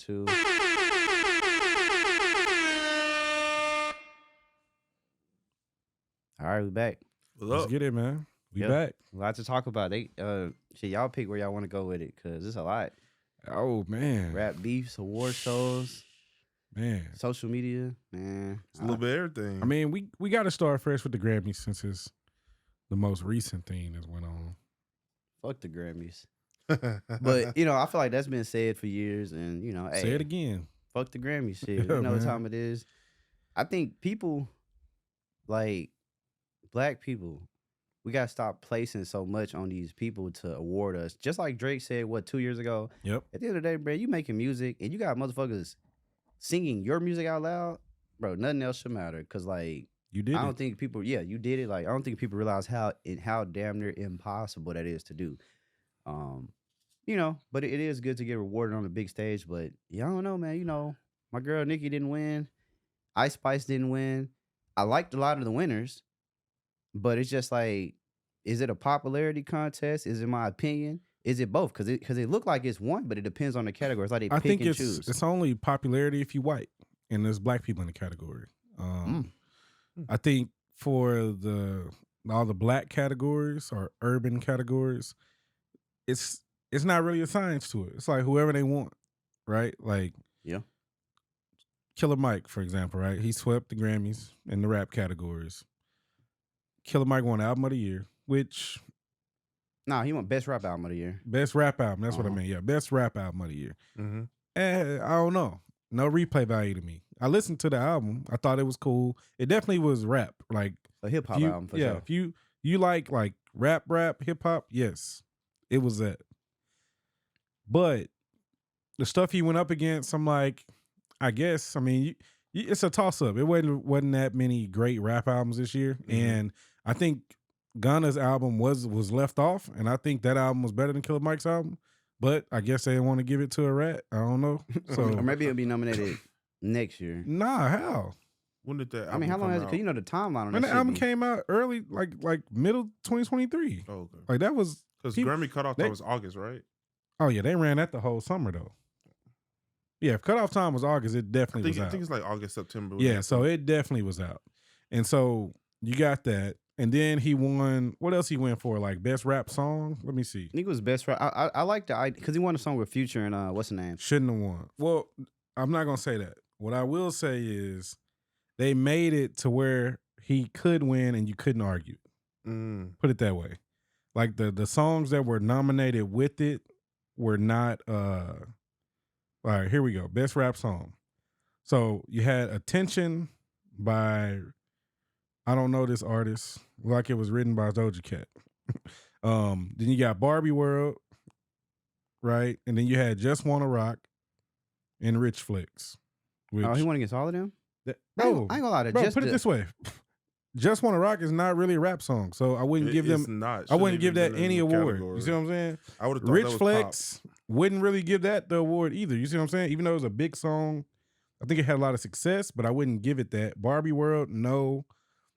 2. All right, we back. Let's get it, man. We Yeah. back. A lot to talk about. Shit, y'all pick where y'all want to go with it, cause it's a lot. Oh man, Rap beefs, award shows, man, social media, man. It's a little bit of everything. I mean, we got to start fresh with the Grammys since it's the most recent thing that went on. Fuck the Grammys. But you know, I feel like that's been said for years, and you know, Say hey, it again. fuck the Grammys shit. Yeah, You know what man. time it is. I think people, like black people, we gotta stop placing so much on these people to award us. Just like Drake said, 2 years ago? Yep. At the end of the day, bro, you making music and you got motherfuckers singing your music out loud, bro. Nothing else should matter. Cause like You did I it. don't think people, yeah, you did it. Like I don't think people realize how damn near impossible that is to do. You know, but it is good to get rewarded on the big stage. But yeah, I don't know, man. You know, my girl Nicki didn't win. Ice Spice didn't win. I liked a lot of the winners, but it's just like, is it a popularity contest? Is it my opinion? Is it both? Because it looked like it's one, but it depends on the category. It's like they I pick think and it's choose. it's only popularity if you white, and there's black people in the category. I think for all the black categories or urban categories, it's not really a science to it. It's like whoever they want, right? Like Yeah. Killer Mike, for example, right? He swept the Grammys in the rap categories. Killer Mike won Album of the Year, which Nah, he won Best Rap Album of the Year. best rap album. That's what I Uh-huh. mean. Yeah, best rap album of the year. Mm-hmm. I don't know. No replay value to me. I listened to the album. I thought it was cool. It definitely was rap. Like A hip hop album for sure. if you like rap, hip hop, yes, it was that. But the stuff he went up against, I'm like, I guess, I mean, it's a toss up. It wasn't that many great rap albums this year, and I think Gunna's album was left off, and I think that album was better than Killer Mike's album. But I guess they didn't want to give it to a rat. I don't know. So Or maybe it'll be nominated next year. nah, how? When did that? I mean, how long has it? it? Because you know the timeline on When that the album shit. came out early, like middle 2023. Oh, okay. Like that was Because people- Grammy cutoff they- time was August, right? oh yeah, they ran that the whole summer though. Yeah, if cutoff time was August, it I definitely think, was I out. think it's like August, September. Yeah, so it definitely was out. And so you got that. And then he won, what else he went for? Like best rap song? Let me see. I think it was Best Rap. I like the idea because he won a song with Future and what's the name? Shouldn't have won. Well, I'm not going to say that. What I will say is they made it to where he could win and you couldn't argue. Put it that way. Like the songs that were nominated with it were not all right, here we go. Best rap song. So you had Attention by I don't know this artist. Like it was written by Doja Cat. Then you got Barbie World, right? And then you had Just Wanna Rock and Rich Flex. Which, Oh, he won against all of them? that, I ain't bro, gonna lie to bro, just put it this way. Just Wanna Rock is not really a rap song. So I wouldn't give them I wouldn't give that any award. You see what I'm saying? I would have thought Rich that was Flex wouldn't really give that the award either. You see what I'm saying? Even though it was a big song, I think it had a lot of success, but I wouldn't give it that. Barbie World, no.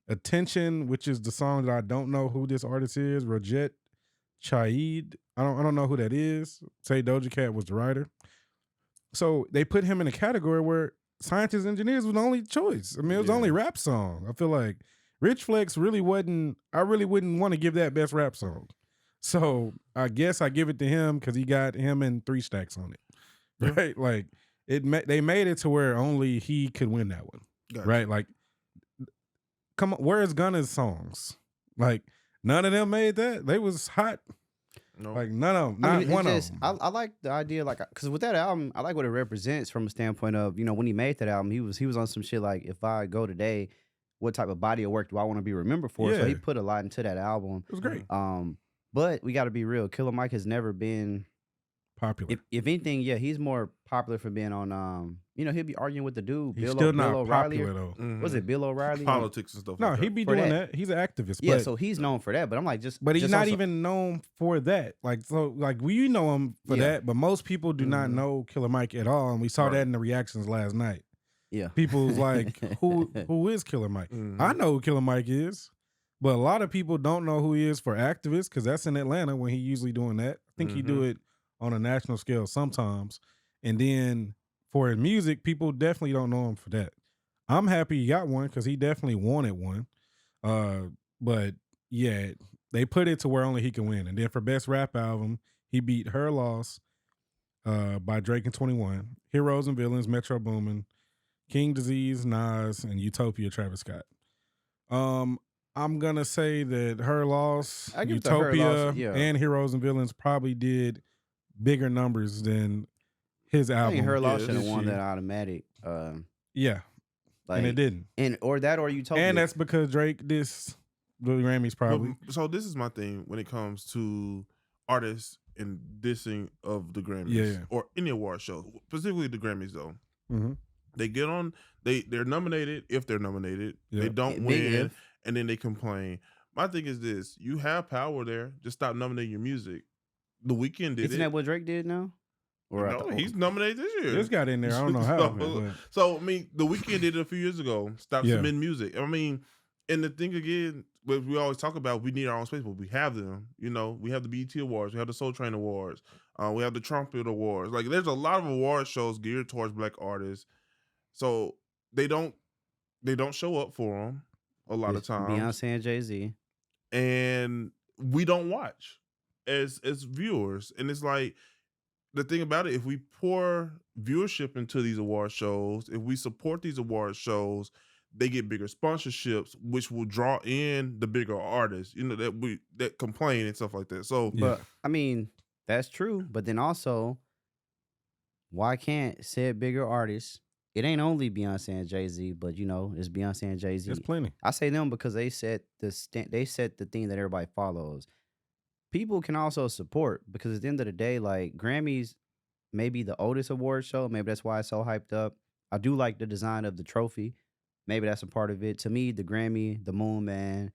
Attention, which is the song that I don't know who this artist is, Rajat Chaid. I don't know who that is. Say Doja Cat was the writer. So they put him in a category where Scientists Engineers was the only choice. I mean, it was the only rap song. I feel like Rich Flex really wasn't, I really wouldn't want to give that best rap song. So I guess I give it to him because he got him and 3 Stacks on it. Right? Like they made it to where only he could win that one. Gotcha. Right? Like, come on, where's Gunna's songs? Like, none of them made that. They was hot. No. Like, none of them. I Not mean, one it's of just, them. I like the idea, like, because with that album, I like what it represents from a standpoint of, you know, when he made that album, he was on some shit like, if I go today, what type of body of work do I want to be remembered for? So Yeah. he put a lot into that album. It was great. But we got to be real. Killer Mike has never been Popular. If anything, yeah, he's more popular for being on. You know, he'll be arguing with the dude. He's Bill still not O'Reilly. popular, though. Was it Bill O'Reilly? Politics and stuff. No, like he that. be For doing that. that. He's an activist. Yeah, but, so he's known for that. But I'm like, but he's just not on some- even known for that. Like, so, like we know him for Yeah. that, but most people do not know Killer Mike at all. And we saw that in the reactions last night. Yeah, People was like, who is Killer Mike? I know who Killer Mike is, but a lot of people don't know who he is for activists because that's in Atlanta when he usually doing that. I think he do it on a national scale sometimes. And then for his music, people definitely don't know him for that. I'm happy he got one because he definitely wanted one. But yeah, they put it to where only he can win. And then for best rap album, he beat Her Loss by Drake and 21, Heroes and Villains, Metro Boomin, King Disease, Nas, and Utopia, Travis Scott. I'm gonna say that Her Loss, I give it to Her Utopia, Loss, yeah. and Heroes and Villains probably did bigger numbers than his I album. think Her Loss Yeah, should have this won year. that automatic. Yeah, Like, and it didn't. And or Utopia. And that's because Drake dissed the Grammys probably. So this is my thing when it comes to artists and dissing of the Grammys Yeah. or any award show, specifically the Grammys though. Mm-hmm. They get on, they're nominated if they're nominated. Yeah. They don't Big win, if. and then they complain. My thing is this: you have power there. Just stop nominating your music. The Weeknd did Isn't it. that what Drake did now? Or I No, thought- he's nominated this year. This got in there. I don't know how. but- So I mean, the Weeknd did it a few years ago. Stop Yeah. submitting music. I mean, and the thing again, what we always talk about, we need our own space, but we have them. You know, we have the BET Awards, we have the Soul Train Awards, we have the Trumpet Awards. Like, there's a lot of award shows geared towards Black artists. So they don't show up for them a lot of It's times, Beyonce and Jay-Z. and we don't watch as viewers. And it's like, the thing about it, if we pour viewership into these award shows, if we support these award shows, they get bigger sponsorships, which will draw in the bigger artists, you know, that complain and stuff like that. So, Yeah. But I mean, that's true. But then also, why can't said bigger artists? It ain't only Beyonce and Jay-Z, but you know, it's Beyonce and Jay-Z. There's plenty. I say them because they set the thing that everybody follows. People can also support because at the end of the day, like Grammys, maybe the oldest award show. Maybe that's why it's so hyped up. I do like the design of the trophy. Maybe that's a part of it. To me, the Grammy, the Moon Man,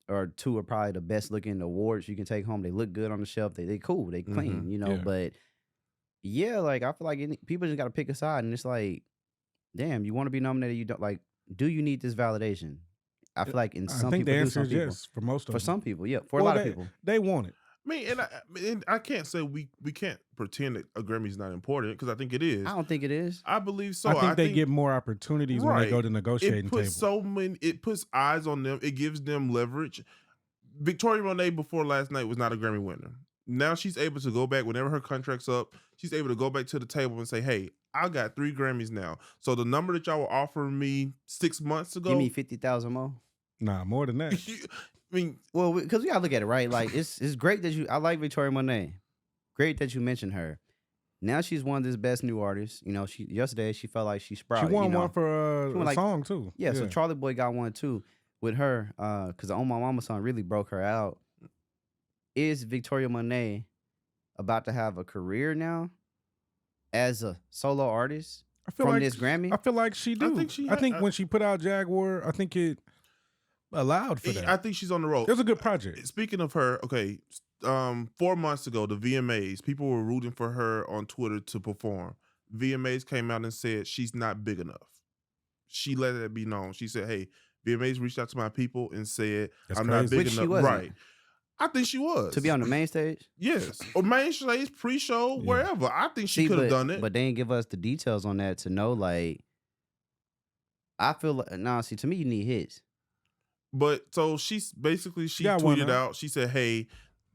or two are probably the best looking awards you can take home. They look good on the shelf. They cool. They clean. You know. Yeah. But yeah, like I feel like people just got to pick a side, and it's like, damn, you want to be nominated? You don't like. Do you need this validation? I feel like in some I think people, the do, answer some is people. yes for most of For them. some people, yeah. For a Well, lot of people. They want it. I mean, and I can't say we can't pretend that a Grammy is not important, because I think it is. I don't think it is. I believe so. I think they get more opportunities when they go to negotiating It puts table. it puts eyes on them. It gives them leverage. Victoria Monet before last night was not a Grammy winner. Now she's able to go back whenever her contract's up. She's able to go back to the table and say, "Hey, I got 3 Grammys now. So the number that y'all were offering me 6 months ago, Give me 50,000 more. Nah, more than that. I mean, Well, because we gotta look at it, right? Like it's great that I like Victoria Monet. Great that you mentioned her. Now she's one of this best new artists. You know, yesterday she felt like she sprouted. She won you know? one for She won, a like- song too. Yeah, so Charlie Boy got one too with her. Because the On My Mama song really broke her out. Is Victoria Monet about to have a career now as a solo artist I feel from like this Grammy? I feel like she do. I think when she put out Jaguar, I think it allowed for that. I think she's on the road. It was a good project. Speaking of her, okay, 4 months ago, the VMAs, people were rooting for her on Twitter to perform. VMAs came out and said she's not big enough. She let that be known. She said, "Hey, VMAs reached out to my people and said That's I'm not crazy. big Which she enough." wasn't. Right? I think she was To be on the main stage? Yes, or main stage, pre-show, Yeah. wherever. I think she See, could have but- done it. But they didn't give us the details on that to know, like, I feel like, see, to me, you need hits. But so she got one tweeted out. out. She said, "Hey,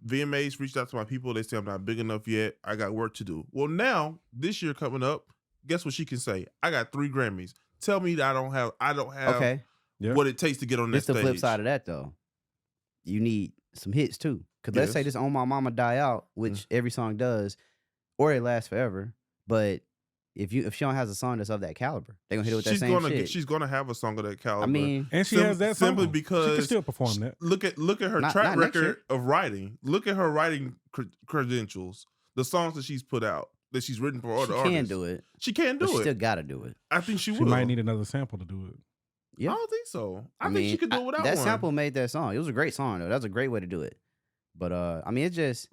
VMAs reached out to my people. They say I'm not big enough yet. I got work to do." Well, now this year coming up, guess what she can say? I got 3 Grammys. Tell me that I don't have Okay. Yeah. what it takes to get on that It's the stage. flip side of that, though. You need some hits, too. Because let's say Yes. this On My Mama die out, which every song does, or it lasts forever. But if she don't have a song that's of that caliber, they're going to hit it with that same shit. She's gonna have a song of that caliber. I mean, And she has that song. simply she because can still perform that. Look at her Not- track not next record year. of writing. Look at her writing credentials. The songs that she's put out, that she's written for she other can artists. do it. She can But do she it. still got to do it. I think she She will. might need another sample to do it. Yeah. I don't think so. I think she could do it without that one. sample made that song. It was a great song, though. That was a great way to do it. But, I mean, it just,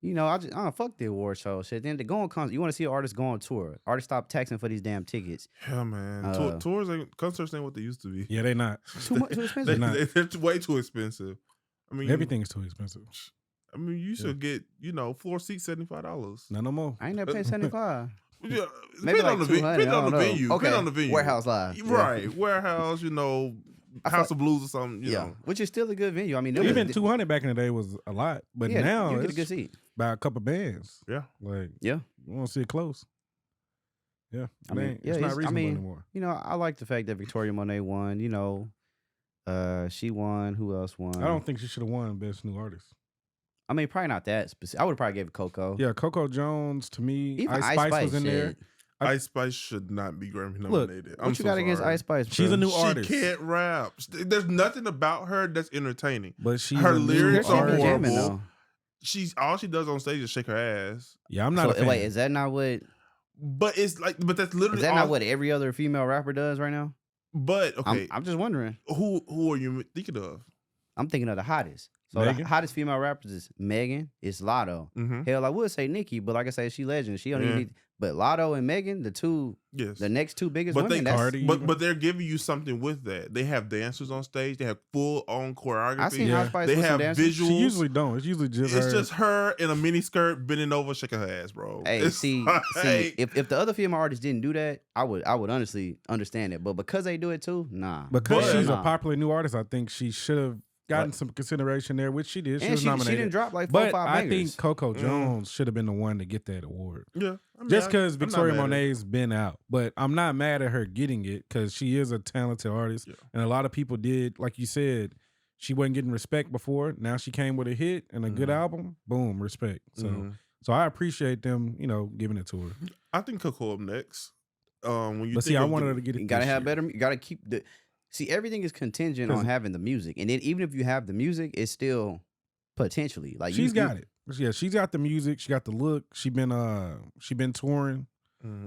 you know, I don't fuck the award show shit. Then the going concert, you want to see artists go on tour. Artists stop taxing for these damn tickets. Yeah, man. Tours concerts ain't what they used to be. Yeah, they not. Too much, too expensive. They're way too expensive. I mean, Everything's too expensive. I mean, you should get, floor seat $75. Not no more. I ain't never paid 75. Yeah, Maybe like 200. Depending on the venue. Okay, Depending on the venue. Warehouse Live. Right. Yeah. Warehouse, you know, I feel House of Blues or something, you know. which is still a good venue. I mean, Even 200 back in the day was a lot, but now you get a it's good seat. by a couple bands. Yeah. Like, Yeah. you want to see it close. Yeah. I mean, it's not reasonable anymore. You know, I like the fact that Victoria Monet won. You know, she won. Who else won? I don't think she should have won Best New Artist. I mean, probably not that specific. I would have probably gave it Coco. Yeah, Coco Jones to me. Even Ice Spice was in there. Ice Spice should not be Grammy nominated. What you got against Ice Spice? Bro? She's a new artist. She can't rap. There's nothing about her that's entertaining. But her lyrics are horrible. Jamming, all she does on stage is shake her ass. Yeah, I'm not a fan. Wait, is that not what? But it's like, but that's literally. Is that not what every other female rapper does right now? But okay, I'm just wondering. Who are you thinking of? I'm thinking of the hottest. So Megan? the hottest female rappers is Megan, it's Lotto. Mm-hmm. Hell, I would say Nicki, but like I say, she legend. She don't even need. But Lotto and Megan, the next two biggest women. But they're giving you something with that. They have dancers on stage. They have full on choreography. I seen House Spice They with have some visuals. She usually don't. It's usually just her. It's just her in a mini skirt bending over, shaking her ass, bro. Hey, it's see, if the other female artists didn't do that, I would honestly understand it. But because they do it too, nah. Because she's a popular new artist, I think she should have gotten some consideration there, which she did. She was nominated. She didn't drop like 4 or 5 bangers. I think Coco Jones should have been the one to get that award. Yeah. I mean, just because Victoria Monet's been out. But I'm not mad at her getting it because she is a talented artist. Yeah. And a lot of people did, like you said, she wasn't getting respect before. Now she came with a hit and a good album. Boom, respect. So I appreciate them, giving it to her. I think Coco up next. I wanted her to get it. You gotta have better. You gotta keep the. See, everything is contingent on having the music, and then even if you have the music, it's still potentially like she's got it. Yeah, she's got the music. She got the look. She been touring,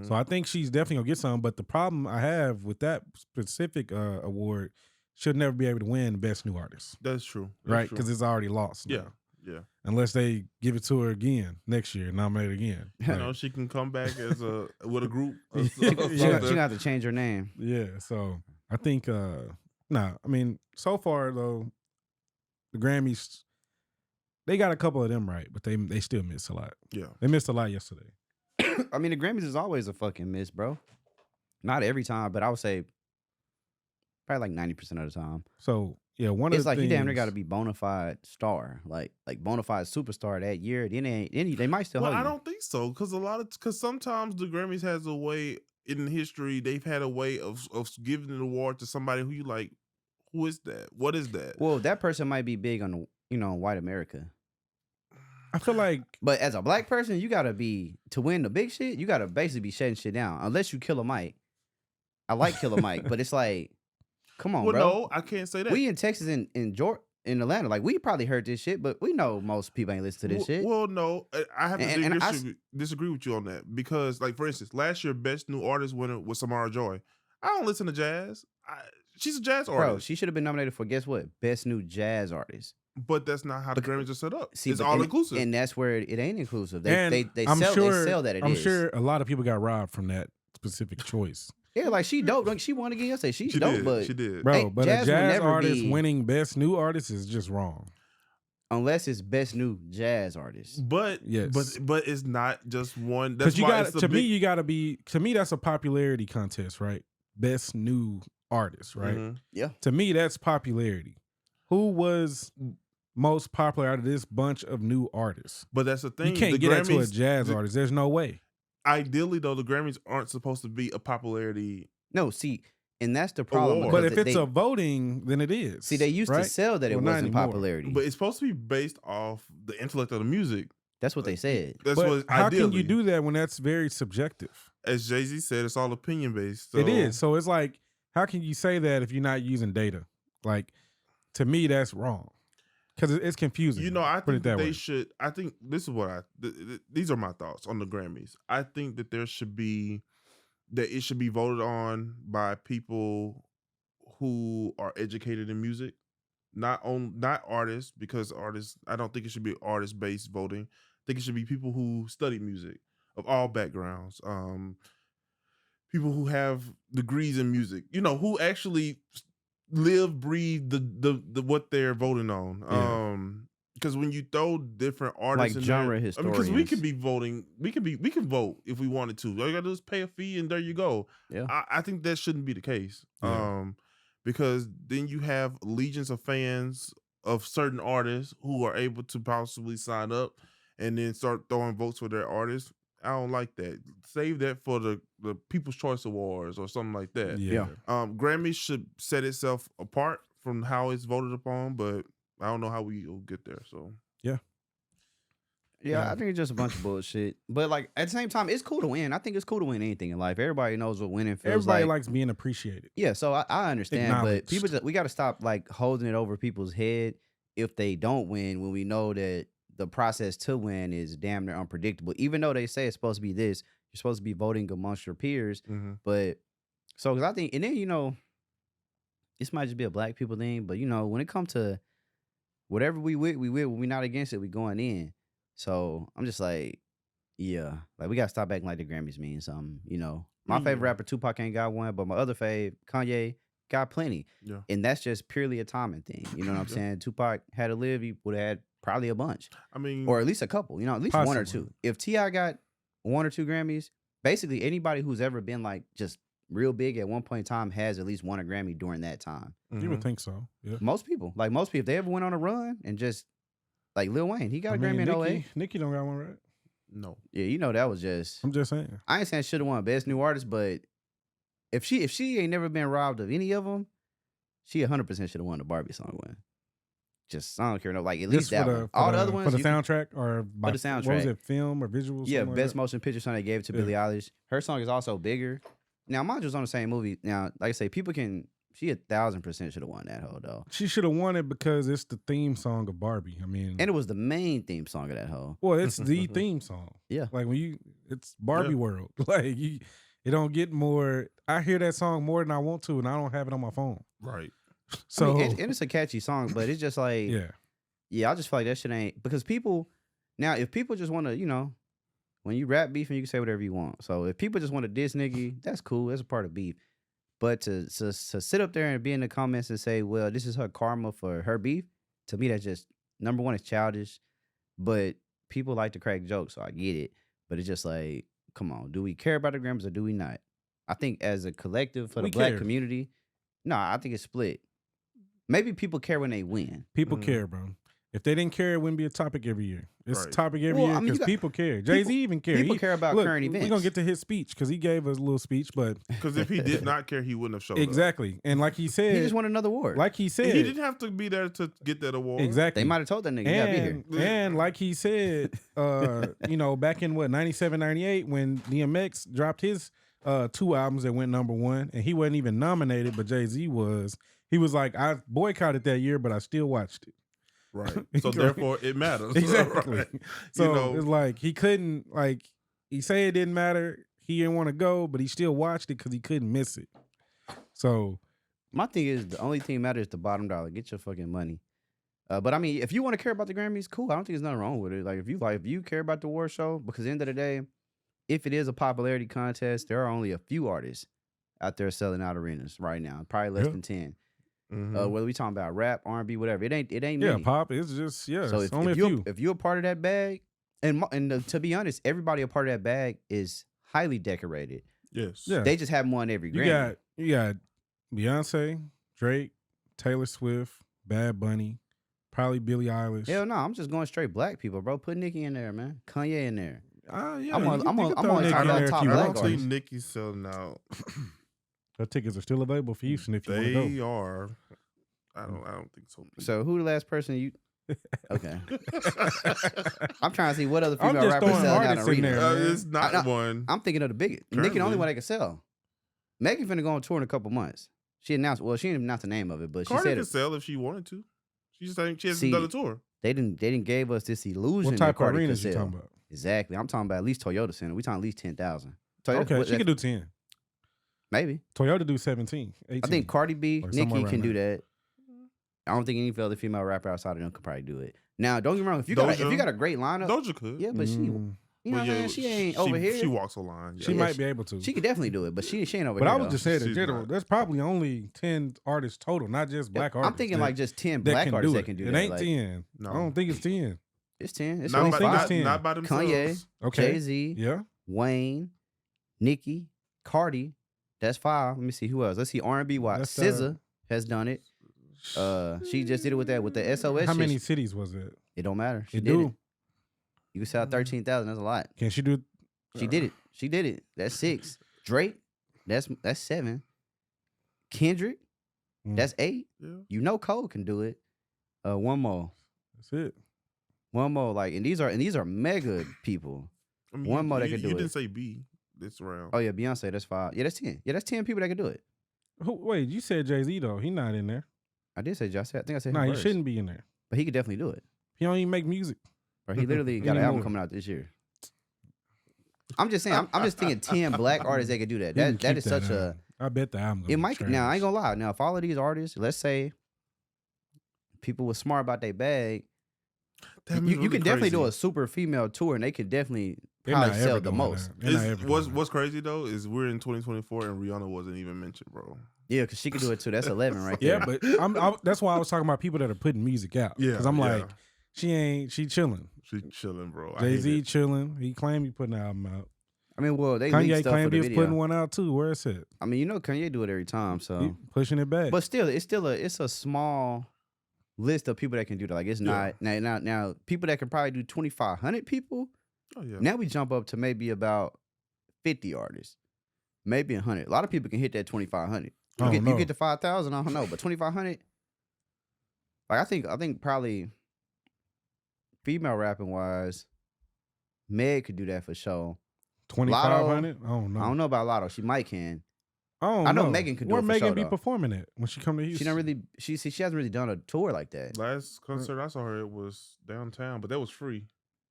so I think she's definitely gonna get some. But the problem I have with that specific award, she'll never be able to win Best New Artist. That's true, right? Because it's already lost. Yeah, yeah. Unless they give it to her again next year, nominate again. She can come back with a group. She gonna have to change her name. Yeah, so. I think, so far though, the Grammys, they got a couple of them right, but they still miss a lot. Yeah. They missed a lot yesterday. I mean, the Grammys is always a fucking miss, bro. Not every time, but I would say probably like 90% of the time. So, yeah, one of the things... It's like you damn near got to be bona fide star, like bona fide superstar that year. Then they might still hold you. I don't think so, because sometimes the Grammys has a way... In history, they've had a way of giving an award to somebody who you like. Who is that? What is that? Well, that person might be big on white America. I feel like, but as a black person, you gotta be to win the big shit. You gotta basically be shutting shit down, unless you Killer Mike. I like Killer Mike, but it's like, come on, bro. No, I can't say that. We in Texas in Georgia. In Atlanta, like we probably heard this shit, but we know most people ain't listen to this shit. Well, no, I have to disagree with you on that because, like, for instance, last year Best New Artist winner was Samara Joy. I don't listen to jazz. She's a jazz artist. Bro, she should have been nominated for guess what? Best New Jazz Artist. But that's not how the Grammys are set up. See, it's all inclusive, and that's where it ain't inclusive. They sell that it I'm is. sure a lot of people got robbed from that specific choice. Yeah, like she dope. Like she won again yesterday. She's dope, but she did, bro. But a jazz artist winning Best New Artist is just wrong. Unless it's Best New Jazz Artist. But yes, but it's not just one. That's you got to me. You got to be to me. That's a popularity contest, right? Best New Artist, right? Mm-hmm. Yeah. To me, that's popularity. Who was most popular out of this bunch of new artists? But that's the thing. You can't get that to a jazz artist. There's no way. Ideally, though, the Grammys aren't supposed to be a popularity. No, see, and that's the problem. But if it's a voting, then it is. See, they used to sell that it wasn't popularity. But it's supposed to be based off the intellect of the music. That's what they said. That's but what. How can you do that when that's very subjective? As Jay-Z said, it's all opinion based. So. It is. So it's like, how can you say that if you're not using data? Like, to me, that's wrong. Because it's confusing. I think they should. I think this is what these are my thoughts on the Grammys. I think that it should be voted on by people who are educated in music, not artists, because artists. I don't think it should be artist based voting. I think it should be people who study music of all backgrounds. People who have degrees in music. Who actually live, breathe the what they're voting on. because when you throw different artists Like in genre there, I mean, because we historians. could be voting, we can vote if we wanted to. All you gotta do is pay a fee, and there you go. Yeah. I think that shouldn't be the case. Yeah. Because then you have legions of fans of certain artists who are able to possibly sign up and then start throwing votes for their artists. I don't like that. Save that for the People's Choice Awards or something like that. Yeah. Grammys should set itself apart from how it's voted upon, but I don't know how we will get there. So Yeah, I think it's just a bunch of bullshit. But like at the same time, it's cool to win. I think it's cool to win anything in life. Everybody knows what winning feels Everybody like. likes being appreciated. Yeah, so I understand, but Acknowledged. people we got to stop like holding it over people's head if they don't win when we know that the process to win is damn near unpredictable. Even though they say it's supposed to be this, you're supposed to be voting amongst your peers. But so because I think, and then this might just be a black people thing, but when it comes to whatever we with, we with. When we not against it, we going in. So I'm just like, yeah, like we gotta stop acting like the Grammys mean something. My favorite rapper Tupac ain't got one, but my other fave Kanye got plenty. yeah, And that's just purely a timing thing. You know what I'm saying? Tupac had to live, he would have had probably a bunch, I mean, or at least a couple. At least one or Possibly. two. If T.I. got one or two Grammys, basically anybody who's ever been like just real big at one point in time has at least won a Grammy during that time. You would think so. Yeah. Most people, if they ever went on a run and just like Lil Wayne, he got a Grammy in OA. Nicki don't got one, right? no. Yeah, that was just. I'm just saying. I ain't saying should have won Best New Artist, but if she ain't never been robbed of any of them, she 100% should have won the Barbie song win. Just I don't care at least that one. All the other ones for the you- soundtrack or by, the soundtrack. What was it? Film or visual? Yeah, something like Best that? Motion Picture song they gave it to Yeah. Billie Eilish. Her song is also bigger. Now, mine was on the same movie. Now, like I say, people can. She 1,000% should have won that hoe though, She should have won it because it's the theme song of Barbie. I mean, and it was the main theme song of that hoe. well, it's the theme song. Yeah. Like it's Barbie World. Like it don't get more. I hear that song more than I want to, and I don't have it on my phone. Right. So and it's a catchy song, but it's just like I just feel like that shit ain't because people now if people just want to when you rap beef and you can say whatever you want. So if people just want to diss nigga, that's cool. That's a part of beef. But to sit up there and be in the comments and say, well, this is her karma for her beef, to me that's just number one, it's childish. But people like to crack jokes, so I get it. But it's just like, come on, do we care about the Grammys or do we not? I think as a collective for the black community, I think it's split. Maybe people care when they win. People care, bro. If they didn't care, it wouldn't be a topic every year. It's a topic every Well, year I mean, because people care. Jay-Z even care. People care about current events. We're going to get to his speech because he gave us a little speech, but... Because if he did not care, he wouldn't have showed up. Exactly. And like he said... He just won another award. Like he said... He didn't have to be there to get that award. Exactly. They might have told that nigga, you gotta be here. And like he said, back in 97, 98, when DMX dropped his 2 albums that went #1, and he wasn't even nominated, but Jay-Z was. He was like, I boycotted that year, but I still watched it. Right. So therefore, it matters. Exactly. Right. So it's like he couldn't, he say it didn't matter. He didn't want to go, but he still watched it because he couldn't miss it. So my thing is the only thing that matters is the bottom dollar. Get your fucking money. But I mean, if you want to care about the Grammys, cool. I don't think there's nothing wrong with it. Like if you care about the award show, because at the end of the day, if it is a popularity contest, there are only a few artists out there selling out arenas right now. Probably less than 10. Whether we talking about rap, R&B, whatever, it ain't many. pop. It's just So it's only a few. If you're a part of that bag, and to be honest, everybody a part of that bag is highly decorated. Yes. Yeah. They just haven't won every Grammy. You got Beyonce, Drake, Taylor Swift, Bad Bunny, probably Billie Eilish. Hell no, I'm just going straight black people, bro. Put Nicki in there, man. Kanye in there. Yeah, I'm on you can top throw of Nicki in there if top you I black want don't to. think Nicki's selling out. The tickets are still available for Houston if you want to They go. are. I don't think so. So who the last person you? Okay. I'm trying to see what other I'm female just rappers throwing selling out artists in arenas. there, man. It's not one. I'm thinking of the biggest. Nicki the only Currently. one that can sell. Megan finna go on tour in a couple months. She announced. Well, she didn't announce the name of it, but Cardi she said could it. sell if she wanted to. She just saying she hasn't See, done a tour. They didn't gave us this illusion What that type of Cardi could arenas you sell. talking about? Exactly. I'm talking about at least Toyota Center. We talking at least 10,000. Okay, she could do 10. Maybe. Toyota do 17, 18. I think Cardi B, Or somewhere Nicki can around do there. that. I don't think any other female rapper outside of them could probably do it. Now, don't get me wrong. If you got Doja. a great lineup, Doja could. yeah, but she. Mm. You know what I'm saying? She ain't over here. She walks a line. She might be able to. She could definitely do it, but she ain't over but here. I was just saying in She's general, not. there's probably only 10 artists total, not just black artists. I'm thinking like just 10 black artists that can do it. that. It ain't like, 10. No. I don't think it's 10. It's 10. It's Not only by, think it's five. 10. not by themselves. Kanye, Okay. Jay-Z, Yeah. Wayne, Nicki, Cardi. That's 5. Let me see who else. Let's see R&B wise. That's, SZA has done it. She just did it with the SOS. How shit. many cities was it? It don't matter. She It did do. it. You can sell 13,000. That's a lot. Can she do? She did it. She did it. That's 6. Drake. That's 7. Kendrick. Mm. That's 8. Yeah. You know Cole can do it. One more. That's it. One more. Like, and these are mega people. I mean, One more that can do You it. didn't say B this round. Oh yeah, Beyonce. That's 5. Yeah, that's 10. Yeah, that's 10 people that can do it. Wait, you said Jay-Z though. He not in there. I did say Josh. I think I said No, him he first. shouldn't be in there. But he could definitely do it. He don't even make music. Bro, he literally got an album Anymore. coming out this year. I'm just saying. I'm just thinking 10 black artists that could do that. You can That keep is such album. I bet the album. It might. Now I ain't gonna lie. Now if all of these artists, let's say, people were smart about their bag, Damn, it's you really can definitely do crazy. a super female tour, and they could definitely They're not probably ever sell the doing most. that. They're not ever doing that. What's crazy though is we're in 2024 and Rihanna wasn't even mentioned, bro. Yeah, because she could do it too. That's 11 right there. Yeah, but that's why I was talking about people that are putting music out. Yeah, because I'm yeah. like, she chilling. She chilling, bro. I hate Jay-Z it. chilling. He claimed he putting an album out. I mean, well, they leaked Kanye stuff for claimed the he was video. putting one out too. Where is it? I mean, you know, Kanye do it every time. He So, pushing it back. but still, it's a small list of people that can do that. Like it's Yeah. not now people that can probably do 2,500 people. Oh yeah. Now we jump up to maybe about 50 artists, maybe 100. A lot of people can hit that 2,500. I don't You know. get to 5,000. I don't know, but 2,500. Like I think probably female rapping wise, Meg could do that for sure. 2,500. I don't know. I don't know about Lotto. She might can. I know Megan could do Where it for Megan sure, be though. performing at when she come to She Houston? don't really. She hasn't really done a tour like that. Last concert I saw her it was downtown, but that was free.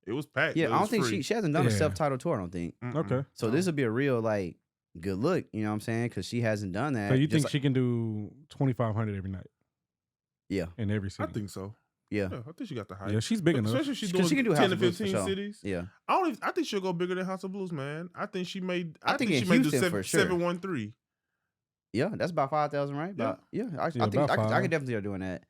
It was packed. Yeah, but I it don't was think free. she hasn't done a Yeah. self-titled tour. I don't think. Mm-mm. Okay. So No. this would be a real like good look. You know what I'm saying? Because she hasn't done that. So you Just think like- she can do 2,500 every night Yeah, in every I city? think so. yeah, Yeah, I think she got the hype. Yeah, she's big enough. Especially if she's 'Cause doing she can do 10 House to of Blues for 15 sure. cities. yeah. I think she'll go bigger than House of Blues, man. I think she made. I think in she may do Houston for sure. 713. Yeah, that's about 5,000, right? Yeah. About, yeah, I Yeah, think about I 5. could definitely are doing that.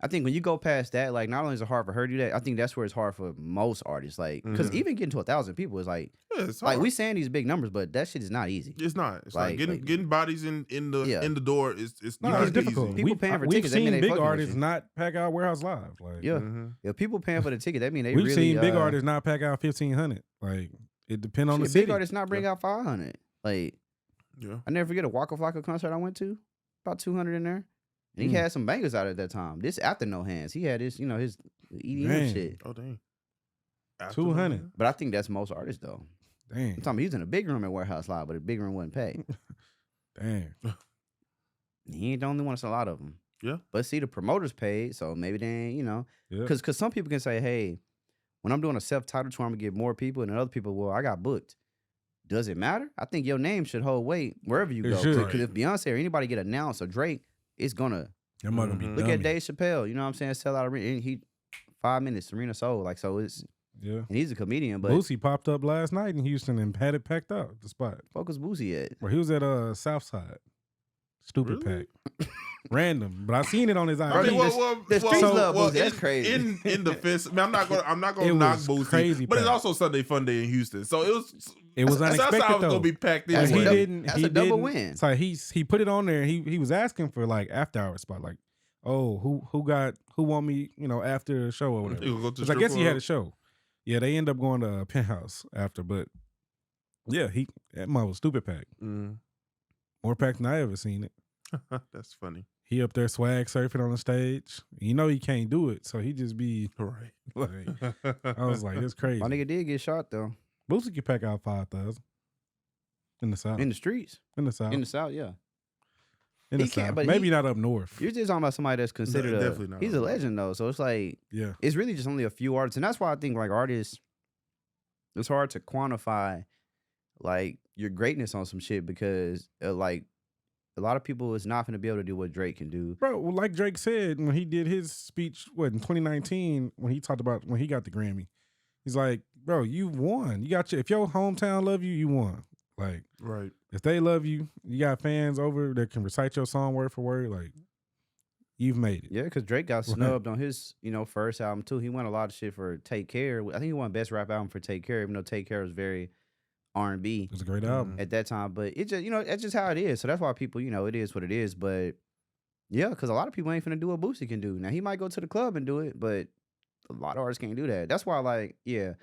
I think when you go past that, like not only is it hard for her to do that, I think that's where it's hard for most artists. Like, because Mhm. even getting to 1,000 people is like Yeah, it's we hard. saying these big numbers, but that shit is not easy. It's not. It's like- like getting bodies in Yeah. the door is No, not it's difficult. easy. People paying for We've tickets, that mean seen they big fucking with artists you. not pack out Warehouse Live. Like, Yeah, Mhm. if people paying for the ticket, that mean they we've really seen big artists not pack out 1,500. Like, it depends on the shit, city. big artists not bring out 500. Like Yeah. I never forget a Waka Flocka concert I went to, about 200 in there, and he Mm. had some bangers out at that time. This after No Hands, he had his his EDM Man. shit. Oh dang. 200. But I think that's most artists though. Damn. I'm talking about he was in a big room at Warehouse Live, but the big room wasn't paid. Damn. He ain't the only one. It's a lot of them. Yeah. But see, the promoters paid, so maybe they ain't, Yeah. because some people can say, hey, when I'm doing a self-titled tour, I'm gonna get more people, and then other people, well, I got booked. Does it matter? I think your name should hold weight wherever you It go. should. Because if Beyonce or anybody get announced or Drake, it's gonna That mother be Mhm. look dummy. at Dave Chappelle. You know what I'm saying? Sell out arena. And he 5 minutes, Arena Soul. Like so, it's Yeah. and he's a comedian, but Boosie popped up last night in Houston and had it packed out, the spot. focus Boosie at. Where he was at Southside. Stupid Really? pack. Random. But I seen it on his I IG. mean, the streets love Boosie. That's crazy. In defense, I mean, I'm not gonna It knock was Boosie, crazy but it's packed. also Sunday Fun Day in Houston, so it was unexpected Southside was though. gonna be packed That's And anyway. a he dou- didn't. that's he a double didn't- win. So he put it on there. He was asking for like after hour spot, like, oh, who want me, after the show or whatever. You gonna go to Because I strip guess he had club? a show. Yeah, they end up going to Penthouse after, but yeah, that mother was stupid pack. Mm. More packed than I ever seen it. That's funny, He up there swag surfing on the stage. You know he can't do it, so he just be right? like, I was like, it's crazy. My nigga did get shot though Boosie could pack out 5,000 in the south. in the streets. In the south. In the South, yeah. In the he can't- south. but Maybe he- not up north. You're just talking about somebody that's considered definitely not he's a up north. legend though. So it's like Yeah. it's really just only a few artists, and that's why I think like artists, it's hard to quantify like your greatness on some shit because like a lot of people is not going to be able to do what Drake can do. Bro, well, like Drake said when he did his speech, in 2019, when he talked about when he got the Grammy, he's like, bro, you won. You got if your hometown love you, you won. Like, Right. if they love you, you got fans over that can recite your song word for word. Like, you've made it. Yeah, because Drake got snubbed on his, first album too. He won a lot of shit for Take Care. I think he won Best Rap Album for Take Care, even though Take Care was very R&B. It was a great album at that time. But it just, that's just how it is. So that's why people, it is what it is. But yeah, because a lot of people ain't finna do what Boosie can do. Now he might go to the club and do it, but a lot of artists can't do that. That's why, I feel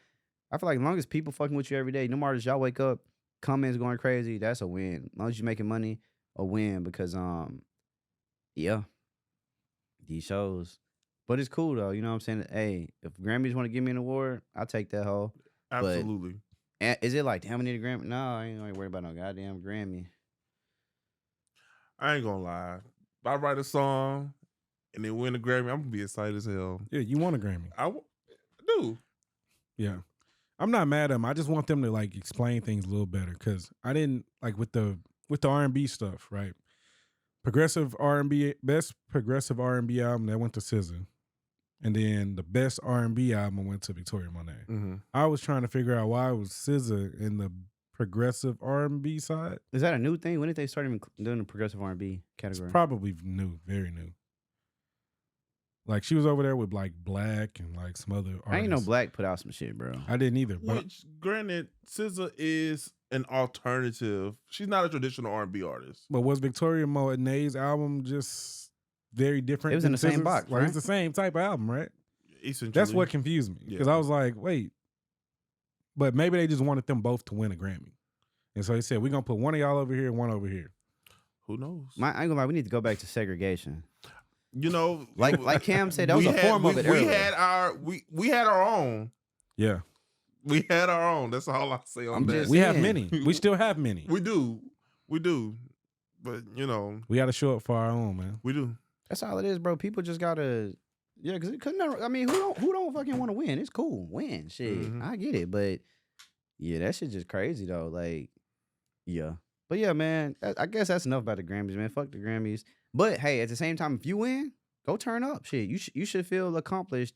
like as long as people fucking with you every day, no matter as y'all wake up, comments going crazy, that's a win. As long as you making money, a win. Because these shows. But it's cool though, you know what I'm saying? Hey, if Grammys want to give me an award, I'll take that hoe. Absolutely. Is it like, damn, I need a Grammy? No, I ain't worried about no goddamn Grammy. I ain't gonna lie. If I write a song and then win a Grammy, I'm gonna be excited as hell. Yeah, you won a Grammy. I do. Yeah. I'm not mad at them. I just want them to like explain things a little better because I didn't like with the R&B stuff, right? Progressive R&B, best progressive R&B album that went to SZA, and then the best R&B album went to Victoria Monet. Mm-hmm. I was trying to figure out why it was SZA in the progressive R&B side. Is that a new thing? When did they start even doing the progressive R&B category? It's probably new, very new. Like she was over there with like Black and like some other artists. I ain't know Black put out some shit, bro. I didn't either. But Which, granted, SZA is an alternative. She's not a traditional R&B artist. But was Victoria Monet's album just very different? It was in the same box, Like right? it's the same type of album, right? Essentially. That's what confused me because Yeah. I was like, wait, but maybe they just wanted them both to win a Grammy, and so they said we're gonna put one of y'all over here and one over here. Who knows? I ain't gonna lie, we need to go back to segregation. Like Cam said, that was a form of it we earlier. had our own. Yeah, We had our own. That's all I say on I'm that. just- we have saying. many. We still have many. We do. But We got to show up for our own, man. we do. That's all it is, bro. People just gotta, because it couldn't never. I mean, who don't fucking want to win? It's cool, win, shit. Mhm. I get it, but yeah, that shit just crazy though. Like, yeah, but yeah, man. I guess that's enough about the Grammys, man. Fuck the Grammys. But hey, at the same time, if you win, go turn up, shit. You should feel accomplished,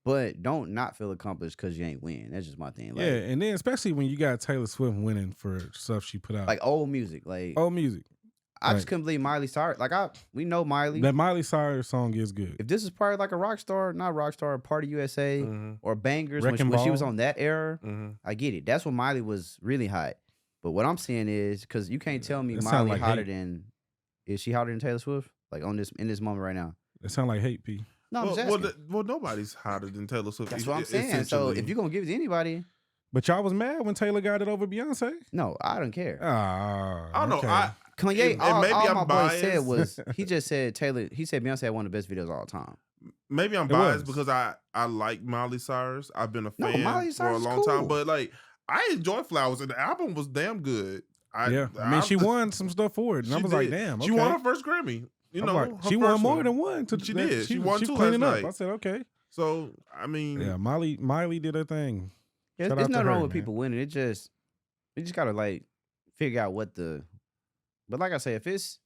but don't not feel accomplished because you ain't win. That's just my thing. Like, Yeah, and then especially when you got Taylor Swift winning for stuff she put out, like old music, like old music. I just like- couldn't believe Miley Cyrus. Like we know Miley. That Miley Cyrus song is good. If this is probably like a not Rockstar, Party USA Mm-hmm. or Bangers Wrecking when she was Ball. on that era, Mm-hmm. I get it. That's when Miley was really hot. But what I'm saying is, because you can't tell me That sound Miley like hotter hate. than, is she hotter than Taylor Swift? Like in this moment right now? It sound like hate, P. No, I'm just asking. Well, nobody's hotter than Taylor Swift. That's what I'm saying. So if you're gonna give it to anybody, But y'all was mad when Taylor got it over Beyonce? no, I don't care. Ah, I don't know. okay. Kanye, and all maybe my I'm boy said biased. was he just said Taylor. He said Beyonce had one of the best videos of all time. Maybe I'm It biased was. because I like Miley Cyrus. I've been a No, fan Miley for a Cyrus is long time, cool. but like I enjoy Flowers, and the album was damn good. I mean, she won some stuff for it, and I She was like, did. damn. She okay. won her first Grammy. You I'm know, like, her she won first more one. than one. She did. She won she two cleaning last up. night. I said, okay. So I mean, Yeah, Miley did her thing. There's Shout out to nothing her, wrong with man. people winning. It just gotta like figure out what the. But like I say, if it's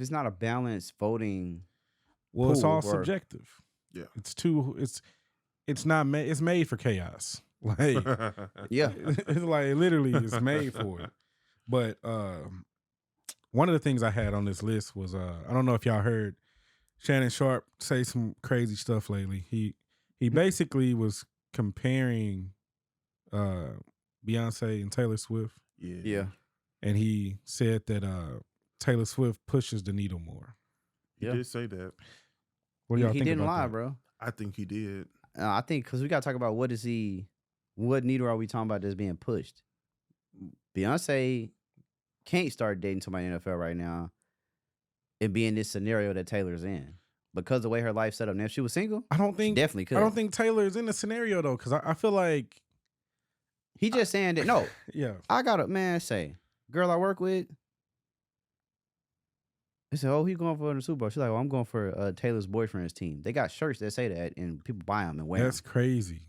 not a balanced voting, Well, it's pool all or- subjective. Yeah. It's not made. It's made for chaos. Like yeah, it's like literally it's made for it. But one of the things I had on this list was I don't know if y'all heard Shannon Sharp say some crazy stuff lately. He basically was comparing Beyonce and Taylor Swift, yeah. and he said that Taylor Swift pushes the needle more. He Yeah. did say that. What do y'all He think didn't about lie, that? bro. I think he did. I think because we gotta talk about what needle are we talking about that's being pushed? Beyonce can't start dating somebody in the NFL right now and be in this scenario that Taylor's in because the way her life's set up. Now, if she was single, I don't she think definitely could. I don't think Taylor is in the scenario though, because I feel like he just saying that. No, yeah. I got a man say, girl I work with. They said, "Oh, he going for the Super Bowl." She's like, "Oh, I'm going for Taylor's boyfriend's team." They got shirts that say that, and people buy them and wear That's them. crazy.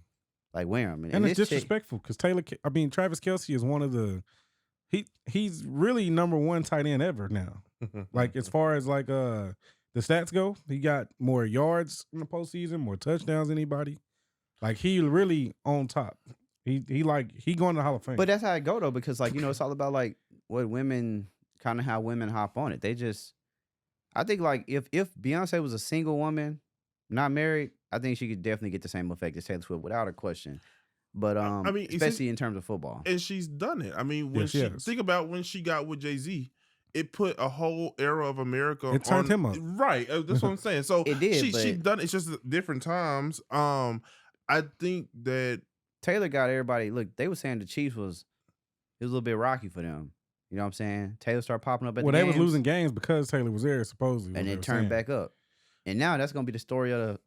Like wear them, And it's this chick- disrespectful because Travis Kelce is one of the he's really number one tight end ever now. Like as far as like the stats go, he got more yards in the postseason, more touchdowns than anybody. Like he really on top. He going to the Hall of Fame. But that's how it go though, because like it's all about like what women kind of how women hop on it. They just, I think like if Beyonce was a single woman, not married, I think she could definitely get the same effect as Taylor Swift without a question. But I mean, especially in terms of football, and she's done it. I mean, when think about when she got with Jay-Z, it put a whole era of America. It turned him up, right? That's what I'm saying. So it did. She done it. It's just different times. I think that Taylor got everybody. Look, they were saying the Chiefs was a little bit rocky for them. You know what I'm saying? Taylor started popping up at the games. Well, they was losing games because Taylor was there, supposedly. And it turned back up. And now that's going to be the story of the,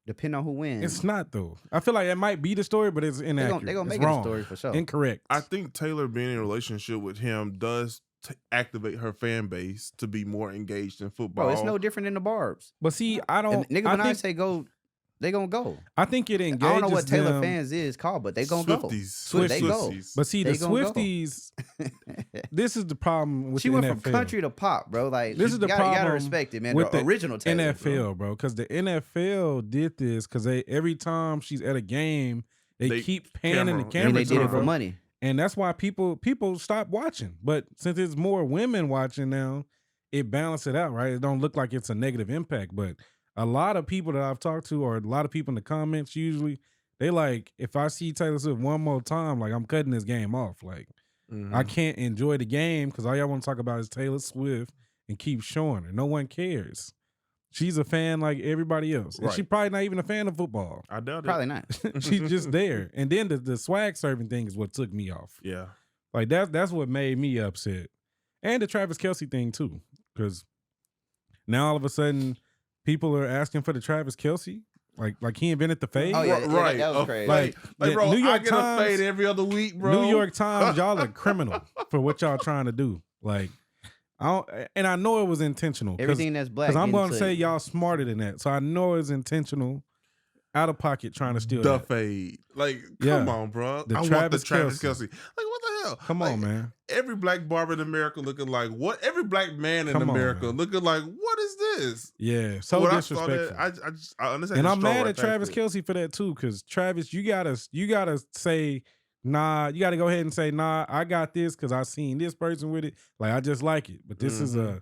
depending on who wins. It's not, though. I feel like it might be the story, but it's inaccurate. They're going to make wrong. it a story for sure. Incorrect. I think Taylor being in a relationship with him does activate her fan base to be more engaged in football. Bro, it's no different than the Barbs. But see, I don't... If Nicki Minaj say go... They gonna go. I think it engages. I don't know what Taylor them. fans is called, but they gonna Swifties. go. They go. But see, the Swifties. This is the problem with she the went NFL. from country to pop, bro. Like this is the problem. You gotta respect it, man. With the the original Taylor, NFL, bro. Because the NFL did this because every time she's at a game, they keep panning the camera. And they did it for bro. money, and that's why people stop watching. But since it's more women watching now, it balances it out, right? It don't look like it's a negative impact, but. A lot of people that I've talked to, or a lot of people in the comments, usually they like, if I see Taylor Swift one more time, like I'm cutting this game off. Like I can't enjoy the game because all y'all want to talk about is Taylor Swift and keep showing her. No one cares. She's a fan like everybody else, and she probably not even a fan of football. I doubt it. Probably not. She's just there. And then the swag serving thing is what took me off. Yeah, like that's what made me upset, and the Travis Kelce thing too, because now all of a sudden. People are asking for the Travis Kelce, like he invented the fade. Oh yeah, right. That was crazy. Like bro, New York I get Times, a fade every other week, bro. New York Times, y'all are criminal for what y'all trying to do. Like, I know it was intentional. Everything that's black. Because I'm going to say y'all smarter than that, so I know it's intentional. Out of pocket trying to steal the that. fade. Like, come on, bro. I want the Travis Kelce. Like, what the hell? Come on, man. Every black barber in America looking like what? Every black man in America looking like what is this? Yeah, so disrespectful. I understand. And I'm mad at Travis Kelce for that too, because Travis, you gotta say, nah, you gotta go ahead and say, nah, I got this because I seen this person with it. Like I just like it, but this is a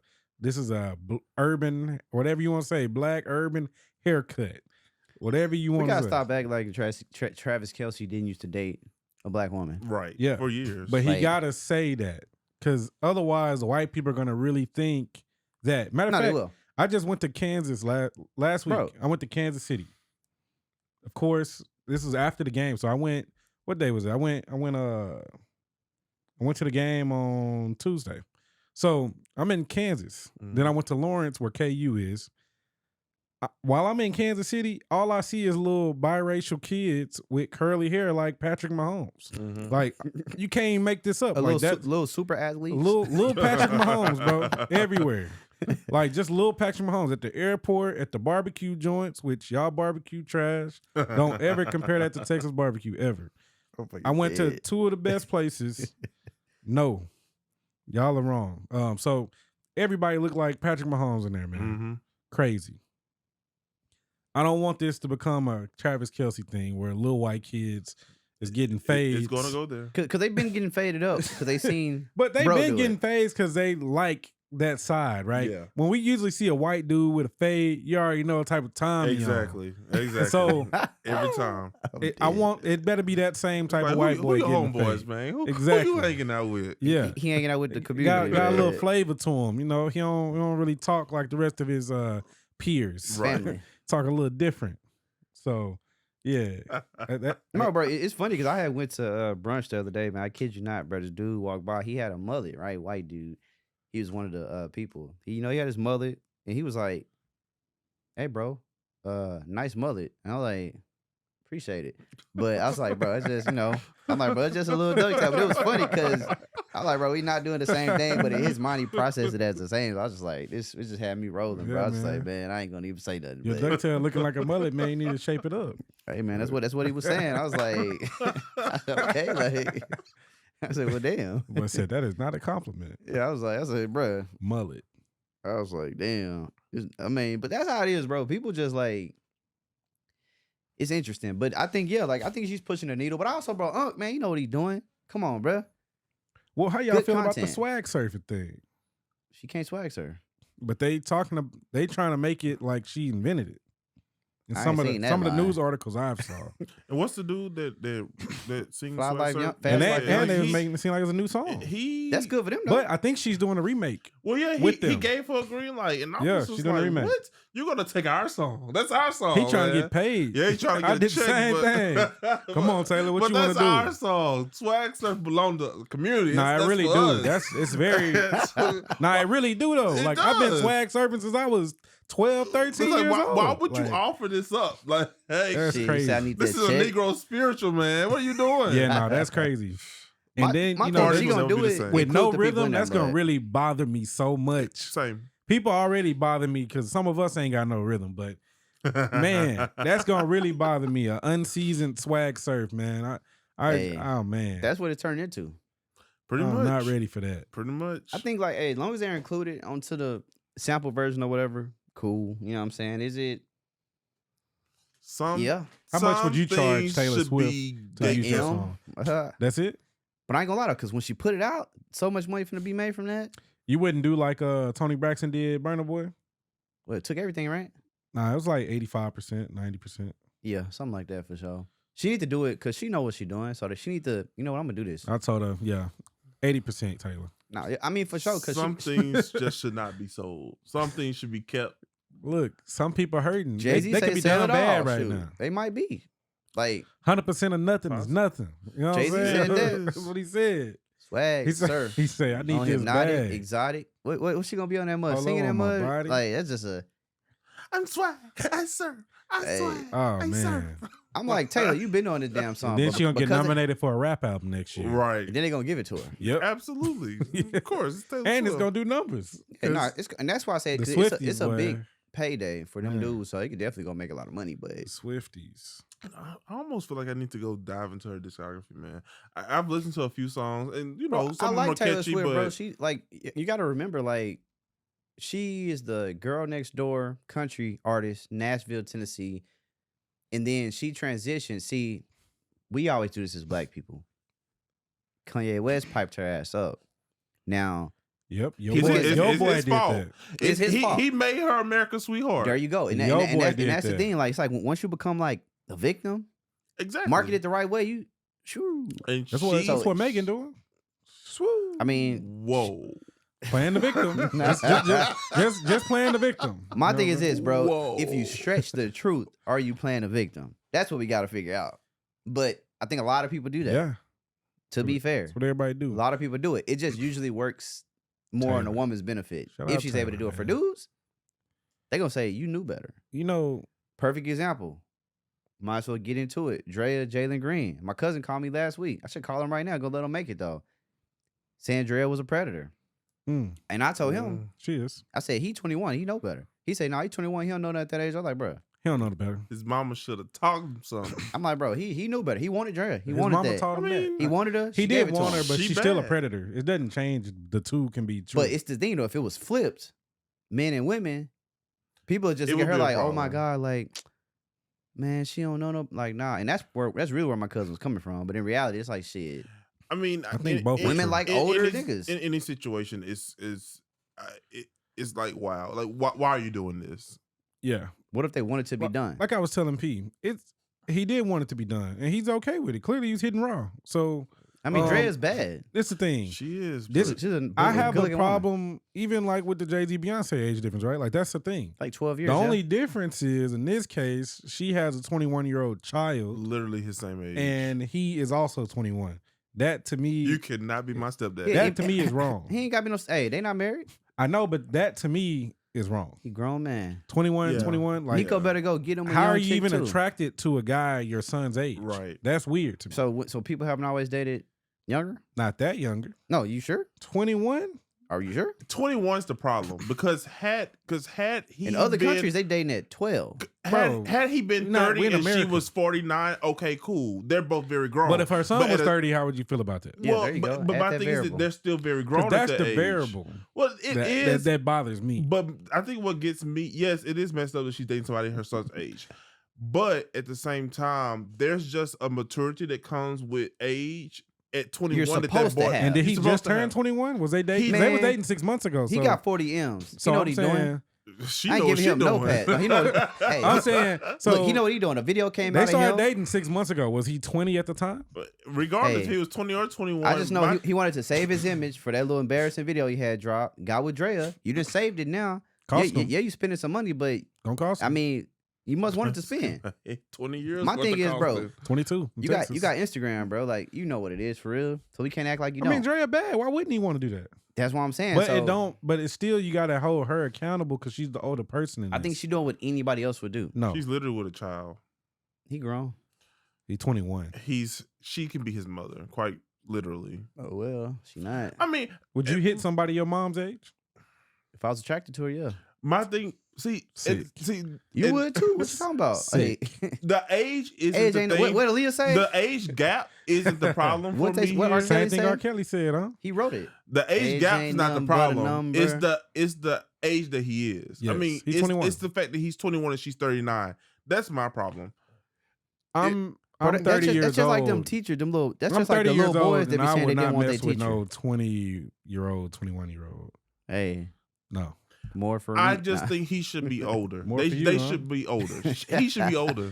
urban, whatever you want to say, black urban haircut. Whatever you want to say. We gotta stop acting like Travis Kelce didn't used to date a black woman. Right. Yeah. For years. But he gotta say that. Because otherwise white people are gonna really think that. Matter of fact, I just went to Kansas last week. Bro. I went to Kansas City. Of course, this was after the game. So I went, what day was it? I went to the game on Tuesday. So I'm in Kansas. Then I went to Lawrence where KU is. While I'm in Kansas City, all I see is little biracial kids with curly hair like Patrick Mahomes. Like you can't even make this up. Little super athletes. Little Patrick Mahomes, bro, everywhere. Like just little Patrick Mahomes at the airport, at the barbecue joints, which y'all barbecue trash. Don't ever compare that to Texas barbecue ever. I went to two of the best places. No, y'all are wrong. So everybody looked like Patrick Mahomes in there, man. Crazy. I don't want this to become a Travis Kelce thing where little white kids is getting fades. It's going to go there. Because they've been getting faded up because they seen But they've been getting fades because they like that side, right? Yeah. When we usually see a white dude with a fade, you already know what type of time Exactly. So every time. It better be that same type of white boy. Who your homeboys, man? Who you hanging out with? Yeah. He hanging out with the community. Got a little flavor to him. You know, he don't really talk like the rest of his peers. Right. Family. Talk a little different. So, yeah. No, bro, it's funny because I had went to brunch the other day, man. I kid you not, bro. This dude walked by. He had a mullet, right? White dude. He was one of the people. He had his mullet, and he was like, "Hey, bro, nice mullet." And I was like, "Appreciate it." But I was like, bro, it's just, I'm like, bro, it's just a little duck tail. But it was funny because I was like, bro, we not doing the same thing, but in his mind, he processed it as the same. So I was just like, it just had me rolling, bro. I was just like, man, I ain't gonna even say nothing. Your duck tail looking like a mullet, man. You need to shape it up. Hey, man, that's what he was saying. I was like, okay, like, I said, well, damn. But said that is not a compliment. Yeah, I said, bro, mullet. I was like, damn. But that's how it is, bro. People just like, it's interesting. But I think I think she's pushing the needle. But also, bro, man, you know what he's doing. Come on, bro. Well, how y'all Good feel about the content. swag surfing thing? She can't swag her. But they trying to make it like she invented it. In I some ain't of seen the that news line. articles I've saw. And what's the dude that sings Fly Swag Like Surf? Young- and Fast Like they was he- making it seem like it was a new song. That's good for them, though. But I think she's doing a remake. Well, yeah, with he them. gave her a green light, and I Yeah, was she just doing a like, remake. "What? You're gonna take our song? That's our song." He trying to man. get paid. Yeah, he trying to get I a did check, the same but- thing. Come on, Taylor, what but you want to that's do? our song. Swag Surf belong to the community. Nah, That's it really for do. us. It's very. Nah, it really do though. It Like I've been does. swag surfing since I was 12, 13 It's like, years why, old. why would you Like, offer this up? Like, hey, That's Shit, crazy. You said I need this that is check. a Negro spiritual, man. What are you doing? Yeah, no, that's crazy. And then my you thing know, is they she will gonna never do be the it same. with include no the people rhythm, in there, that's gonna but- really bother me so much. Same. People already bother me because some of us ain't got no rhythm, but man, that's gonna really bother me. A unseasoned swag surf, man. Hey, Oh man, That's what it turned into. Pretty I'm much. not ready for that. Pretty much. I think hey, as long as they're included onto the sample version or whatever, cool. You know what I'm saying? Is it? some. Yeah. How much would some you charge things Taylor should Swift be to baked use that in. song? But That's it. I ain't gonna lie though, because when she put it out, so much money finna be made from that. You wouldn't do like Tony Braxton did Burna Boy? Well, it took everything, right? Nah, it was like 85%, 90%. Yeah, something like that for sure. She need to do it because she know what she doing. So that she need to, you know what, I'm gonna do this. I told her, yeah, 80% Taylor. Nah, I mean for sure. Because Some things just should not be sold. Some things should be kept. Look, some people hurting. Jay-Z They could say be sell down it bad all. right Shoot. now. They might be. Like 100% of nothing is nothing. You know what I'm Jay-Z saying? said that. That's what he said. swag, He said, sir. he said, I need On this hypnotic, bag. exotic. What's she gonna be on that mud? All Singing over that my mud? body. Like that's just a. I'm swag. I serve. I Hey. swag. Oh, I man. serve. I'm like Taylor, you been on this damn song. And then but she gonna get because nominated for a rap album next year. Right. Then they gonna give it to her. Yep. Absolutely. Yeah. Of course. It's Taylor And it's Swift. gonna do numbers. And that's why I say the 'cause Swifties, it's a big boy. payday for them Man. dudes, so they could definitely gonna make a lot of money. But Swifties. I almost feel like I need to go dive into her discography, man. I've listened to a few songs, and you know, I some of like them are Taylor catchy, Swift, but bro. She like you got to remember, like she is the girl next door country artist, Nashville, Tennessee, and then she transitioned. See, we always do this as black people. Kanye West piped her ass up. Now Yep. Your It's boy, his- your it's boy his did fault. that. It's his fault. He made her America's sweetheart. there you go, and, Yo boy did that's the that. thing. Like it's like once you become like the victim, Exactly. market it the right way. You sure. And That's what she- that's what Megan doing. Swoo. I mean, Whoa. Playing the victim. just playing the victim. my You thing know is what I'm this, bro. Whoa. If you stretch the truth, are you playing a victim? That's what we got to figure out. But I think a lot of people do that. saying? Yeah. To be fair, That's what everybody a do. lot of people do it. It just usually works more on a Taylor. woman's benefit. Shout If out she's able to Taylor, do it for man. dudes, they gonna say you knew better. You know, Perfect example. Might as well get into it. Draya, Jalen Green. My cousin called me last week. I should call him right now. Go let him make it though. Saying Draya was a predator, and I told him, she is. I said he 21. He know better. He said no, he 21. He don't know that at that age. I was like, bro. He don't know the better. His mama should have taught him something. I'm like, bro. He knew better. He wanted Draya. He His wanted mama that. taught him I mean, that. He wanted her. He she did gave it to want her, him. but She she's still a bad. predator. It doesn't change. The two can be true. But it's the thing though. If it was flipped, men and women, people would just It look at would her be a like, oh my problem. God, like, man, she don't know no, like, nah. And that's really where my cousin was coming from. But in reality, it's like shit. I mean, I think both are Women true. like older this- niggas. In any situation, it's like wow, like why are you doing this? yeah. What if they wanted to be done? Like I was telling P, he did want it to be done, and he's okay with it. Clearly, he's hitting raw. So I mean, um, Drea's bad. that's the thing. She is. This- but- She's a I have a good-looking woman. problem, even like with the Jay-Z Beyonce age difference, right? Like that's the thing. Like 12 years. The yeah. only difference is in this case, she has a 21-year-old child, literally his same age. and he is also 21. That to me, you cannot be my stepdad. Yeah, that to me is wrong. He ain't got me no. Hey, they not married. I know, but that to me is wrong. He grown man. 21, Yeah. 21. Like, Nico better go get him. A how young are you chick, even too. attracted to a guy your son's age? Right. That's weird to me. So people haven't always dated younger. Not that younger. No, you sure? 21. Are you sure? 21's the problem because had he In other been, countries, they dating at 12. Bro, had he been not- 30 we in and she America. was 49, okay, cool. They're both very grown. But if her son But was at a- 30, how would you feel about that? Yeah, well, there you go. but Add my that thing is variable. that they're still very grown. Because that's at that the age. variable. Well, it is. that bothers me. But I think what gets me, yes, it is messed up that she's dating somebody her son's age. But at the same time, there's just a maturity that comes with age at 21. You're supposed to have. And did he You're just supposed to turn have. 21? Was they dating? Man, They were dating 6 months ago. He So, got 40 M's. so You know I'm what he's doing? saying, She I ain't know what giving she him no doing. pass. No, he know. Hey, I'm saying, so look, he know what he doing. A video came they out of started him. dating 6 months ago. Was he 20 at the time? But regardless, Hey, if he was 20 or 21. I just know he wanted to save his image for that little embarrassing video he had dropped. Got with Draya. You just saved it now. Cost him. Yeah, you spending some money, but Don't cost him. I mean, you must want it to spend. 20 years. My worth thing of is, bro, costing. 22. in You got Texas. Instagram, bro. Like, you know what it is for real. So we can't act like you I don't. mean, Draya bad. Why wouldn't he want to do that? That's what I'm saying. But So, it don't. But it's still you got to hold her accountable because she's the older person. In I think this. she doing what anybody else would do. No, She's literally with a child. He grown. he's 21. She can be his mother, quite literally. Oh well, she not. I mean, Would you hit somebody your mom's age? If I was attracted to her, yeah. my thing. See, Sick. You and would too. What you talking about? Hey, Sick. the age isn't age the ain't. thing. What Aaliyah say? The age gap isn't the problem What for they- me. what here. R. Kelly Same thing say? R. Kelly said, huh? He wrote it. The age Age gap's ain't not the nothing but a problem. number. It's the age that he is. I Yes, mean, he's 21. it's the fact that he's 21 and she's 39. That's my problem. I'm Bro, 30 that's years just old. like them teachers, them little. That's I'm just like 30 the years little boys old, that and be I saying would they didn't not want their mess with teacher. no 20-year-old, 21-year-old. Hey, No. more for I me. just Nah. think he should be older. More they for you, they huh? should be older. He should be older.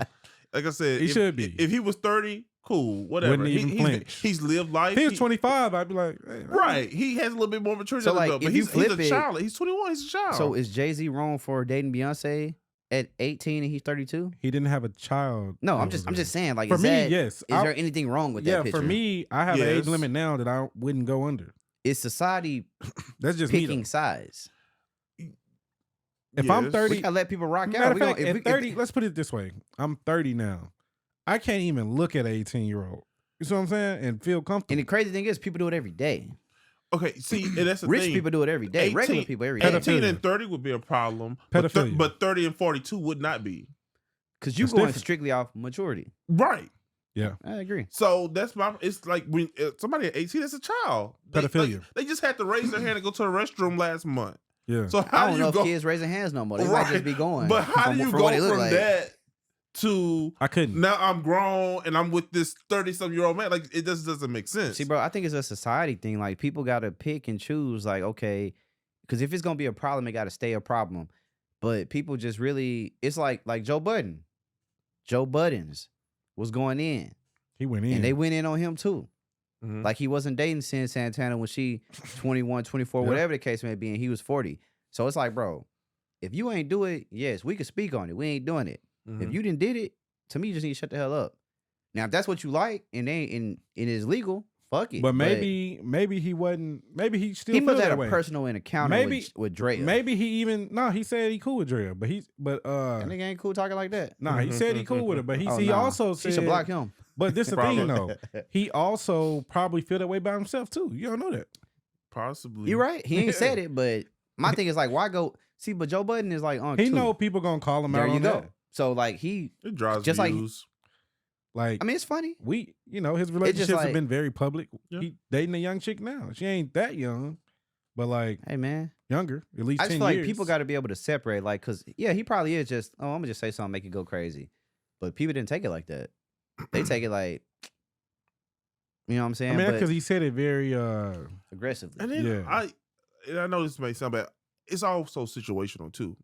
Like I said, He if- should be. If he was 30, cool, whatever. Wouldn't even flinch. He's lived life. If he was 25, I'd be like, hey, Right. He has a little bit more maturity So, than like, adult, but if you he's flip a it- child. He's 21. He's a child. So is Jay-Z wrong for dating Beyonce at 18 and he's 32? he didn't have a child. No, that I'm was just saying. Like, For is me, that, yes. Is there anything wrong with that picture? for me, I have an age Yes. limit now that I wouldn't go under. It's society That's just me. picking Though. size. If I'm Yes. 30, We gotta let people rock matter out. of We fact, don't, if at 30, let's put it this way. I'm 30 now. I can't even look at an 18-year-old. You see what I'm saying? And feel comfortable. and the crazy thing is, people do it every day. Okay, see, and that's the Rich thing. people do it every day. 18 Regular people every day. 18 Pedophilia. and 30 would be a problem, but, Pedophilia. but 30 and 42 would not be. Because you're That's going different. strictly off maturity. Right. Yeah. I agree. So that's my. It's like when somebody at 18, that's a child. Pedophilia. They just had to raise their hand and go to the restroom last month. Yeah. So I how don't do know you if go? kids raising hands no more. They Right. might just be going. But how do you from go what they look from like. that to I couldn't. now I'm grown and I'm with this 30-some-year-old man? Like it just doesn't make sense. See, bro, I think it's a society thing. Like, people got to pick and choose. Like, okay, because if it's gonna be a problem, it got to stay a problem. But people just really, it's like Joe Budden. Joe Buddens was going in, He went in. and they went in on him too. Mhm. Like, he wasn't dating Sin Santana when she 21, 24, Yeah. whatever the case may be, and he was 40. So it's like, bro, if you ain't do it, yes, we could speak on it. We ain't doing it. Mhm. If you didn't did it, to me, you just need to shut the hell up. Now, if that's what you like and it is legal, fuck it. But maybe he wasn't. Maybe he still he feel must have that had a way. personal encounter Maybe- with Draya. Maybe he even he said he cool with Draya, but That nigga ain't cool talking like that. he said he cool with her, but he Oh, he nah. also She said should block him. But this the Probably. thing though, he also probably feel that way by himself too. You don't know that. Possibly. You right. He ain't said it, but my thing is like, why go? See, but Joe Budden is like on He two. know people gonna call him There out you on go. that. So like he, It drives Just like- views. Like I mean, it's funny. his relationships have like- been very public. Yeah. He dating a young chick now. She ain't that young, but like Hey man, younger, at least I 10 just feel years. like people got to be able to separate. Like, cause yeah, he probably is just. Oh, I'm gonna just say something, make it go crazy. But people didn't take it like that. They take it like, you know what I'm I saying? mean, that's But because he said it very aggressively. And then Yeah. I know this may sound bad. It's also situational too.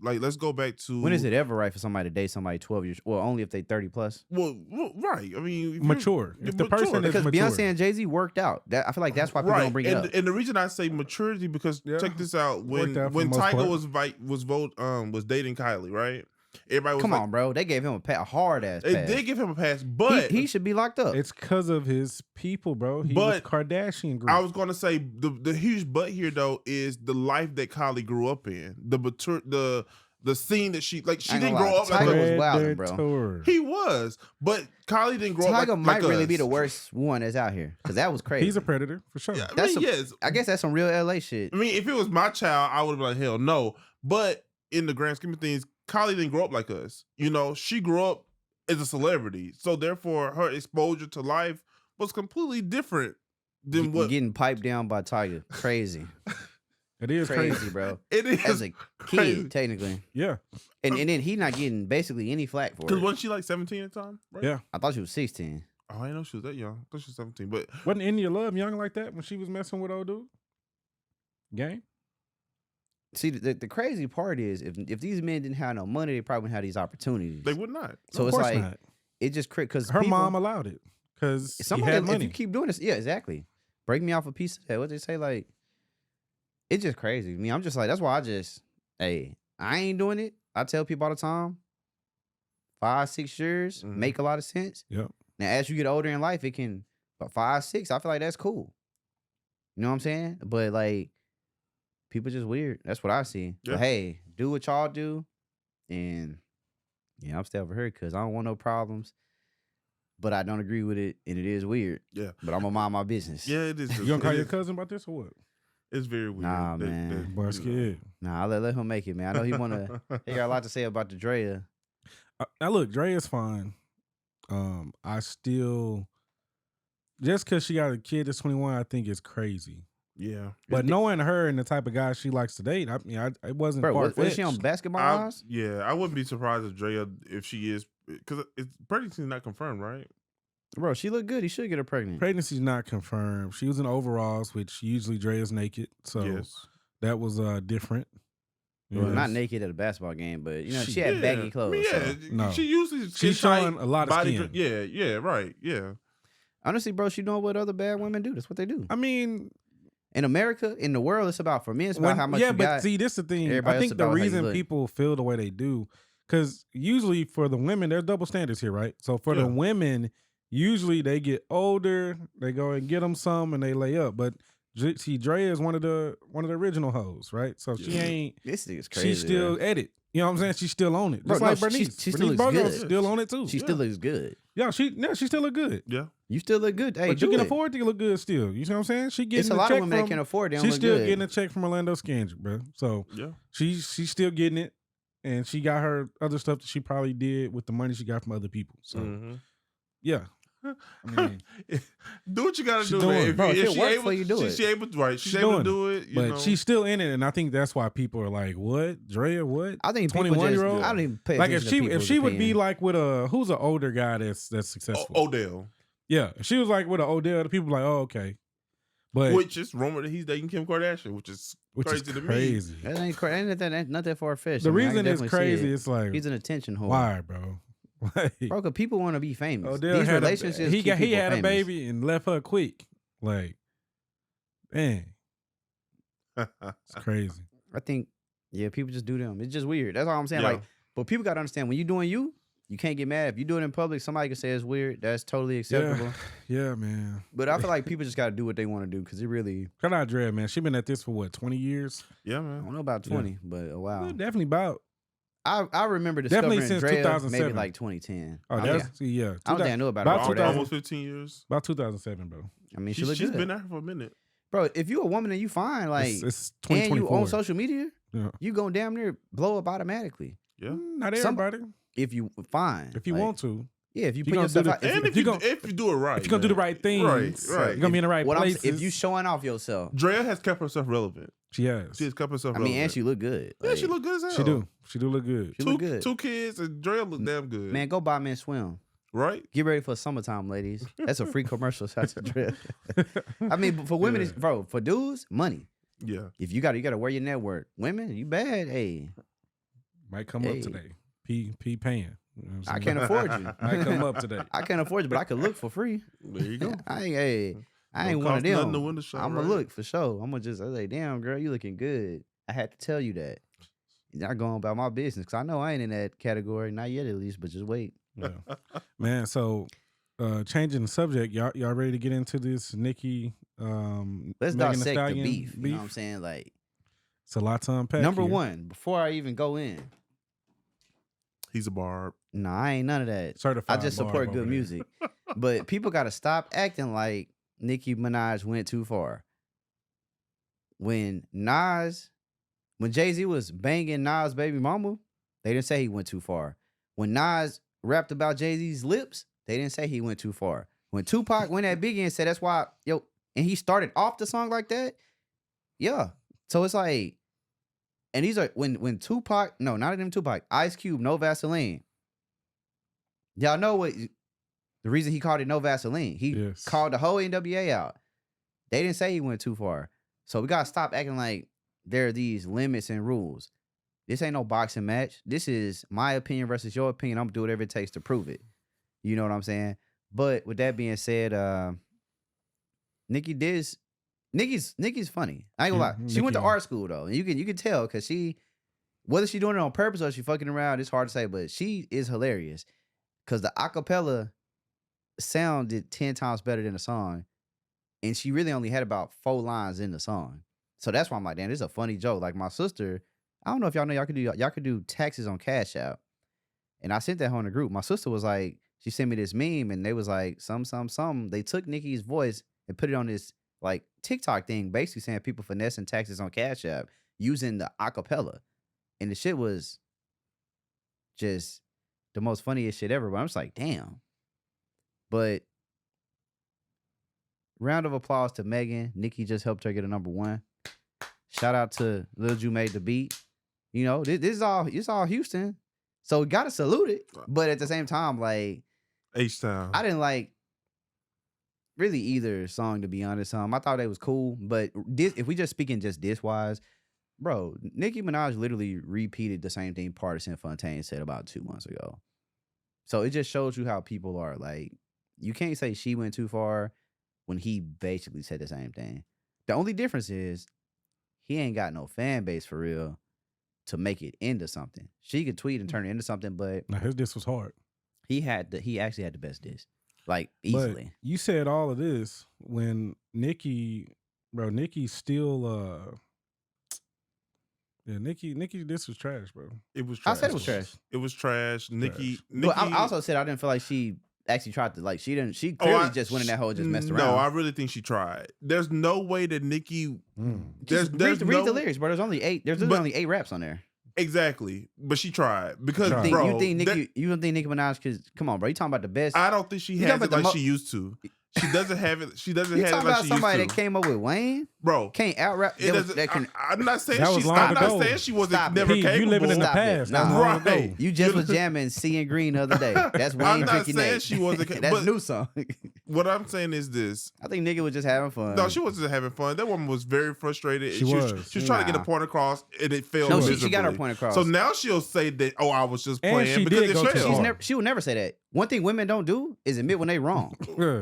Let's go back to When is it ever right for somebody to date somebody 12 years? Well, only if they 30 plus. Well, right. I mean, if you're- mature. you're If the mature. person is Because mature. Beyonce and Jay-Z worked out. I feel like that's why people right. don't bring it and, up. and the reason I say maturity because Yeah. check this out. When Worked out for the most Tyga was dating Kylie, right? Everybody was Come like, on, bro. They gave him a hard ass They pass. did give him a pass, but he should be locked up. It's because of his people, bro. He was But Kardashian group. I was going to say the huge but here though is the life that Kylie grew up in, the scene that she I ain't didn't gonna grow lie, up like Tyga was a, wildin', bro. Predator. he was, but Kylie didn't grow up Tyga like might really us. be the worst one that's out here because that was crazy. He's a predator for sure. Yeah, I That's mean, some- yes. I guess that's some real LA shit. I mean, if it was my child, I would have been like, hell no. But in the grand scheme of things, Kylie didn't grow up like us. You know, she grew up as a celebrity. So therefore, her exposure to life was completely different than what. Getting piped down by Tyga, crazy. It is crazy. bro. It is As a crazy. kid, technically. Yeah. And then he not getting basically any flack for Because it. wasn't she like 17 at the time? Right? Yeah. I thought she was 16. Oh, I didn't know she was that young. I thought she was 17. But Wasn't India Love young like that when she was messing with old dude? Gang? See, the crazy part is if these men didn't have no money, they probably wouldn't have these opportunities. they would not. So Of it's course like not. it just because Her mom allowed it because he somebody had if money. you keep doing this, yeah, exactly. Break me off a piece of that. What they say, like it's just crazy. I mean, I'm just like that's why I ain't doing it. I tell people all the time, 5-6 years make a lot of sense. Yep. Now, as you get older in life, it can, but 5-6, I feel like that's cool. You know what I'm saying? But like, people just weird. That's what I see. Yeah. But hey, do what y'all do, and yeah, I'm still over here because I don't want no problems. But I don't agree with it, and it is weird. Yeah. But I'm gonna mind my business. Yeah, it is. You gonna call it your is- cousin about this or what? It's very weird. Nah, man. Boy, scared. Nah, I'll let him make it, man. I know he wanna. He got a lot to say about the Draya. Now look, Draya's fine. I still just because she got a kid that's 21, I think is crazy. Yeah. But knowing her and the type of guy she likes to date, I mean, it wasn't Bro, far-fetched. was she on Basketball Wives? Yeah, I wouldn't be surprised if Draya, if she is, because it's pregnancy's not confirmed, right? Bro, she looked good. He should get her pregnant. Pregnancy's not confirmed. She was in overalls, which usually Draya's naked, so Yes. that was different. Well, Yes. not naked at a basketball game, but you know she had Yeah. baggy clothes. I mean, yeah, So. No. she usually She's skin tight, showing a lot of body skin. Yeah, right. Yeah. Honestly, bro, she doing what other bad women do. That's what they do. I mean, In America, in the world, it's about for me. It's about how much. yeah, you but got. see, this is the thing. Everybody I else think the about how you reason look. people feel the way they do, because usually for the women, there's double standards here, right? So for Yeah. the women, usually they get older, they go and get them some, and they lay up. But see, Draya is one of the original hoes, right? So she Yeah. ain't. This nigga's crazy. She's still bro. at it. You know what I'm saying? She's still on it. Bro, Just no, like she Bernice. still Bernice looks Burgos good. still on it too. She still looks good. Yeah, she still look good. Yeah. You still look good. Hey, But you do can it. afford to look good still. You see what I'm saying? She getting It's a the lot check of women from, that can afford. They don't she's look still good. getting a check from Orlando Scandrick, bro. So Yeah. she's still getting it, and she got her other stuff that she probably did with the money she got from other people. So Mhm. yeah, I mean, do what you gotta She do, doing man. it. Bro, if it she work able, for you, do it. She able, right? She's She's able to doing do it. You but know? she's still in it, and I think that's why people are like, "What, Draya? What?" I think people 21-year-old? I don't even pay Like if attention to she people's would be opinion. like with a who's an older guy that's successful. Odell, Yeah, if she was like with an Odell, the people like, "Oh, okay," but which is rumored that he's dating Kim Kardashian, which is crazy to me. crazy. That ain't not that far fetched. The reason it's crazy, it's like, he's an attention whore. why, bro? Like, Bro, because people want to be famous. Odell These had relationships. he keep people had a famous. baby and left her quick. Like, man, it's crazy. I think, yeah, people just do them. It's just weird. That's all I'm saying. Yeah. Like, but people gotta understand when you doing you can't get mad. If you do it in public, somebody can say it's weird. That's totally acceptable. Yeah, man. But I feel like people just gotta do what they want to do because it really. Shout out Draya, man. She been at this for what, 20 years? Yeah, I man. don't know about 20, but a while. Well, definitely about. I remember Definitely discovering since Draya 2007. maybe like 2010. Oh, I that's mean, yeah. I don't think I knew about about it. all that. 2000 Almost 15 years. About 2007, bro. I mean, she She's look good. been out here for a minute. Bro, if you a woman and you fine, like, It's and you 2024. on social media, Yeah. you gonna damn near blow up automatically. Yeah. Not Some- everybody. If you fine. If you Like, want to. Yeah, if you you put gonna do yourself the- out. And you- if you gon- if you do it right, If you're gonna do the man. right things, right. you're gonna be in the right what I'm places. saying, if you showing off yourself, Draya has kept herself relevant. she has. She has kept herself I relevant. mean, and she look good. yeah, Like, she look good as hell. She do. She do look good. She look good. Two kids and Draya look damn good. Man, go buy me and swim. Right? Get ready for summertime, ladies. That's a free commercial. Shout to Draya. I mean, but for women, Yeah. it's, bro, for dudes, money. Yeah. If you gotta wear your network. Women, you bad. Hey, Might come Hey. up today. P paying. You know what I'm I saying? can't afford you. Might come up today. I can't afford you, but I could look for free. There you go. I ain't Don't one of cost nothing them. to win the show, I'm right? gonna look for sure. I'm gonna just I say, damn girl, you looking good. I had to tell you that. You're not going about my business because I know I ain't in that category, not yet at least. But just wait. Yeah. Man, so changing the subject, y'all ready to get into this Nicki Let's Megan Thee dissect the Stallion beef. You know what I'm saying? Like It's a lot to unpack. number here. one, before I even go in, He's a barb. no, I ain't none of that. Certified I just barb support over good there. music. But people gotta stop acting like Nicki Minaj went too far. When Jay-Z was banging Nas' baby mama, they didn't say he went too far. When Nas rapped about Jay-Z's lips, they didn't say he went too far. When Tupac went at Biggie and said that's why, and he started off the song like that, yeah, So it's like, and these are when Tupac, no, not even Tupac, Ice Cube, No Vaseline. Y'all know what the reason he called it No Vaseline. He called the whole NWA out. They didn't say he went too far. So we gotta stop acting like there are these limits and rules. This ain't no boxing match. This is my opinion versus your opinion. I'm gonna do whatever it takes to prove it. You know what I'm saying? But with that being said, Nicki's funny. I ain't gonna lie. She went to art school though. And you can tell because she, whether she doing it on purpose or she fucking around, it's hard to say, but she is hilarious. Cause the acapella sounded 10 times better than the song. And she really only had about 4 lines in the song. So that's why I'm like, damn, this is a funny joke. Like my sister, I don't know if y'all know y'all could do taxes on Cash App. And I sent that home in the group. My sister was like, she sent me this meme and they was like, some. They took Nicki's voice and put it on this like TikTok thing, basically saying people finessing taxes on Cash App using the acapella. And the shit was just the most funniest shit ever. But I'm just like, damn. But round of applause to Megan. Nicki just helped her get a #1. Shout out to Lil Ju made the beat. You know, it's all Houston. So we gotta salute it. But at the same time, like H-Town. I didn't like really either song, to be honest. I thought they was cool. But if we just speaking just this wise, bro, Nicki Minaj literally repeated the same thing Partisan Fontaine said about 2 months ago. So it just shows you how people are. Like, you can't say she went too far when he basically said the same thing. The only difference is he ain't got no fan base for real to make it into something. She could tweet and turn it into something, but now his diss was hard. He actually had the best diss. Like, easily. But you said all of this when Nicki still Nicki this was trash, bro. It was trash. I said it was trash. It was trash. Nicki. But I also said I didn't feel like she actually tried to, like, she clearly just went in that hole and just messed around. No, I really think she tried. There's no way that Nicki read the lyrics, bro. There's only 8 raps on there. Exactly. But she tried. Because you bro, you don't think Nicki Minaj, cause come on, bro, you talking about the best. I don't think she has it like she used to. She doesn't have it. She doesn't have it like she used to. You talking about somebody that came up with Wayne? Bro. Can't out-rap. I'm not saying she wasn't never capable. You living in the past. Right. You just was jamming C and Green the other day. That's Wayne. I'm not saying Nate. she wasn't. That's a new song. What I'm saying is this. I think Nicki was just having fun. No, she wasn't having fun. That woman was very frustrated. She was trying to get a point across, and it failed. No, she got her point across. So now she'll say that, oh, I was just playing. She because did go too hard. She would never say that. One thing women don't do is admit when they wrong.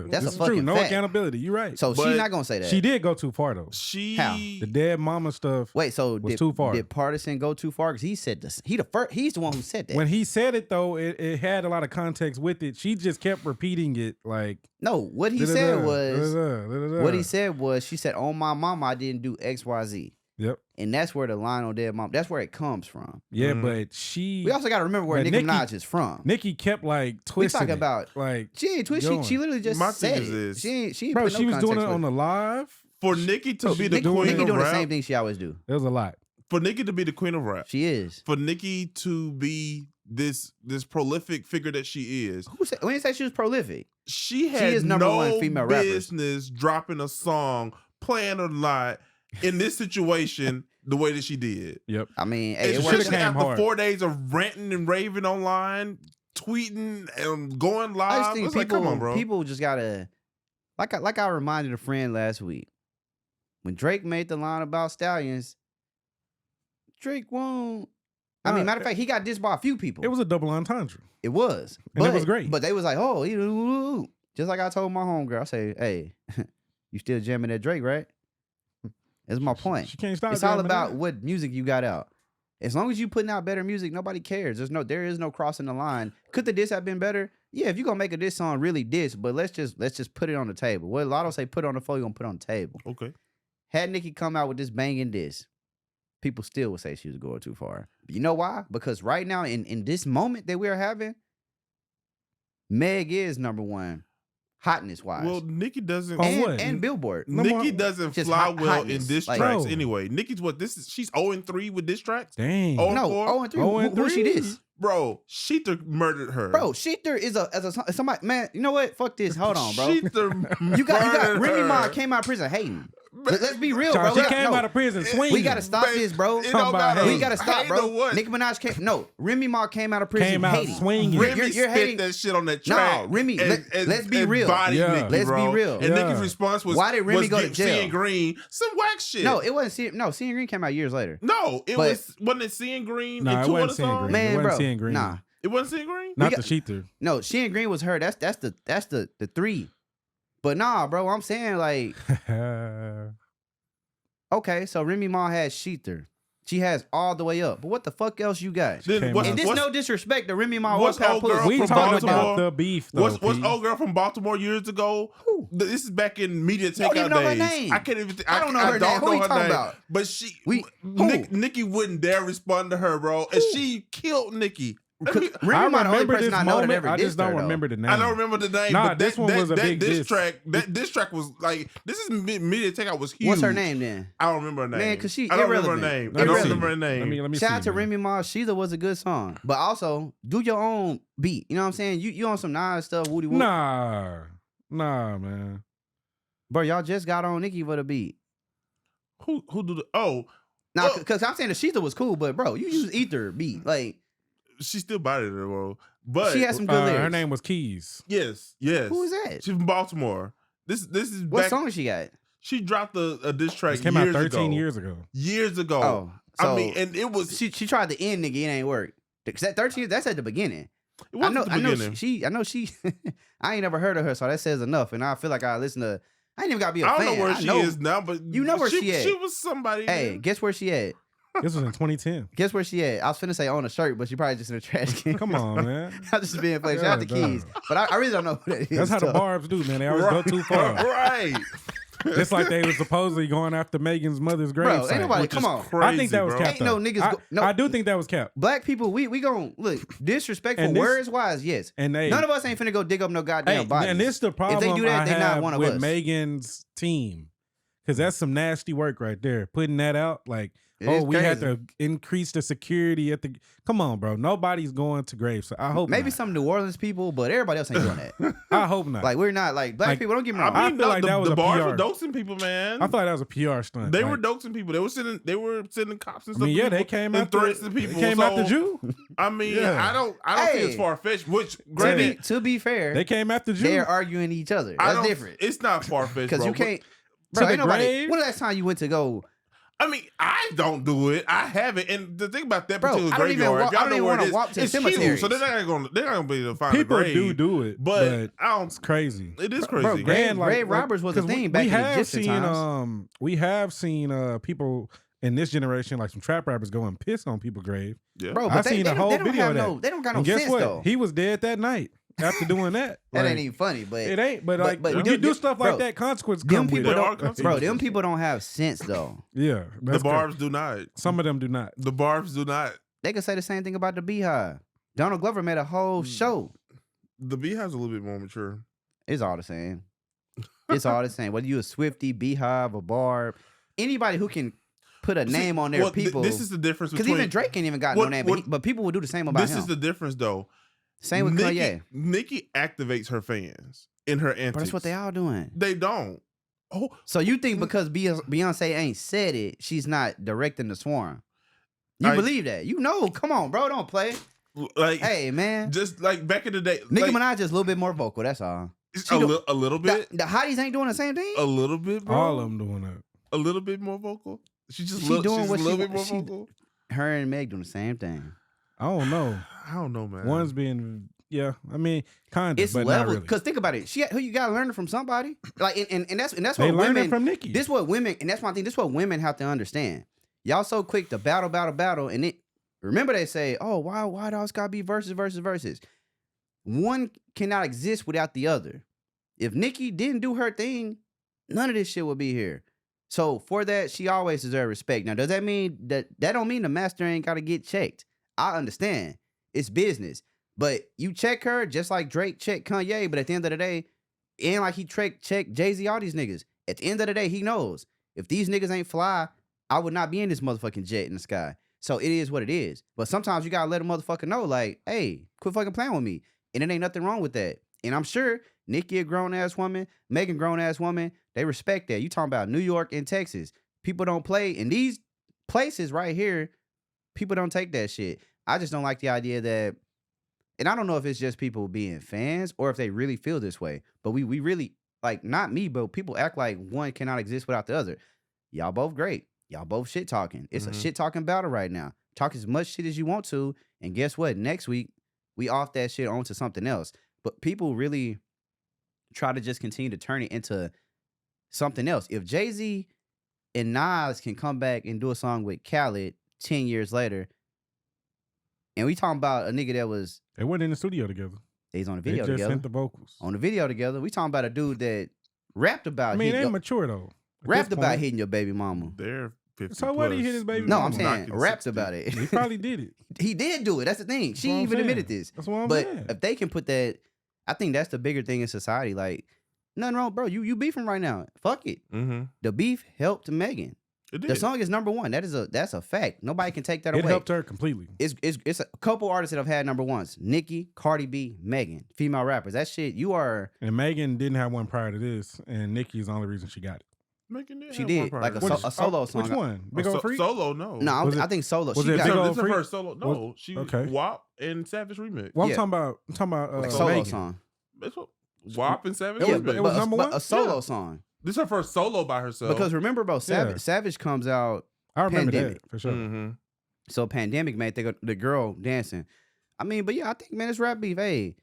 That's a fucking true. No fact. accountability. You're right. So she's not gonna say that. She did go too far though. How? The dead mama stuff. Wait, so was too far. Did Partisan go too far? Because he said this. He's the one who said that. When he said it though, it had a lot of context with it. She just kept repeating it like. No, what he said was she said, "On my mama, I didn't do XYZ." Yep. And that's where the line on dead mom. That's where it comes from. Yeah, but we also got to remember where Nicki Minaj is from. Nicki kept like twisting. We talking about like she ain't twisting. She literally just said it. She ain't bro. She was doing it on the live. For Nicki to be the queen of rap, doing the same thing she always do. There's a lot. For Nicki to be the queen of rap, she is. For Nicki to be this prolific figure that she is. When you say she was prolific, she is no business dropping a song, playing a lot in this situation the way that she did. Yep. I mean, it worked after 4 days of ranting and raving online, tweeting and going live. I just think people, like, come on, bro. People just gotta, like I reminded a friend last week, when Drake made the line about Stallions, Drake won't. I mean, matter of fact, he got dissed by a few people. It was a double entendre. It was. And it was great. But they was like, oh, just like I told my homegirl, I say, hey, you still jamming that Drake, right? That's my point. She can't stop. It's all about what music you got out. As long as you putting out better music, nobody cares. There is no crossing the line. Could the diss have been better? Yeah, if you're gonna make a diss song, really diss, but let's just put it on the table. What Lotto say, put it on the floor, you're gonna put it on the table. Okay. Had Nicki come out with this banging diss, people still would say she was going too far. But you know why? Because right now, in this moment that we're having, Meg is #1. Hotness wise. Well, Nicki doesn't and Billboard. Nicki doesn't fly well in diss tracks bro. anyway. Nicki's she's 0-3 with diss tracks. Dang. 0-3. Who she diss? Bro, Shether murdered her. Bro, Shether is somebody, man, you know what? Fuck this. Hold on, bro. Shether you got Remy Ma came out of prison hating. Let's be real, bro. She came out of prison swinging. We gotta stop this, bro. It don't matter. We gotta stop, Hate bro. or what? Nicki Minaj came. No, Remy Ma came out of prison. Came out hating. swinging. Remy You're spit hating that shit on that No, track. Remy, let's be real. Body Yeah. Nicki, Let's be bro. real. And Yeah. Nicki's response was, Why did Remy was go to get jail? Seeing Green, some whack shit. No, it wasn't. No, Seeing Green came out years later. No, it But- wasn't it Seeing Green Nah, and it two wasn't other Seeing songs? Green. Man, It wasn't bro. Seeing Green. Nah, It wasn't Seeing Green? Not got- the Shether. no, Seeing Green was her. That's the 3. But nah, bro, I'm saying like, okay, so Remy Ma has Shether. She has All the Way Up. But what the fuck else you got? Then Came what's, out. And this what's, no disrespect to Remy Ma. what's old girl we from talking Baltimore? about the beef, though. what's P. old girl from Baltimore years ago? Who? This is back in media don't takeout even know her days. name. I can't even. I don't know her name. Who you talking about? But she, Who? Nicki wouldn't dare respond to her, bro, and she killed Nicki. Remy I Ma the only remember person this I know that moment. ever I dissed just don't her, though. remember the name. I don't remember the name. Nah, but this one was a big diss. This track was like this is media takeout was huge. What's her name then? I don't remember her name. Man, 'cause she I don't remember her irrelevant. name. Let I me don't see. remember her name. Let me Shout see, out to man. Remy Ma. Shether was a good song. But also, do your own beat. You know what I'm saying? You on some Nas stuff, Woody Woody. Nah, man. Bro, y'all just got on Nicki for the beat. Who do the? Oh, Now, Oh. because I'm saying the Shether was cool, but bro, you use Ether beat. Like, she still bodied her, bro. But she has some good lyrics. Her name was Keys. yes. Who is that? She's from Baltimore. This is What back. song she got? She dropped a diss track This came out years 13 ago. years ago. Years ago. Oh, so I mean, and it was she tried to end Nigga, it ain't work. 'Cause that 13, that's at the beginning. it was at the beginning. I know she I ain't never heard of her, so that says enough. And I feel like I listen to I ain't even gotta be a I fan. don't know where she is now, but You know where she at. She was somebody. Hey, man. guess where she at? This was in 2010. Guess where she at? I was finna say on a shirt, but she probably just in a trash can. Come on, man. I'm just being funny. Shout out to Yeah, Keys. dog. But I really don't know who that is. That's how the so. barbs do, man. They always go too far. Right. Just like they was supposedly going after Megan's mother's grave. Bro, ain't nobody, Which come is on. crazy, I think that was bro. cap. Ain't no though. niggas I, go- no. I do think that was cap. Black people, we gon' look, disrespectful And this- words wise, yes. And they, None of us ain't finna go dig up no goddamn hey, bodies. and this the problem do that, I they not have one of with us. Megan's team. Because that's some nasty work right there. Putting that out, like, It is we had crazy. to increase the security at the. Come on, bro. Nobody's going to graves. So I hope Maybe not. some New Orleans people, but everybody else ain't doing that. I hope not. Like we're not like black Like, people. Don't get me I wrong. mean, I feel like the, that was the a bars PR. were doxing people, man. I thought that was a PR stunt. They like, were doxing people. They were sending cops and I stuff. mean, to yeah, they people came and after threats to people. They came after So, Jew. I mean, Yeah. I don't think it's Hey. far fetched. Which to granted, be fair, They came after Jew. they're arguing each other. I That's don't- different. It's not far fetched Because you but- can't. To Bro, the ain't nobody. grave? When the last time you went to go? I mean, I don't do it. I haven't. And the thing about that Bro, particular I don't even graveyard, walk- if I y'all don't know even where wanna it is, walk to it's cemeteries. huge. So they're not going to find People a grave. do it, But I don't. it's crazy. It is Bro, crazy. grave- And, grave robbers was a 'cause thing back in the have Egyptian seen, times. We have seen people in this generation, like some trap rappers, go and piss on people's grave. Yeah. Bro, I but seen they a whole don't video have of that. no. They don't got no And guess sense what? though. He was dead that night after doing that. That Like, ain't even funny, but it ain't. But but- like but when them- you do stuff like bro, that, consequences them come with people it. There are don't. Bro, consequences. them people don't have sense though. Yeah, The that's barbs correct. do not. Some of them do not. The barbs do not. They could say the same thing about the Beehive. Donald Glover made a whole show. The Beehive's a little bit more mature. It's all the same. It's all the same. Whether you a Swifty, Beehive, or Barb, anybody who can put a name on their Well, people. This is the difference Because between. even Drake ain't even got What- no name, what- but people will do the same about This him. is the difference, though. Same with Kanye. Nicki activates her fans in her antics. But that's what they all doing. They don't. Oh, So you think because Beyonce ain't said it, she's not directing the swarm? You I- believe that? You know? Come on, bro. Don't play. like Hey, man. just like back in the day. Nicki like, Minaj just a little bit more vocal. That's all. a, a little bit. The hotties ain't doing the same thing. A little bit, bro. All of them doing that. A little bit more vocal. She's She doing doing what a she little bit wa- more she- vocal. Her and Meg doing the same thing. I don't know. I don't know, man. One's being, yeah. I mean, kind of, It's but levels. not really. Because think about it. Who you gotta learn it from somebody. Like and that's They what learned women it from Nicki. This what women, and that's one thing. This what women have to understand. Y'all so quick to battle, and it. Remember they say, "Oh, why do all gotta be versus?" One cannot exist without the other. If Nicki didn't do her thing, none of this shit would be here. So for that, she always deserves respect. Now, does that mean that don't mean the master ain't gotta get checked? I understand. It's business. But you check her just like Drake checked Kanye, but at the end of the day, and like he checked Jay-Z, all these niggas. At the end of the day, he knows. If these niggas ain't fly, I would not be in this motherfucking jet in the sky. So it is what it is. But sometimes you gotta let a motherfucker know, like, hey, quit fucking playing with me. And it ain't nothing wrong with that. And I'm sure Nicki a grown-ass woman, Megan grown-ass woman. They respect that. You talking about New York and Texas. People don't play in these places right here. People don't take that shit. I just don't like the idea that, and I don't know if it's just people being fans or if they really feel this way, but we really, like, not me, but people act like one cannot exist without the other. Y'all both great. Y'all both shit talking. It's a shit talking battle right now. Talk as much shit as you want to, and guess what? Next week, we off that shit onto something else. But people really try to just continue to turn it into something else. If Jay-Z and Nas can come back and do a song with Khaled 10 years later, and we talking about a nigga that was... They weren't in the studio together. He's on the video they just together. sent the vocals. On the video together. We talking about a dude that rapped about... I mean, they mature, though. Rapped about hitting your baby mama. They're 50 So what did he hit his baby No, mama? I'm saying rapped 60. about it. He probably did it. He did do it. That's the thing. That's She what I'm even saying. admitted this. That's what I'm But saying. if they can put that... I think that's the bigger thing in society. Like, nothing wrong, bro. You beefing right now. Fuck it. Mm-hmm. The beef helped Megan. It did. The song is number one. That's a fact. Nobody can take that It away. helped her completely. It's a couple artists that have had number ones. Nicki, Cardi B, Megan, female rappers. That shit, you are... And Megan didn't have one prior to this, and Nicki is the only reason she got it. She did, like a solo song. Which one? Big Old Freak? Solo, no. No, Was I it- think solo. was She it got Big No, Ol' this is Freak? her solo. No, she okay. WAP and Savage remix. Well, I'm Yeah. talking about like So solo Megan. song. It's what, WAP and Savage It was- remix. it was number but one? a solo Yeah. song. This is her first solo by herself. Because remember, bro, Savage comes out. I remember Pandemic. that for sure. Mm-hmm. So Pandemic made the girl dancing. I mean, but yeah, I think, man, it's rap beef. Hey,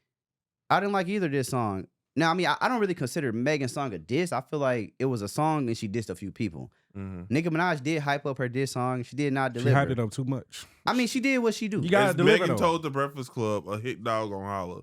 I didn't like either of this song. Now, I mean, I don't really consider Megan's song a diss. I feel like it was a song and she dissed a few people. Mm-hmm. Nicki Minaj did hype up her diss song. She did not She deliver. hyped it up too much. I mean, she did what she do. You gotta As deliver, Megan though. told the Breakfast Club, a hit dog gonna holler.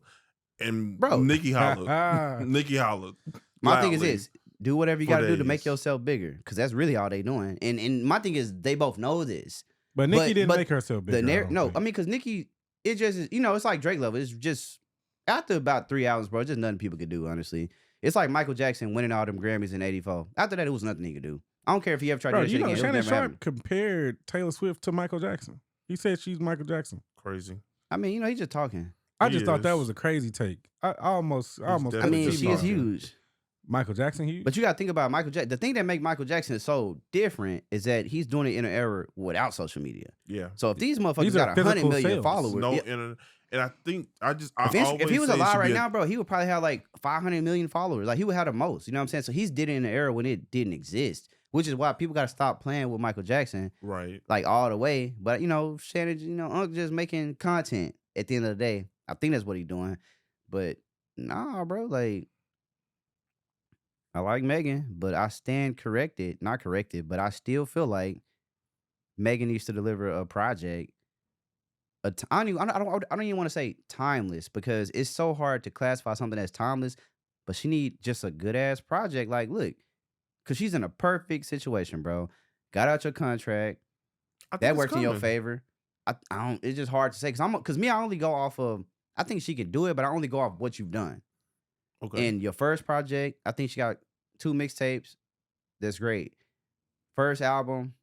And Bro. Nicki hollered. Nicki hollered. My thing is loudly. this. Do whatever you For got to do to make days. yourself bigger. Because that's really all they doing. And my thing is they both know this. But Nicki But- didn't but make herself bigger. No, I mean, because Nicki, it just is, it's like Drake level. It's just, after about 3 hours, bro, it's just nothing people could do, honestly. It's like Michael Jackson winning all them Grammys in 84. After that, it was nothing he could do. I don't care if he ever tried to Bro, do that you shit know, again. It Shannon was never Sharp happening. compared Taylor Swift to Michael Jackson. He said she's Michael Jackson. Crazy. I mean, he's just talking. I He just thought that is. was a crazy take. I almost I definitely mean, just she is talking. huge. Michael Jackson huge. But you got to think about Michael Jackson. The thing that make Michael Jackson so different is that he's doing it in an era without social media. Yeah. So if these motherfuckers These are got 100 physical million sales. followers, No yeah, internet. And I think if he was alive right now, bro, he would probably have like 500 million followers. Like he would have the most. You know what I'm saying? So he's did it in an era when it didn't exist, which is why people got to stop playing with Michael Jackson right. like all the way. But Shannon, Unc just making content at the end of the day. I think that's what he's doing. But nah, bro, like I like Megan, but I stand corrected, not corrected, but I still feel like Megan needs to deliver a project. I don't even want to say timeless because it's so hard to classify something as timeless, but she need just a good ass project. Like, look, because she's in a perfect situation, bro. Got out your contract. I think That it's worked in your coming. favor. I don't. It's just hard to say because me, I only go off of. I think she can do it, but I only go off what you've done. Okay. And your first project, I think she got 2 mixtapes. That's great. First album,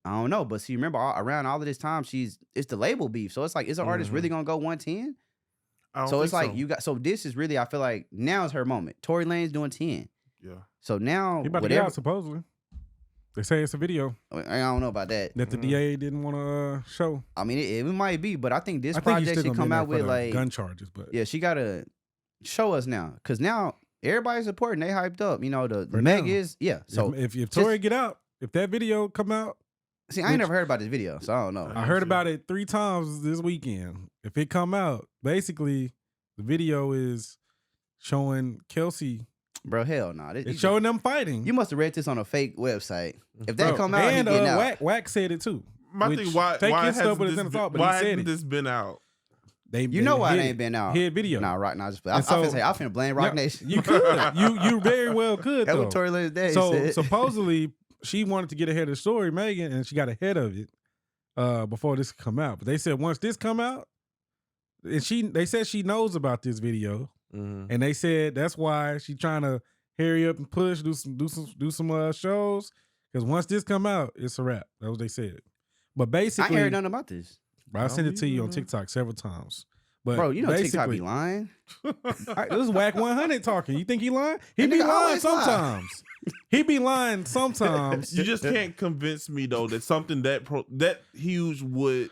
I don't know, but see, remember around all of this time, it's the label beef. So it's like, is an artist really gonna go 110? I don't So it's think like you got. So this is really, I feel like now is her moment. Tory Lane's doing 10. Yeah. So now he about to get out supposedly. They say it's a video I don't know about that. that the DA didn't want to show. I mean, it might be, but I think this I think he's project still should gonna be come in out there for with the like gun charges, but yeah, she gotta show us now, cause now everybody's supporting. They hyped up. The For Meg now. is So if Tory get out, if that video come out, see, I ain't never heard about this video, so I don't know. I heard about it 3 times this weekend. If it come out, basically the video is showing Kelsey. Bro, hell no. It's showing them fighting. You must have read this on a fake website. If that Bro, come out, he and getting out. Wack said it too. My Which thing, why take his stuff hasn't with a this grain of been- salt, but why he said hasn't it. this been out? You know why it hid ain't been out. Hid video. Nah, right now, just And so- I finna blame Rock Yeah, Nation. You could. you very well could. That's though. what Tory Lanez Day So said. supposedly she wanted to get ahead of the story, Megan, and she got ahead of it before this could come out. But they said once this come out, and they said she knows about this video, and they said that's why she trying to hurry up and push, do some shows, because once this come out, it's a wrap. That's what they said. But I basically, ain't heard nothing about this. I sent it to you on Mhm. TikTok several times. But Bro, you know TikTok basically, be lying. this is Whack 100 talking. You think he lying? He That be nigga lying always lie. sometimes. He be lying sometimes. You just can't convince me though that something that huge would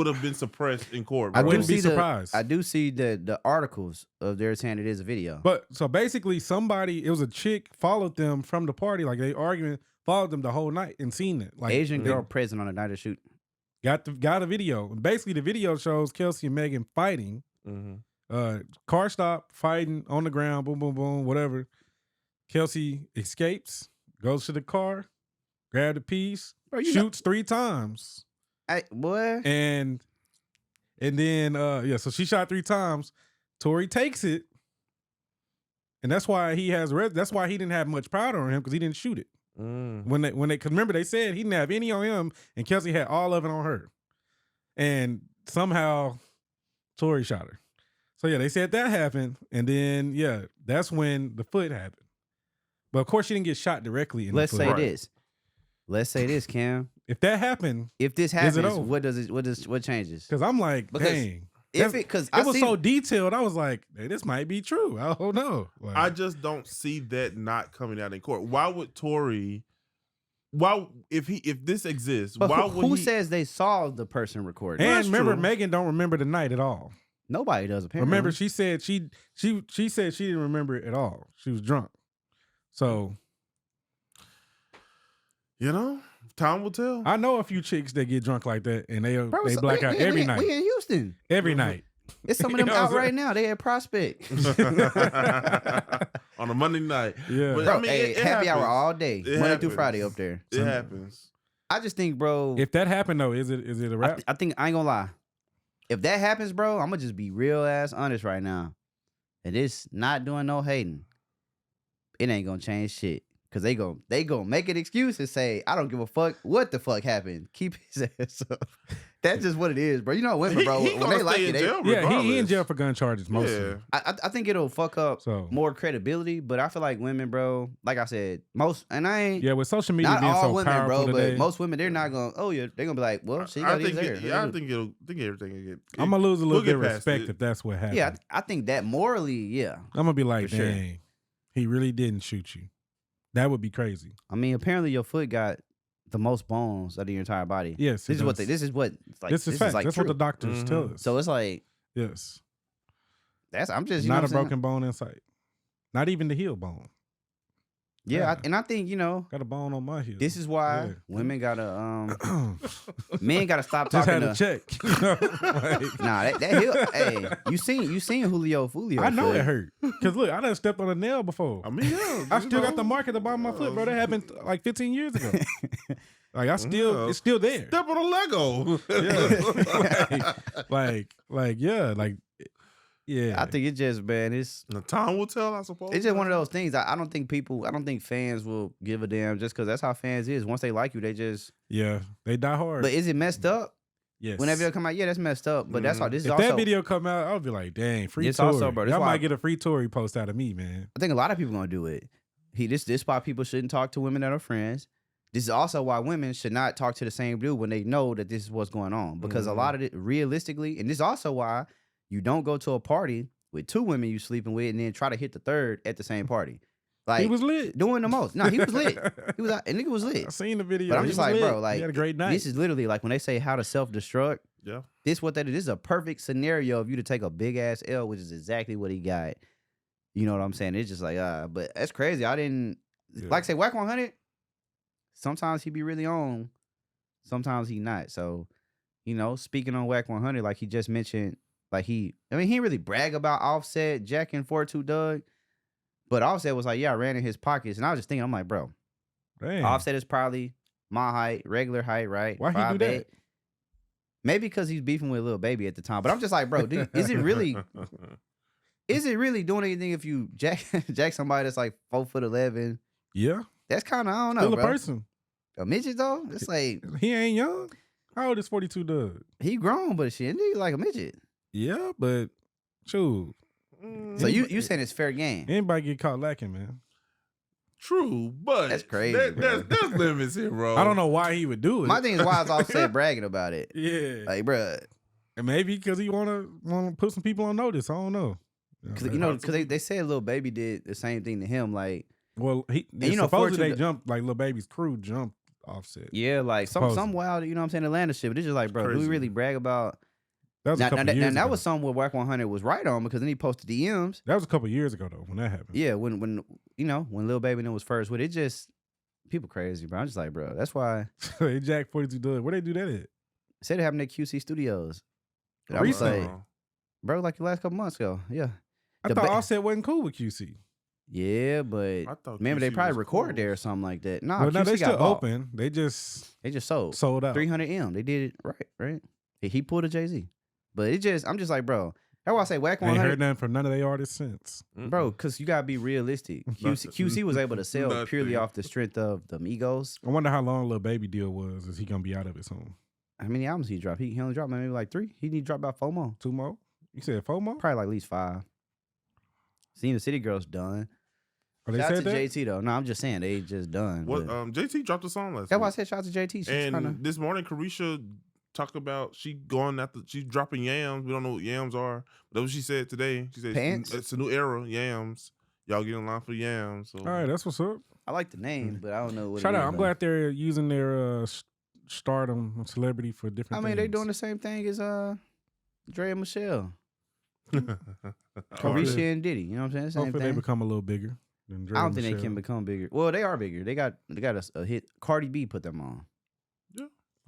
have been suppressed in court. Bro. I wouldn't be surprised. I do see the articles of theirs saying it is a video. But so basically, it was a chick followed them from the party, like they arguing, followed them the whole night and seen it. Like Asian girl present on the night of shoot. got a video. Basically, the video shows Kelsey and Megan fighting. Car stop, fighting on the ground, boom, boom, boom, whatever. Kelsey escapes, goes to the car, grab the piece, shoots 3 times. Boy. And then so she shot 3 times. Tory takes it. And that's why that's why he didn't have much powder on him, because he didn't shoot it. When they cause remember they said he didn't have any on him and Kelsey had all of it on her. And somehow Tory shot her. So yeah, they said that happened. And then that's when the foot happened. But of course she didn't get shot directly in the foot. Let's say this, Cam. If that happened, if this happens, what changes? Because I'm like, dang. It was so detailed. I was like, hey, this might be true. I don't know. Like, I just don't see that not coming out in court. Why would Tory? If this exists, but why would who says they saw the person recording? And remember, Megan don't remember the night at all. Nobody does. Apparently. Remember, she said she said she didn't remember it at all. She was drunk. So, time will tell. I know a few chicks that get drunk like that, and they black out every night. We in Houston every night. It's some of them out right now. They at Prospect on a Monday night. Yeah, but, bro. Happy hour all day, Monday through Friday up there. It happens. I just think, bro. If that happened though, is it a rap? I think I ain't gonna lie. If that happens, bro, I'm gonna just be real ass honest right now. And it's not doing no hating. It ain't gonna change shit. Cause they gonna make an excuse and say, I don't give a fuck what the fuck happened. Keep his ass up. That's just what it is, bro. You know women, bro. When they like it, he in jail for gun charges mostly. I think it'll fuck up more credibility, but I feel like women, bro, like I said, with social media not being all so women, powerful bro, today, but most women, they're not gonna they're gonna be like, well, she got these there. I think everything will get. I'm gonna lose a little bit of respect if that's what happened. Yeah, I think that morally, I'm gonna be like, dang, he really didn't shoot you. That would be crazy. I mean, apparently your foot got the most bones of your entire body. Yes, this is fact. This is fact. That's true. what the doctors tell us. So it's like, yes, I'm just not a broken bone in sight. Not even the heel bone. Yeah, and I think got a bone on my heel. This is why women gotta men gotta stop just talking. Just had to check. Nah, that heel. Hey, you seen Julio? I know it hurt. Cause look, I done stepped on a nail before. I mean, I still got the mark at the bottom of my foot, bro. That happened like 15 years ago. Like it's still there. Step on a Lego. Yeah. I think it just, man, it's the time will tell, I suppose. It's just one of those things. I don't think fans will give a damn just because that's how fans is. Once they like you, they just they die hard. But is it messed up? Yes. Whenever it come out, that's messed up. But that's all. This is if also that video come out, I'll be like, dang, free Tory. Also, bro, y'all might get a free Tory post out of me, man. I think a lot of people gonna do it. This why people shouldn't talk to women that are friends. This is also why women should not talk to the same dude when they know that this is what's going on. Because a lot of it, realistically, and this is also why you don't go to a party with 2 women you sleeping with and then try to hit the third at the same party. Like, he was lit. Doing the most. No, he was lit. He was, and nigga was lit. I seen the video. But I'm just like, lit. bro, like, he had a great night. This is literally like when they say how to self-destruct. Yeah. This is a perfect scenario of you to take a big ass L, which is exactly what he got. You know what I'm saying? It's just like, but that's crazy. I didn't like I say Whack 100. Sometimes he be really on, sometimes he not. So, speaking on Whack 100, like he just mentioned, like he didn't really brag about Offset, Jack, and 42 Doug, but Offset was like, I ran in his pockets, and I was just thinking, I'm like, bro, damn. Offset is probably my height, regular height, right? Why he do that? Maybe because he's beefing with Lil Baby at the time, but I'm just like, bro, dude, is it really doing anything if you jack somebody that's like 4'11"? Yeah. That's kind of, I don't know, still a bro. person. A midget though? It's like he ain't young. How old is 42 Doug? He grown, but shit, he like a midget. Yeah, but shoot. So you saying it's fair game? Anybody get caught lacking, man? True, but that's crazy. There's limits here, bro. I don't know why he would do it. My thing is why is Offset bragging about it? Yeah, like, bro, And maybe because he want to put some people on notice. I don't know. Because they said Lil Baby did the same thing to him. Like, well, supposedly they jumped, like Lil Baby's crew jumped Offset. Yeah, like some wild, you know what I'm saying, Atlanta shit. But it's just like, bro, do we really brag about? That was a couple years ago. That was something where Wack 100 was right on, because then he posted DMs. That was a couple years ago though when that happened. Yeah, when Lil Baby was first with it, just people crazy, bro. I'm just like, bro, that's why they Jack 42 Dud. Where they do that at? Said it happened at QC Studios. I was like, bro, like the last couple months ago. Yeah, I thought Offset wasn't cool with QC. Yeah, but remember they probably recorded there or something like that. Nah, well, no, they still bought. open. They just sold out 300M. They did it right. He pulled a Jay-Z, but I'm just like, bro. That's why I say Wack 100. Ain't heard nothing from none of their artists since, bro. Because you gotta be realistic. QC was able to sell purely off the strength of the Migos. I wonder how long Lil Baby deal was. Is he gonna be out of it soon? How many albums he dropped? He only dropped maybe like 3. He need to drop about 4 more. 2 more? You said 4 more? Probably like at least 5. Seeing the City Girls done. Shout out to JT though. No, I'm just saying they just done. What JT dropped a song last week. That's why I said shout out to JT. And this morning Carisha talked about she's dropping yams. We don't know what yams are. But that's what she said today. She said it's a new era, yams. Y'all get in line for the yams. So. All right, that's what's up. I like the name, but I don't know what Shout out. I'm glad they're using their stardom and celebrity for different things. They doing the same thing as Draya and Michelle. Carisha and Diddy. You know what I'm saying? Same Hopefully thing. they become a little bigger. I don't think they can become bigger. Well, they are bigger. They got a hit. Cardi B put them on.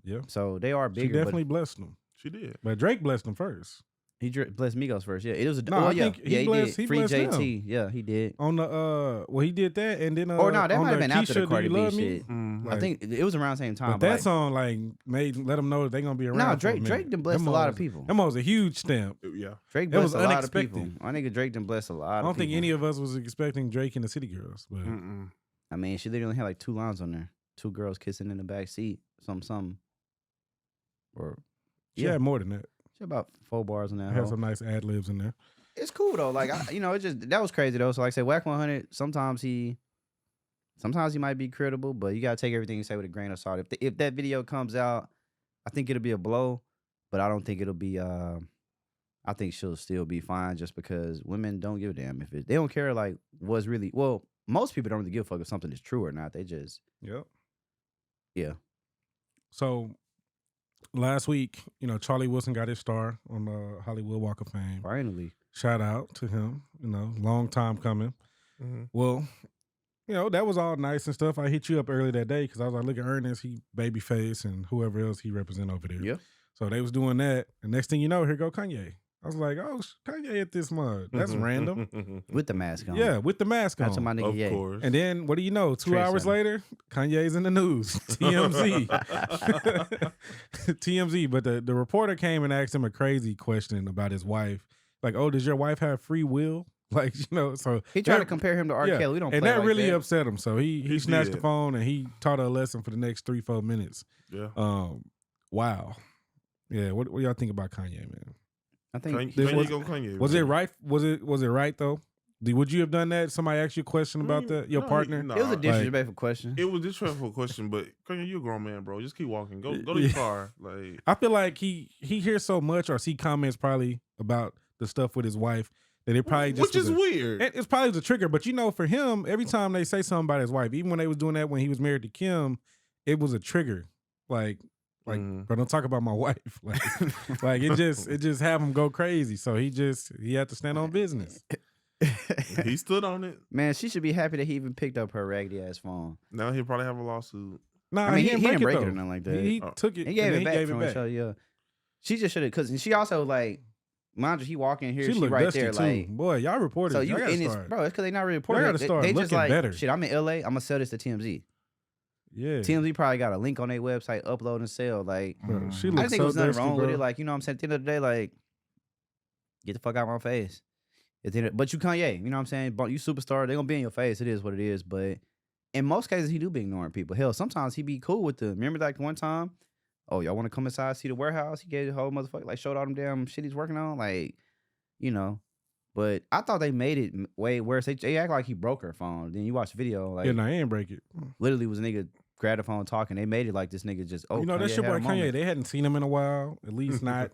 Yeah. So they are bigger. She definitely blessed them. She did. But Drake blessed them first. He blessed Migos first. Yeah, it was a. I think he blessed, did. He Free blessed JT. them. Yeah, he did. On the he did that, and then or no, that might have been after the Cardi B shit. I think it was around the same time. But that song let them know that they gonna be around. No, Drake done blessed a lot of people. That was a huge stamp. Yeah, Drake blessed a lot of people. My nigga Drake done blessed a lot. I don't think any of us was expecting Drake and the City Girls, but I mean, she literally had like 2 lines on there. 2 girls kissing in the back seat. Something. Or she had more than that. She had about 4 bars on that. Had some nice ad libs in there. It's cool though. Like it just that was crazy though. So like I said, Wack 100. Sometimes he might be credible, but you gotta take everything you say with a grain of salt. If that video comes out, I think it'll be a blow, but I don't think it'll be. I think she'll still be fine, just because women don't give a damn if they don't care. Like what's really most people don't really give a fuck if something is true or not. They just yeah. So last week, Charlie Wilson got his star on the Hollywood Walk of Fame. Finally. Shout out to him. Long time coming. Mm-hmm. Well, that was all nice and stuff. I hit you up earlier that day because I was like, look at Ernest, he Babyface and whoever else he represent over there. Yeah. So they was doing that. And next thing you know, here go Kanye. I was like, oh, Kanye at this mug. That's random. With the mask on. Yeah, with the mask on. That's my nigga, of course. And then, what do you know? 2 hours later, Kanye's in the news. TMZ. TMZ. But the reporter came and asked him a crazy question about his wife. Like, oh, does your wife have free will? Like, so. He tried to compare him to R. Kelly. We don't play and that like really that. upset him. So he snatched the phone and he taught her a lesson for the next 3-4 minutes. Yeah. Wow. Yeah, what y'all think about Kanye, man? I think Kanye. Was it right? Was it right though? Would you have done that? Somebody asked you a question about your partner? It was a disrespectful question. It was a disrespectful question, but Kanye, you're a grown man, bro. Just keep walking. Go to your car. Like, I feel like he hears so much or see comments probably about the stuff with his wife that it probably just which is weird. It's probably the trigger, but for him, every time they say something about his wife, even when they was doing that when he was married to Kim, it was a trigger. Like, but don't talk about my wife. Like it just have him go crazy. So he had to stand on business. He stood on it. Man, she should be happy that he even picked up her raggedy ass phone. Now he'll probably have a lawsuit. Nah, I mean, he didn't break it or though. nothing like that. He took it. He gave it back. Gave it back. So, yeah, she just should have, because she also like, mind you, he walk in here, she looked right dusty there, too. like, boy, y'all reported. So you in this, bro? It's because they not really reporting. Y'all gotta start they looking just like, better. shit, I'm in LA. I'm gonna sell this to TMZ. Yeah, TMZ probably got a link on their website, upload and sell. Like, bro, she I think there was nothing wrong bro. with it. Like, you know what I'm saying? At the end of the day, like, get the fuck out of my face. But you Kanye, you know what I'm saying? You superstar, they gonna be in your face. It is what it is. But in most cases, he do be ignoring people. Hell, sometimes he be cool with them. Remember like one time, oh, y'all want to come inside, see the warehouse? He gave the whole motherfucker, like, showed all them damn shit he's working on. Like, But I thought they made it way worse. They act like he broke her phone. Then you watch the video, like, yeah, no, he ain't break it. Literally was a nigga grabbed the phone talking. They made it like this nigga just you know, that's your boy Kanye. They hadn't seen him in a while, at least not.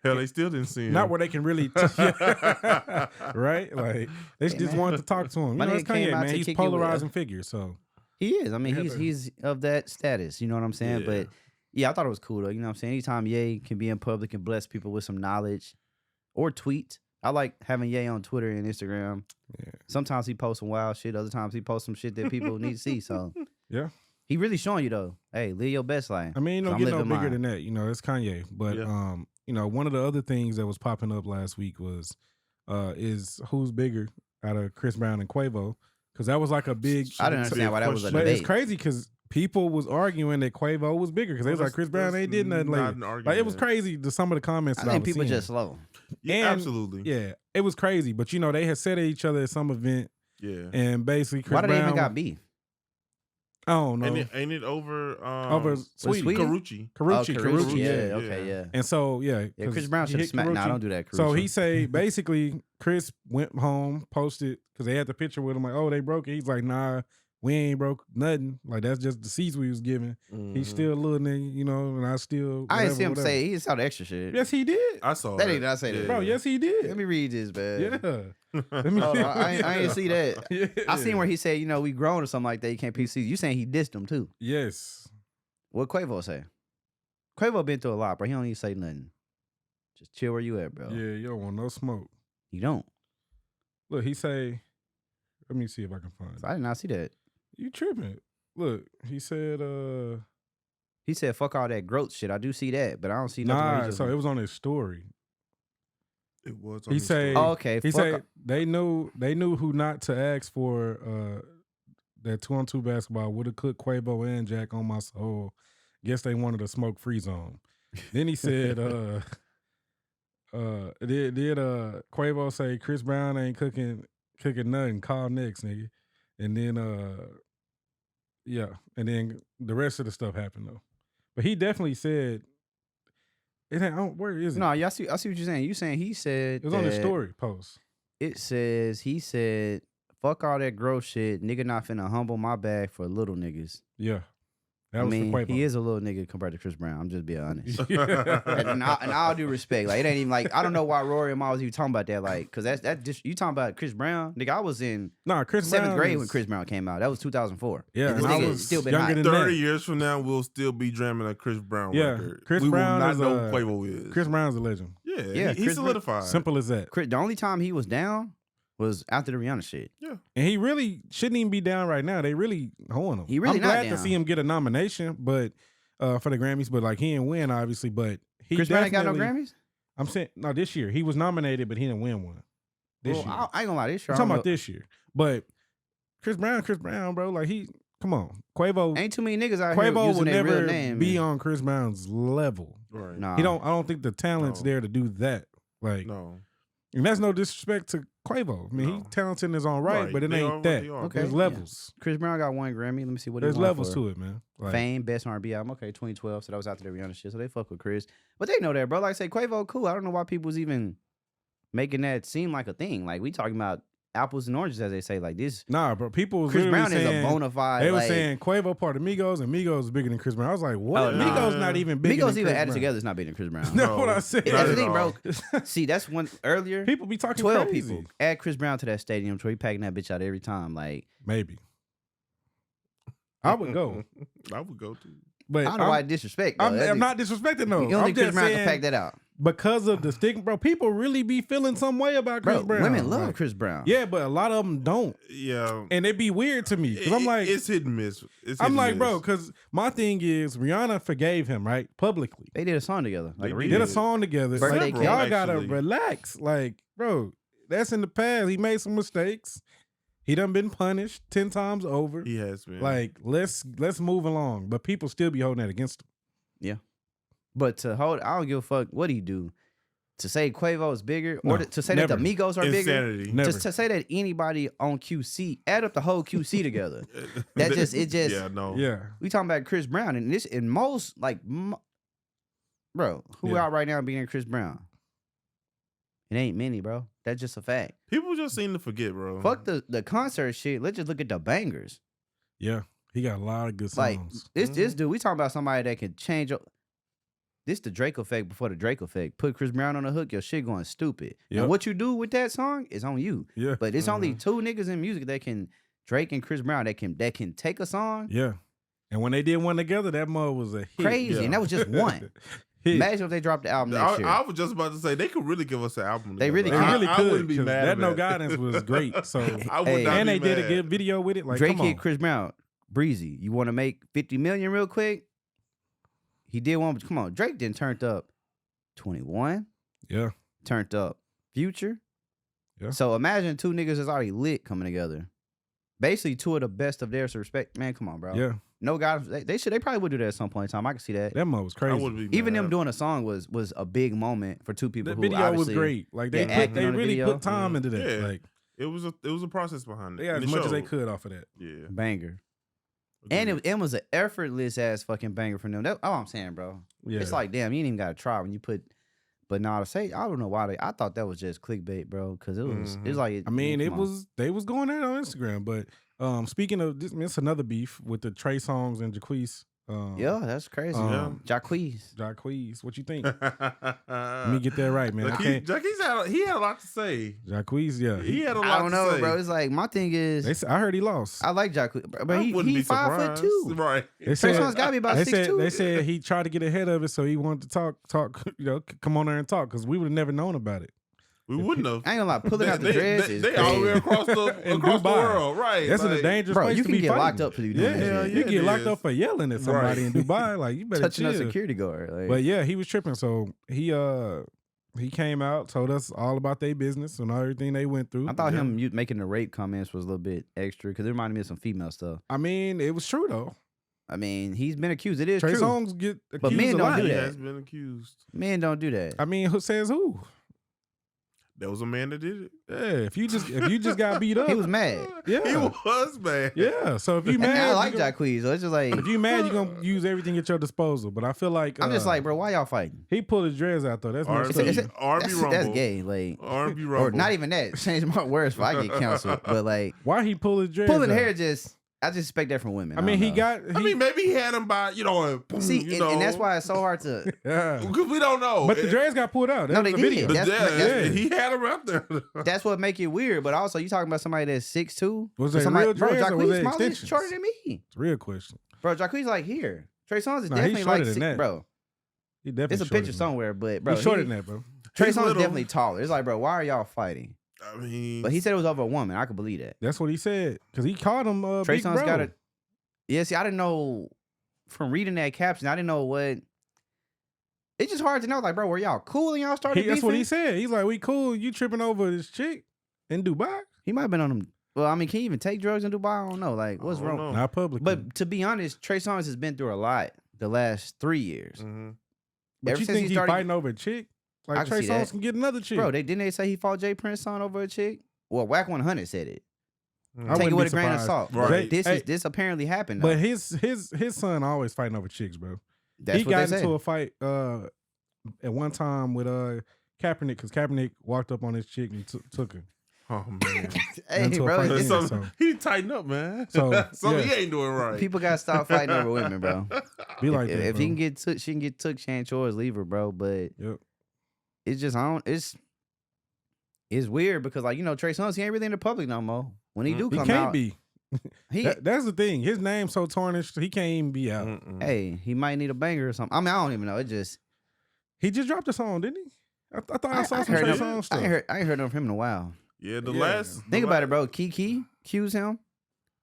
Hell, they still didn't see him. Not where they can really, right? Like they just wanted to talk to him. You know, it's Kanye, man. He's polarizing figure, so he is. I mean, he's of that status. You know what I'm saying? Yeah. But yeah, I thought it was cool though. You know what I'm saying? Anytime Ye can be in public and bless people with some knowledge or tweet. I like having Ye on Twitter and Instagram. Yeah. Sometimes he posts some wild shit. Other times he posts some shit that people need to see. So yeah, he really showing you though. Hey, live your best life. I mean, don't I'm get no living bigger mine. than that. You know, it's Kanye. But you know, one of the other things that was popping up last week was is who's bigger out of Chris Brown and Quavo? Because that was like a big. I didn't understand why that was a But debate. it's crazy because people was arguing that Quavo was bigger because they was like Chris Brown ain't did nothing lately. Like it was crazy. Some of the comments. I that think was people seeing. just slow. Yeah, And, absolutely. Yeah, it was crazy. But you know, they had said at each other at some event. Yeah. And basically, Chris Why do Brown, they even got beef? I don't know. Ain't it over? Over Sweetie? Karuchi. Karuchi, Yeah, okay, yeah. And so, yeah. Chris Brown should have smacked. Nah, don't do that, Karuchi. So he say, basically, Chris went home, posted, because they had the picture with him, like, oh, they broke it. He's like, nah, we ain't broke nothing. Like, that's just the seeds we was giving. He's still a little nigga, you know, and I still. I didn't see him whatever. say, he saw the extra shit. Yes, he did. I saw That it. did not say that. Bro, yes, he did. Let me read this, man. Yeah. Let me Oh, I didn't see that. Yeah. I seen where he said, you know, we grown or something like that. You can't PC. You saying he dissed him too? Yes. What Quavo say? Quavo been through a lot, bro. He don't need to say nothing. Just chill where you at, bro. Yeah, you don't want no smoke. You don't. Look, he say, let me see if I can find So it. I did not see that. You tripping. Look, he said, He said, "Fuck all that growth shit." I do see that, but I don't see nothing. where he nah, just so it was on his story. It was. He say, Oh, okay. he fuck said they knew who not to ask for that 2-on-2 basketball would have cooked Quavo and Jack on my soul. Guess they wanted a smoke free zone. Then he said, did Quavo say Chris Brown ain't cooking nothing? Call next, nigga. And then yeah, and then the rest of the stuff happened though. But he definitely said it ain't. Where is it? No, I see what you're saying. You saying he said It was on his story post. It says he said, "Fuck all that growth shit, nigga. Not finna humble my bag for little niggas." Yeah, that I was mean, for Quavo. he is a little nigga compared to Chris Brown. I'm just being honest. Yeah. and I'll do respect. Like it ain't even like I don't know why Rory and Miles even talking about that. Like, cause that just you talking about Chris Brown, nigga. I was in Chris 7th Brown grade is- when Chris Brown came out. That was 2004. Yeah, and this and I nigga was still been younger hot. than 30 that. years from now, we'll still be jamming a Chris Brown Yeah, record. Chris we Brown will not is know a- who Quavo is. Chris Brown's a legend. Yeah, he Chris solidified. Simple as that. The only time he was down was after the Rihanna shit. Yeah. And he really shouldn't even be down right now. They really hoeing him. He really I'm not glad to down. see him get a nomination, but for the Grammys, but like he didn't win, obviously. But he Chris Brown ain't got no definitely- Grammys. I'm saying no, this year. He was nominated, but he didn't win one. This Well, year. I ain't gonna lie. This year, I'm I talking don't about this year. But Chris Brown, bro, like come on. Quavo know. Ain't too many niggas out here Quavo using would their real never name. be on Chris Brown's level. Right. Nah, I don't think the talent's No. there to do that. Like No. and that's no disrespect to Quavo. I mean, No. he's talented in his own right, but it They ain't are what that. they are. Okay. There's yeah. levels. Chris Brown got one Grammy. Let me see what There's he won levels for. to it, man. Like, Fame, best R&B album. Okay, 2012. So that was after the Rihanna shit. So they fuck with Chris, but they know that, bro. Like I say, Quavo cool. I don't know why people was even making that seem like a thing. Like we talking about apples and oranges, as they say. Like this, nah, bro. People was Chris literally Brown is saying, a bona fide. they were like, saying Quavo part of Migos and Migos is bigger than Chris Brown. I was like, what? Oh, nah. Migos not even bigger Migos than even Chris added Brown. together is not bigger than Chris Brown. That's No. what I said. That's Not the at thing, all. bro. See, that's one earlier. People be talking 12 crazy. people add Chris Brown to that stadium, so he packing that bitch out every time. Like Maybe. I would go. I would go too. But I don't know why disrespect. Though. I'm not disrespecting no. You don't I'm think Chris just Brown can saying pack that out, because of the stigma, bro. People really be feeling some way about Chris bro? Brown. Women love Like, Chris Brown. Yeah, but a lot of them don't, Yeah. and it be weird to me because I'm like, it's hit and miss. It's hit I'm and like, miss. bro, because my thing is Rihanna forgave him right publicly. They did a song together. Like They a did. Did a remix. song together. Birthday Like, Cake. y'all gotta Actually. relax, like, bro. That's in the past. He made some mistakes. He done been punished 10 times over. He has been. Like, let's move along. But people still be holding that against him. But to hold, I don't give a fuck what he do. To say Quavo is bigger, No, or to say never. that the Migos are bigger, insanity. Never. just to say that anybody on QC, add up the whole QC together. That just Yeah, no. Yeah. we talking about Chris Brown, and this in most like, bro, who Yeah. out right now being Chris Brown? It ain't many, bro. That's just a fact. People just seem to forget, bro. Fuck the concert shit. Let's just look at the bangers. Yeah. He got a lot of good Like songs. this dude, we talking about somebody that can change up. This the Drake effect before the Drake effect. Put Chris Brown on the hook, your shit going stupid. Yep. And what you do with that song is on you. Yeah. But it's only two niggas in music that can, Drake and Chris Brown, that can take a song Yeah. And when they did one together, that mother was a hit. crazy. Yeah. And that was just one. Hit. Imagine if they dropped the album next year. I was just about to say they could really give us an album. They really together. They really I could. wouldn't be 'cause mad. that at No that. Guidance was great. So I would Hey. not and be they did a mad. good video with it. Like Drake come on. hit Chris Brown, Breezy. You want to make 50 million real quick? He did one. Come on, Drake didn't turned up 21. Yeah. Turned up Future. Yeah. So imagine two niggas that's already lit coming together. Basically, two of the best of theirs respect. Man, come on, bro. Yeah. No guys. They probably would do that at some point in time. I can see that. That mother was I crazy. would be Even mad. them doing a song was a big moment for two people The who video was obviously great. Like they Yeah, acting they on the really video. put time into that. Yeah. Like It was a process behind it. they got And as it much as they showed. could off of that. Yeah. banger. And it was an effortless ass fucking banger from them. That's all I'm saying, bro. Yeah. It's like, damn, you ain't even got to try when you put. But now to say, I don't know why I thought that was just clickbait, bro. Because it was like. I mean, come it on. was they was going at it on Instagram, but speaking of this, it's another beef with the Trey Songz and Jacquees. Yeah, that's crazy. Jacquees. Jacquees, what you think? Let me get that right, man. Jacquees he had a lot to say. Jacquees, yeah. He had a lot I don't know, to say. bro. It's like my thing is, I heard he lost. I like Jacquees, but I he wouldn't be 5'2". Right. They Trey said, Songz gotta be about 6'2". they said he tried to get ahead of it, so he wanted to talk, come on there and talk, because we would have never known about it. We wouldn't have. I ain't gonna lie, pulling out the dreads is They crazy. all the way across the In across the Dubai. world, right? That's like, a dangerous Bro, place you to can be get fighting. locked up for you doing Yeah, that shit. you get it locked is. up for yelling at somebody in Dubai. Like you better Touching a chill. security guard. Like, But yeah, he was tripping. So he came out, told us all about their business and everything they went through. I thought him making the rape comments was a little bit extra because it reminded me of some female stuff. I mean, it was true though. I mean, he's been accused. It is Trey true. Songz get accused But men a don't lot. do He that. has been accused. Men don't do that. I mean, who says who? There was a man that did it. Yeah, if you just got beat up, He was mad. Yeah, He was mad. yeah. So if you And mad, I like you gonna- Jacquees. So it's just like If you mad, you gonna use everything at your disposal. But I feel like I'm just like, bro, why y'all fighting? he pulled his dreads out though. That's messed R&B, up. R&B Rumble. That's gay. Like, R&B Rumble. or not even that. Change my words if I get canceled. But like, Why he pulled his dreads? pulling out? hair I just expect that from women. I mean, don't know. I mean, maybe he had him by, See, and that's why it's so hard to. yeah. Because we don't know. But the dreads got pulled out. That No, was they the did. video. But That's- he had him out there. That's what make it weird. But also, you talking about somebody that's 6'2". Was Or they somebody, real bro, dreads or was Jacquees they smaller, extensions? shorter than me. It's a real question. Bro, Jacquees like here. Trey Songz is Nah, he's definitely shorter like than that. bro. He definitely It's a shorter picture than somewhere, but that. bro, He's shorter than that, bro. Trey He's Songz is little. definitely taller. It's like, bro, why are y'all fighting? I mean, But he said it was over a woman. I could believe that. That's what he said. Because he called him Trey Big Songz Bro. got it. Yeah, see, I didn't know from reading that caption. I didn't know what. It's just hard to know. Like, bro, were y'all cool and y'all started That's what he beefing? said. He's like, we cool. You tripping over this chick in Dubai? He might have been on them. Well, I mean, can you even take drugs in Dubai? I don't know. Like, what's I don't wrong? know. Not public. But to be honest, Trey Songz has been through a lot the last 3 years. mhm. But ever you since think he he's started- fighting over a chick? I Like can Trey see that. Songz can get another chick. Bro, didn't they say he fought Jay Prince's son over a chick? Well, Whack 100 said it. I Take it wouldn't with be a grain of surprised. salt. Right. But this apparently happened. Though. But his son always fighting over chicks, bro. That's He what got they into said. a fight at one time with Kaepernick because Kaepernick walked up on his chick and took her. Oh man, Hey, Until bro, Frank it's- Daniels. so, so- he tighten up, man. So, Something yeah. he ain't doing right. people gotta stop fighting over women, bro. Be like if that, if bro. he can get took, she can get took. She ain't yours, leave her, bro. But Yep. it's just I don't. It's weird because like Trey Songz, he ain't really in the public no more. When he do He come can't out, be. he That's the thing. His name's so tarnished, he can't even be out. Mm-mm. hey, he might need a banger or something. I mean, I don't even know. It just He just dropped a song, didn't he? I thought I saw some heard Trey him- Songz stuff. I ain't heard of him in a while. Yeah, the Yeah. last. Think about it, bro. Kiki accused him.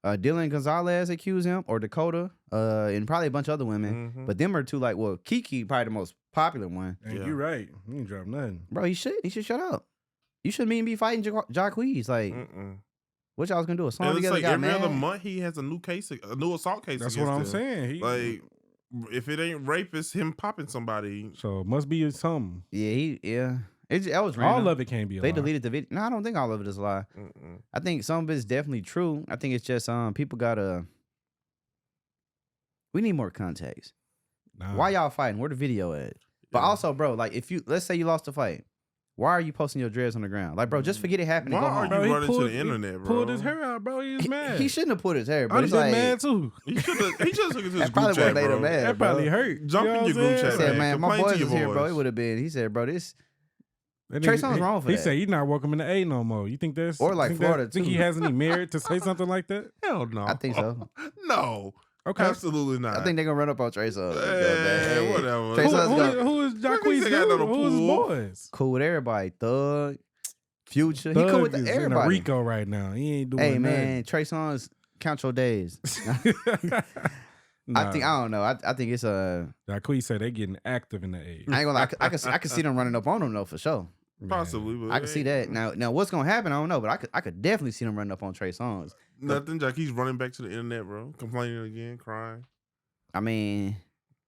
Dylan Gonzalez accused him, or Dakota, and probably a bunch of other women. Mhm. But them are two like, well, Kiki probably the most popular one. Hey, Yeah. you're right. He ain't dropped nothing. Bro, he should shut up. You shouldn't even be fighting Jacquees. Like, Mm-mm. what y'all was gonna do? A song And it's together? like got every other mad? month he has a new case, a new assault case. That's what I'm against him. saying. He, Like, if it ain't rape, it's him popping somebody. so it must be something. Yeah. That was random. All of it can't be a They lie. deleted the video. No, I don't think all of it is a lie. Mm-mm. I think some of it is definitely true. I think it's just people gotta. We need more context. Nah. Why y'all fighting? Where the video at? But Yeah. also, bro, like if you let's say you lost the fight, Why are you posting your dreads on the ground? Like, bro, just forget it happened and Why go are home. you Bro, he running to pulled- the internet, bro? Pulled his hair out, bro. He's mad. He shouldn't have put his hair, but I'd it's have been like, mad too. He just took it to his that group probably chat, would have made him bro. mad. That bro. probably hurt. Jump You know in your what I'm group He chat, saying? said, man, my Complain to boys your is here, bro. boys. It would have been. He said, bro, this. That Trey nigga- Songz wrong for He that. said he's not welcome in the A no more. You think that's Or like think Florida, Think he too. has any merit to say something like that? Hell no. I think so. No. Okay. Absolutely not. I think they're gonna run up on Trey Songz. Hey, whatever. Trey Songz go Who is That Jacquees? nigga got no Who is pool. boys? cool with everybody. Thug, Future. He Thug cool with is in a everybody. Rico right now. He ain't doing Hey nothing. man, Trey Songz, count your days. Nah, I don't know. I think it's a. Jacquees said they getting active in the A. I ain't gonna lie. I could see them running up on him though for sure. Possibly. But I can see that. Now what's gonna happen? I don't know, but I could definitely see them running up on Trey Songz. Nothing. Jacquees running back to the internet, bro. Complaining again, crying. I mean,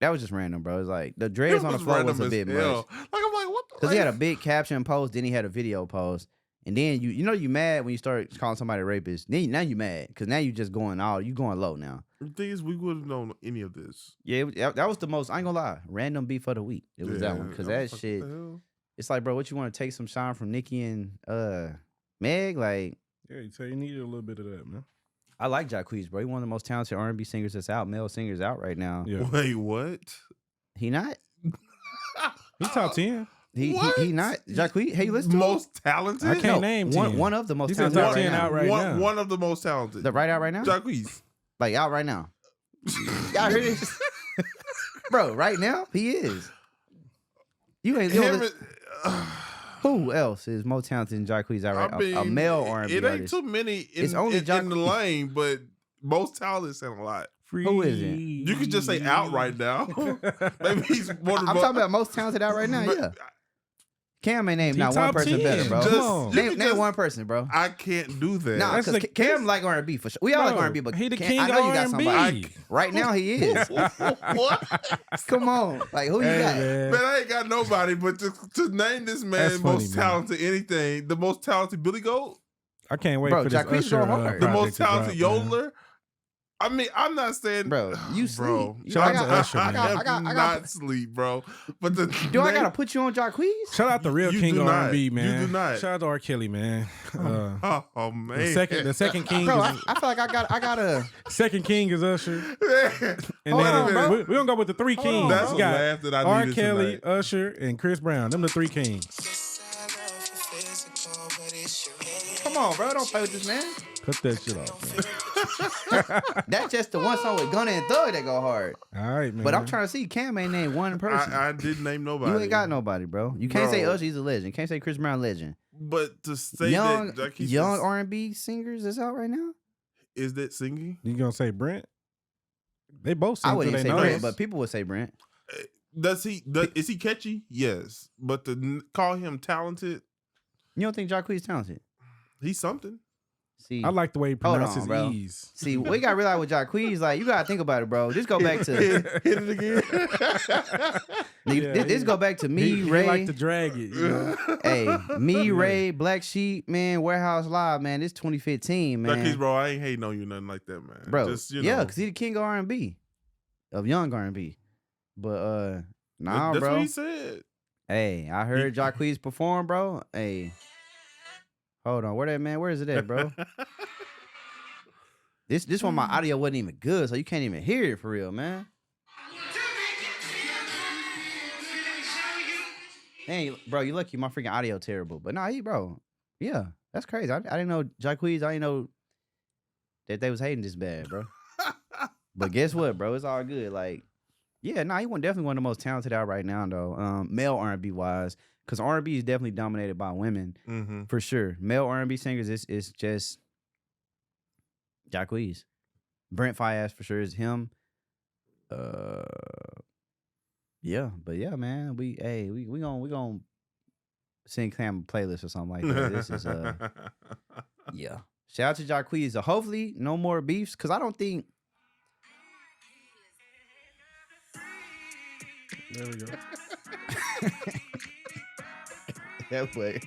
that was just random, bro. It's like the dreads on the floor was a bit much. Like I'm like, what? Because he had a big caption post, then he had a video post, and then you mad when you start calling somebody a rapist. Then now you mad because now you just going low now. The thing is, we wouldn't know any of this. Yeah, that was the most. I ain't gonna lie, random beef of the week. It was that one because I that was like, shit. what the hell? It's like, bro, what you want to take some shine from Nicki and Meg? Like, Yeah, you say you needed a little bit of that, man. I like Jacquees, bro. He one of the most talented R&B singers that's out, male singers out right now. Yeah, Wait, what? He not. he's top 10. He What? not. Jacquees, hey, you listen to him? Most talented? I can't name 10. one of the most He said talented top out right 10 now. out right now. One of the most talented. The right out right now? Jacquees. Like out right now. Y'all hear this? Bro, right now he is. You ain't. Him Who else is more talented than Jacquees out right? I mean, a male R&B it ain't artist. too many in, It's only in the Jacquees. lane, but most talented sound a lot. Who is it? You could just say out right now. Maybe he's one of I'm talking about most talented out right now. but Yeah. Cam ain't named He not one top person 10. better, bro. Just- Come on. you Name can name just- one person, bro. I can't do that. Nah, That's because the- Cam like R&B for sure. We all like Bro, R&B, but he the Cam, king I know you got of somebody. R&B. Right now he is. What? Come on, like who you Hey, got? man. Man, I ain't got nobody, but to name this man That's funny, most man. talented anything, the most talented Billy Goat, I can't wait Bro, for this Jacquees Usher go hard. the project most to drop, talented man. yodeler. I mean, I'm not saying, Bro, you bro. sleep. Shout I out to got- Usher, I man. got- I I got- not sleep, bro. But the Do I name- gotta put you on Jacquees? Shout out the real You king do of not. R&B, You man. do not. Shout out to R. Kelly, man. Oh man, The second king Bro, is I feel like I gotta. second king is Usher. And Hold then on, bro. we're gonna go with the three Hold on, kings. That's bro. the We got laugh that I R. needed Kelly, tonight. Usher, and Chris Brown. Them the three kings. Come on, bro. Don't play with this man. Cut that shit off, man. That's just the one song with Gunna and Thug that go hard. All right, man. But I'm trying to see Cam ain't named one person. I didn't name nobody. You ain't got nobody, bro. You can't say Bro. Usher, he's a legend. You can't say Chris Brown, legend. But to say Young that Jacquees young R&B singers that's out right now. is that singing? You gonna say Brent? They both sing I till wouldn't they even say know Brent, it. but people would say Brent. Is he catchy? Yes, but to call him talented, You don't think Jacquees talented? he's something. See, I like the way he Hold pronounces on, bro. E's. see, we gotta realize with Jacquees, like you gotta think about it, bro. Just go back to hit it again. Yeah, this go back to me, He Ray. like to drag it. You know? Hey, me, Yeah. Ray, Black Sheep, man, Warehouse Live, man. This 2015, man. Jacquees, bro, I ain't hating on you, nothing like that, man. Bro, Just, you yeah, know, because he the king of R&B, of young R&B. But nah, that's bro. what he said. Hey, I heard Jacquees perform, bro. Hey, hold on, where is it at, bro? This one, my audio wasn't even good, so you can't even hear it for real, man. Hey, bro, you lucky my freaking audio terrible. But nah, bro, yeah, that's crazy. I didn't know Jacquees. I didn't know that they was hating this bad, bro. But guess what, bro? It's all good. Like, yeah, nah, he definitely one of the most talented out right now, though. Male R&B wise, because R&B is definitely dominated by women Mm-hmm. for sure. Male R&B singers is just Jacquees. Brent Fayez for sure is him. Yeah, but yeah, man, we gonna sing Cam a playlist or something like that. This is yeah. Shout out to Jacquees. Hopefully, no more beefs, because I don't think. There we go. That way.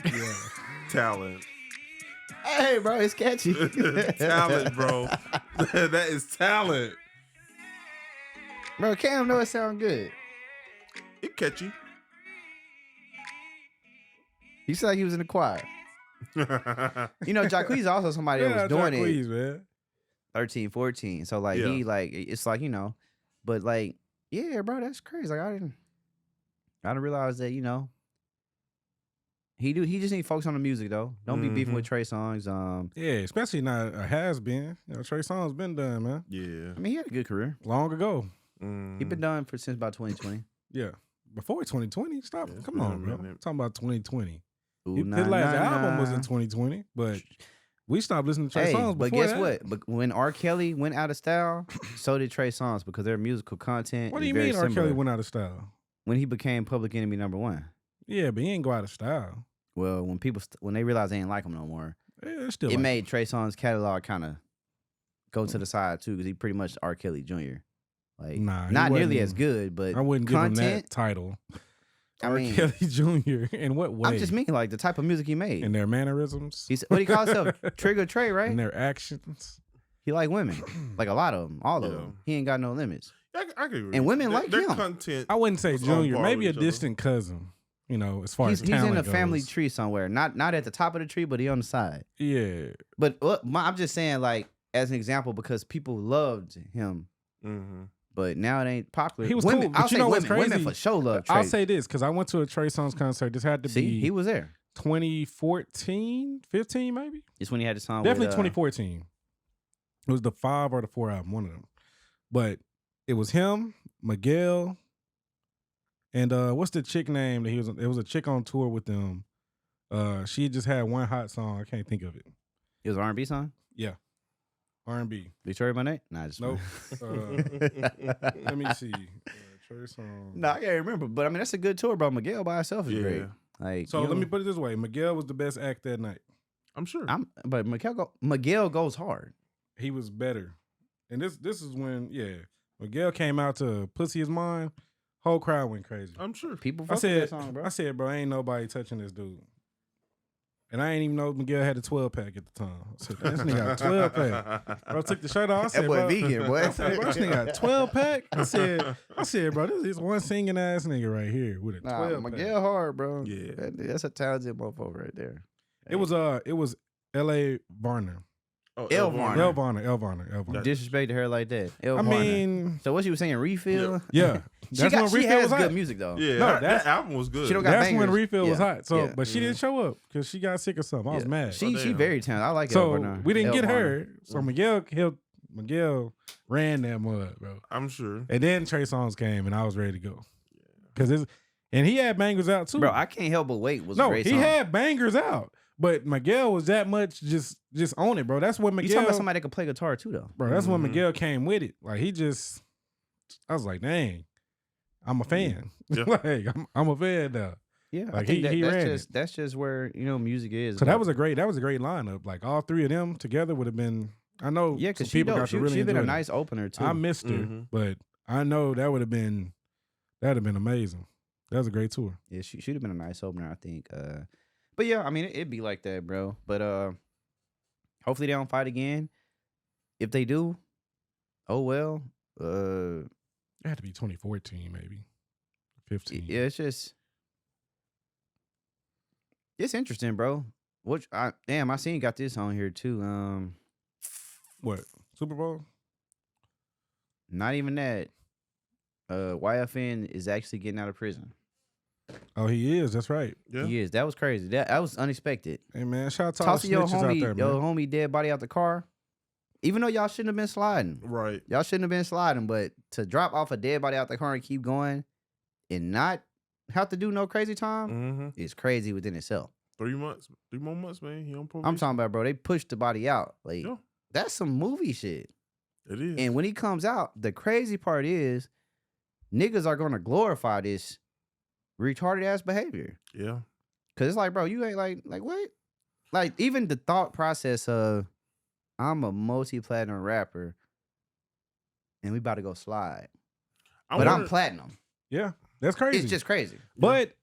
Yeah. Talent. Hey, bro, it's catchy. Talent, bro. That is talent. Bro, Cam know it sound good. It catchy. He said like he was in the choir. You know, Jacquees also somebody that was doing Jacquees, it man. 13, 14. So like he like it's like, you know, but like, yeah, bro, that's crazy. Like I didn't realize that, you know. He just need to focus on the music though. Don't be beefing with Trey Songz. Yeah, especially not a has been. You know, Trey Songz been done, man. Yeah. I mean, he had a good career. Long ago. He been done since about 2020. Yeah. Before 2020. Stop. Yeah, Come on, bro. minute. Talking about 2020. Ooh, His last album was in 2020, but we stopped listening to Trey Songz before but guess that. what? But when R. Kelly went out of style, so did Trey Songz because their musical content. What is do you very mean R. similar. Kelly went out of style? When he became Public Enemy #1. Yeah, but he ain't go out of style. Well, when people when they realized they ain't like him no more, Yeah, it's still it like made Trey Songz catalog kind of go to the side too because he pretty much R. Kelly Jr. Like Nah, he not nearly wasn't- as good, but I wouldn't give him content. that title. I R. mean, Kelly Jr. In what way? I'm just meaning like the type of music he made. In their mannerisms, He's what he calls himself, Trigger Trey, right? in their actions. He like women, like a lot of them, all of Yeah. them. He ain't got no limits. I can agree. And women like their him. content. I wouldn't say was on junior, par maybe a with each other. distant cousin. You know, as far He's as in talent a family goes. tree somewhere, not at the top of the tree, but he on the side. Yeah, But I'm just saying, like as an example, because people loved him, but now it ain't popular. He was women, cool, but I'll you say know what's women crazy? for sure love Trey. I'll say this because I went to a Trey Songz concert. This had to See, be he was there. 2014, 15 maybe. It's when he had the song. Definitely with, 2014. It was the 5 or the 4 album, one of them. But it was him, Miguel, and what's the chick name that he was? It was a chick on tour with them. She just had one hot song. I can't think of it. It was an R&B song. Yeah, R&B. Victoria Monet? Nah, just Nope. Let me see. Trey Songz. No, I can't remember. But I mean, that's a good tour, bro. Miguel by himself is great. Yeah. Like, So you let me know, put it this way: Miguel was the best act that night. I'm sure. But Miguel goes hard. He was better, and this is when Miguel came out to "Pussy Is Mine." Whole crowd went crazy. I'm sure. People I fuck with that said, song, bro. I said, bro, ain't nobody touching this dude. And I ain't even know Miguel had a 12 pack at the time. I said, this nigga got a 12 pack. Bro, took the shirt off. I said, That boy bro, vegan, boy. I said, bro, this nigga got a 12 pack. I said, bro, this is one singing ass nigga right here with a 12 pack. Miguel hard, bro. Yeah. That's a talented motherfucker right there. It was L.A. Varner. Oh, El Varner. L. Varner. Disrespect to her like that. I Varner. mean, So what she was saying, Refill? yeah. She That's when she Refill has was good hot. music though. Yeah, No, that that's- album was good. She don't got That's when bangers. Refill was Yeah. hot. So, Yeah. but she didn't show up because she got sick or something. I was Yeah. mad. She damn. very talented. I like So El Varner. we didn't El get Varner. her. So Miguel ran that mud, bro. I'm sure. And then Trey Songz came, and I was ready to go. And he had bangers out too, Bro, I Can't Help But Wait was a no, great he song. had bangers out, but Miguel was that much just on it, bro. That's when You Miguel, talking about somebody that could play guitar too, though. bro. That's when Mhm. Miguel came with it. Like I was like, dang, I'm a fan. Yeah. Like I'm a fan now. Yeah, I Like, think he ran that's just where music is. So bro. that was a great lineup. Like all three of them together would have been. I know, yeah, some because she people dope. got to really She's been a enjoy that. nice opener too. I missed her, Mhm. but I know that'd have been amazing. That was a great tour. Yeah, she should have been a nice opener, I think. But yeah, I mean, it'd be like that, bro. But hopefully they don't fight again. If they do, oh well. It had to be 2014, maybe 15. Yeah, it's interesting, bro. I seen you got this on here too. What, Super Bowl? Not even that. YFN is actually getting out of prison. Oh, he is. That's right. Yeah. He is. That was crazy. That was unexpected. Hey man, shout out to all the Tossing your snitches out homie, there, your man. homie dead body out the car. Even though y'all shouldn't have been sliding. Right. Y'all shouldn't have been sliding, but to drop off a dead body out the car and keep going and not have to do no crazy time Mm-hmm. is crazy within itself. 3 months. 3 more months, man. He on probation. I'm talking about, bro, they pushed the body out. Like, Yeah. that's some movie shit. It is. And when he comes out, the crazy part is niggas are going to glorify this retarded ass behavior. Yeah. Cause it's like, bro, you ain't like what? Like, even the thought process of I'm a multi-platinum rapper and we about to go slide. But I'm platinum. Yeah, that's crazy. It's just crazy. But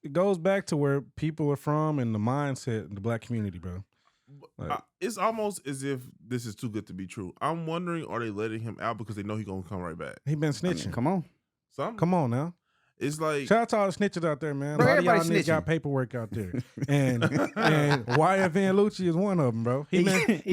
it goes back to where people are from and the mindset in the black community, bro. It's almost as if this is too good to be true. I'm wondering, are they letting him out because they know he's gonna come right back? He been snitching. I mean, come on. Come on now. It's like, shout out to all the snitches out there, man. Bro, a lot of y'all everybody niggas got paperwork out there, and YFN Lucci is one of them, bro. He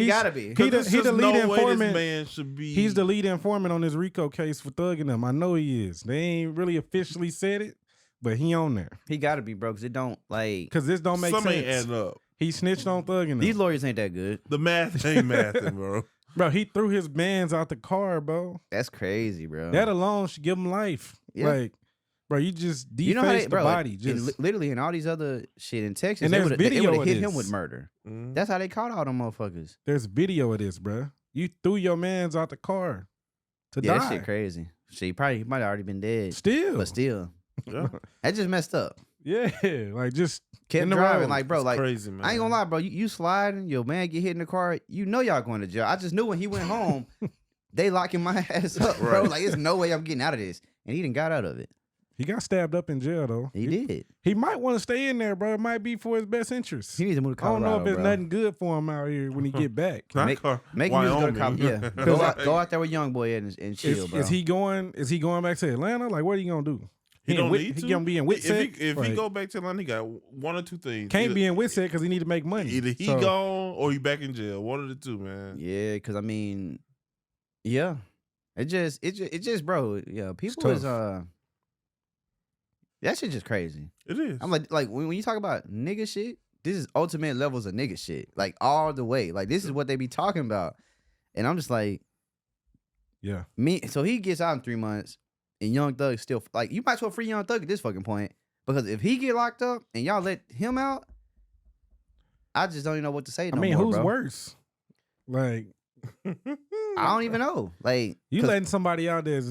gotta be. He the lead informant. This man should be. He's the lead informant on this RICO case for thugging them. I know he is. They ain't really officially said it, but he on there. He gotta be, bro, because it don't because this don't make sense. Ain't adding up. He snitched on thugging them. These lawyers ain't that good. The math ain't mathing, bro. Bro, he threw his mans out the car, bro. That's crazy, bro. That alone should give him life. Yeah. Like, bro, you just defaced the body. Just literally in all these other shit in Texas, and they there's would video have of hit him this. with murder. Mm-hmm. That's how they caught all them motherfuckers. There's video of this, bro. You threw your mans out the car to die. That shit crazy. Shit, he might have already been dead. Still. But still. Yeah. That just messed up. Yeah, like just Kept in the driving, road. like, bro, It's like, crazy, man. I ain't gonna lie, bro. You sliding, your man get hit in the car, you know y'all going to jail. I just knew when he went home, they locking my ass up, bro. Right. Like, there's no way I'm getting out of this. And he done got out of it. He got stabbed up in jail though. He did. He might want to stay in there, bro. It might be for his best interest. He needs to move to I don't Colorado, know if it's bro. nothing good for him out here when he get back. Make him just go to Colorado. Yeah, go out there with young boy and chill, bro. Is he going back to Atlanta? Like, what are you gonna do? He don't in, need to. He gonna be in Whitsett. If he go back to Atlanta, he got one or two things. Can't be in Whitsett because he need to make money. Either he gone or he back in jail. One of the two, man. Yeah, because I mean, yeah, it just, bro. Yeah, people is that shit just crazy. It is. I'm like when you talk about nigga shit, this is ultimate levels of nigga shit, like all the way. Like this is what they be talking about, and I'm just like, yeah, me. So he gets out in 3 months. And Young Thug still, like, you might as well free Young Thug at this fucking point. Because if he get locked up and y'all let him out, I just don't even know what to say no more, who's bro. worse? Like, I don't even know. Like, you letting somebody out there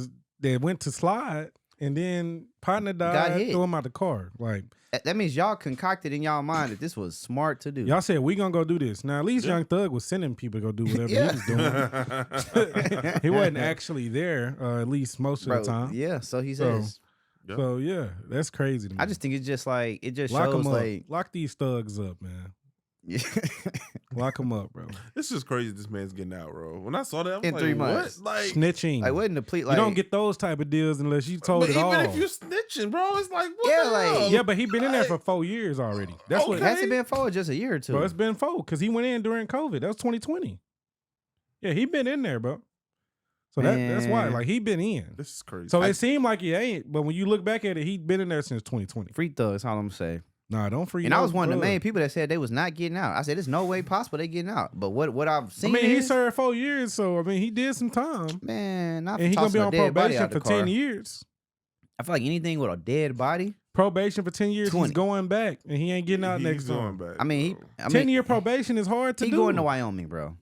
that went to slide and then partner died, threw him out the car. Like, that means y'all concocted in y'all mind that this was smart to do. Y'all said, we gonna go do this. Now, at least Young Thug was sending people to go do whatever he was doing. He wasn't actually there, at least most of the time. Yeah, so he says. So, yeah, that's crazy to me. I just think it's just like, it just Lock shows them like. up. Lock these thugs up, man. Yeah. Lock him up, bro. It's just crazy this man's getting out, bro. When I saw that, I was in like, 3 months. What? Like, snitching. Like, wasn't the plea, like. You don't get those type of deals unless you told it all. Even if you snitching, bro, it's like, what the hell? Yeah, but he been in there for 4 years already. That's what. Has it been 4 or just a year or 2? Bro, it's been 4 because he went in during COVID. That was 2020. Yeah, he been in there, bro. So that's why. Like, he been in. This is crazy. So it seemed like he ain't, but when you look back at it, he been in there since 2020. Free Thug, that's all I'm saying. Nah, don't free. And I was one of the main people that said they was not getting out. I said, there's no way possible they getting out. But what I've seen he served 4 years, so I mean, he did some time. Man, not and he gonna be on probation for 10 10 years. I feel like anything with a dead body. Probation for 10 years, 20. He's going back, and he ain't getting out next time. Back, I mean, 10-year probation is hard to do. He going to Wyoming, bro.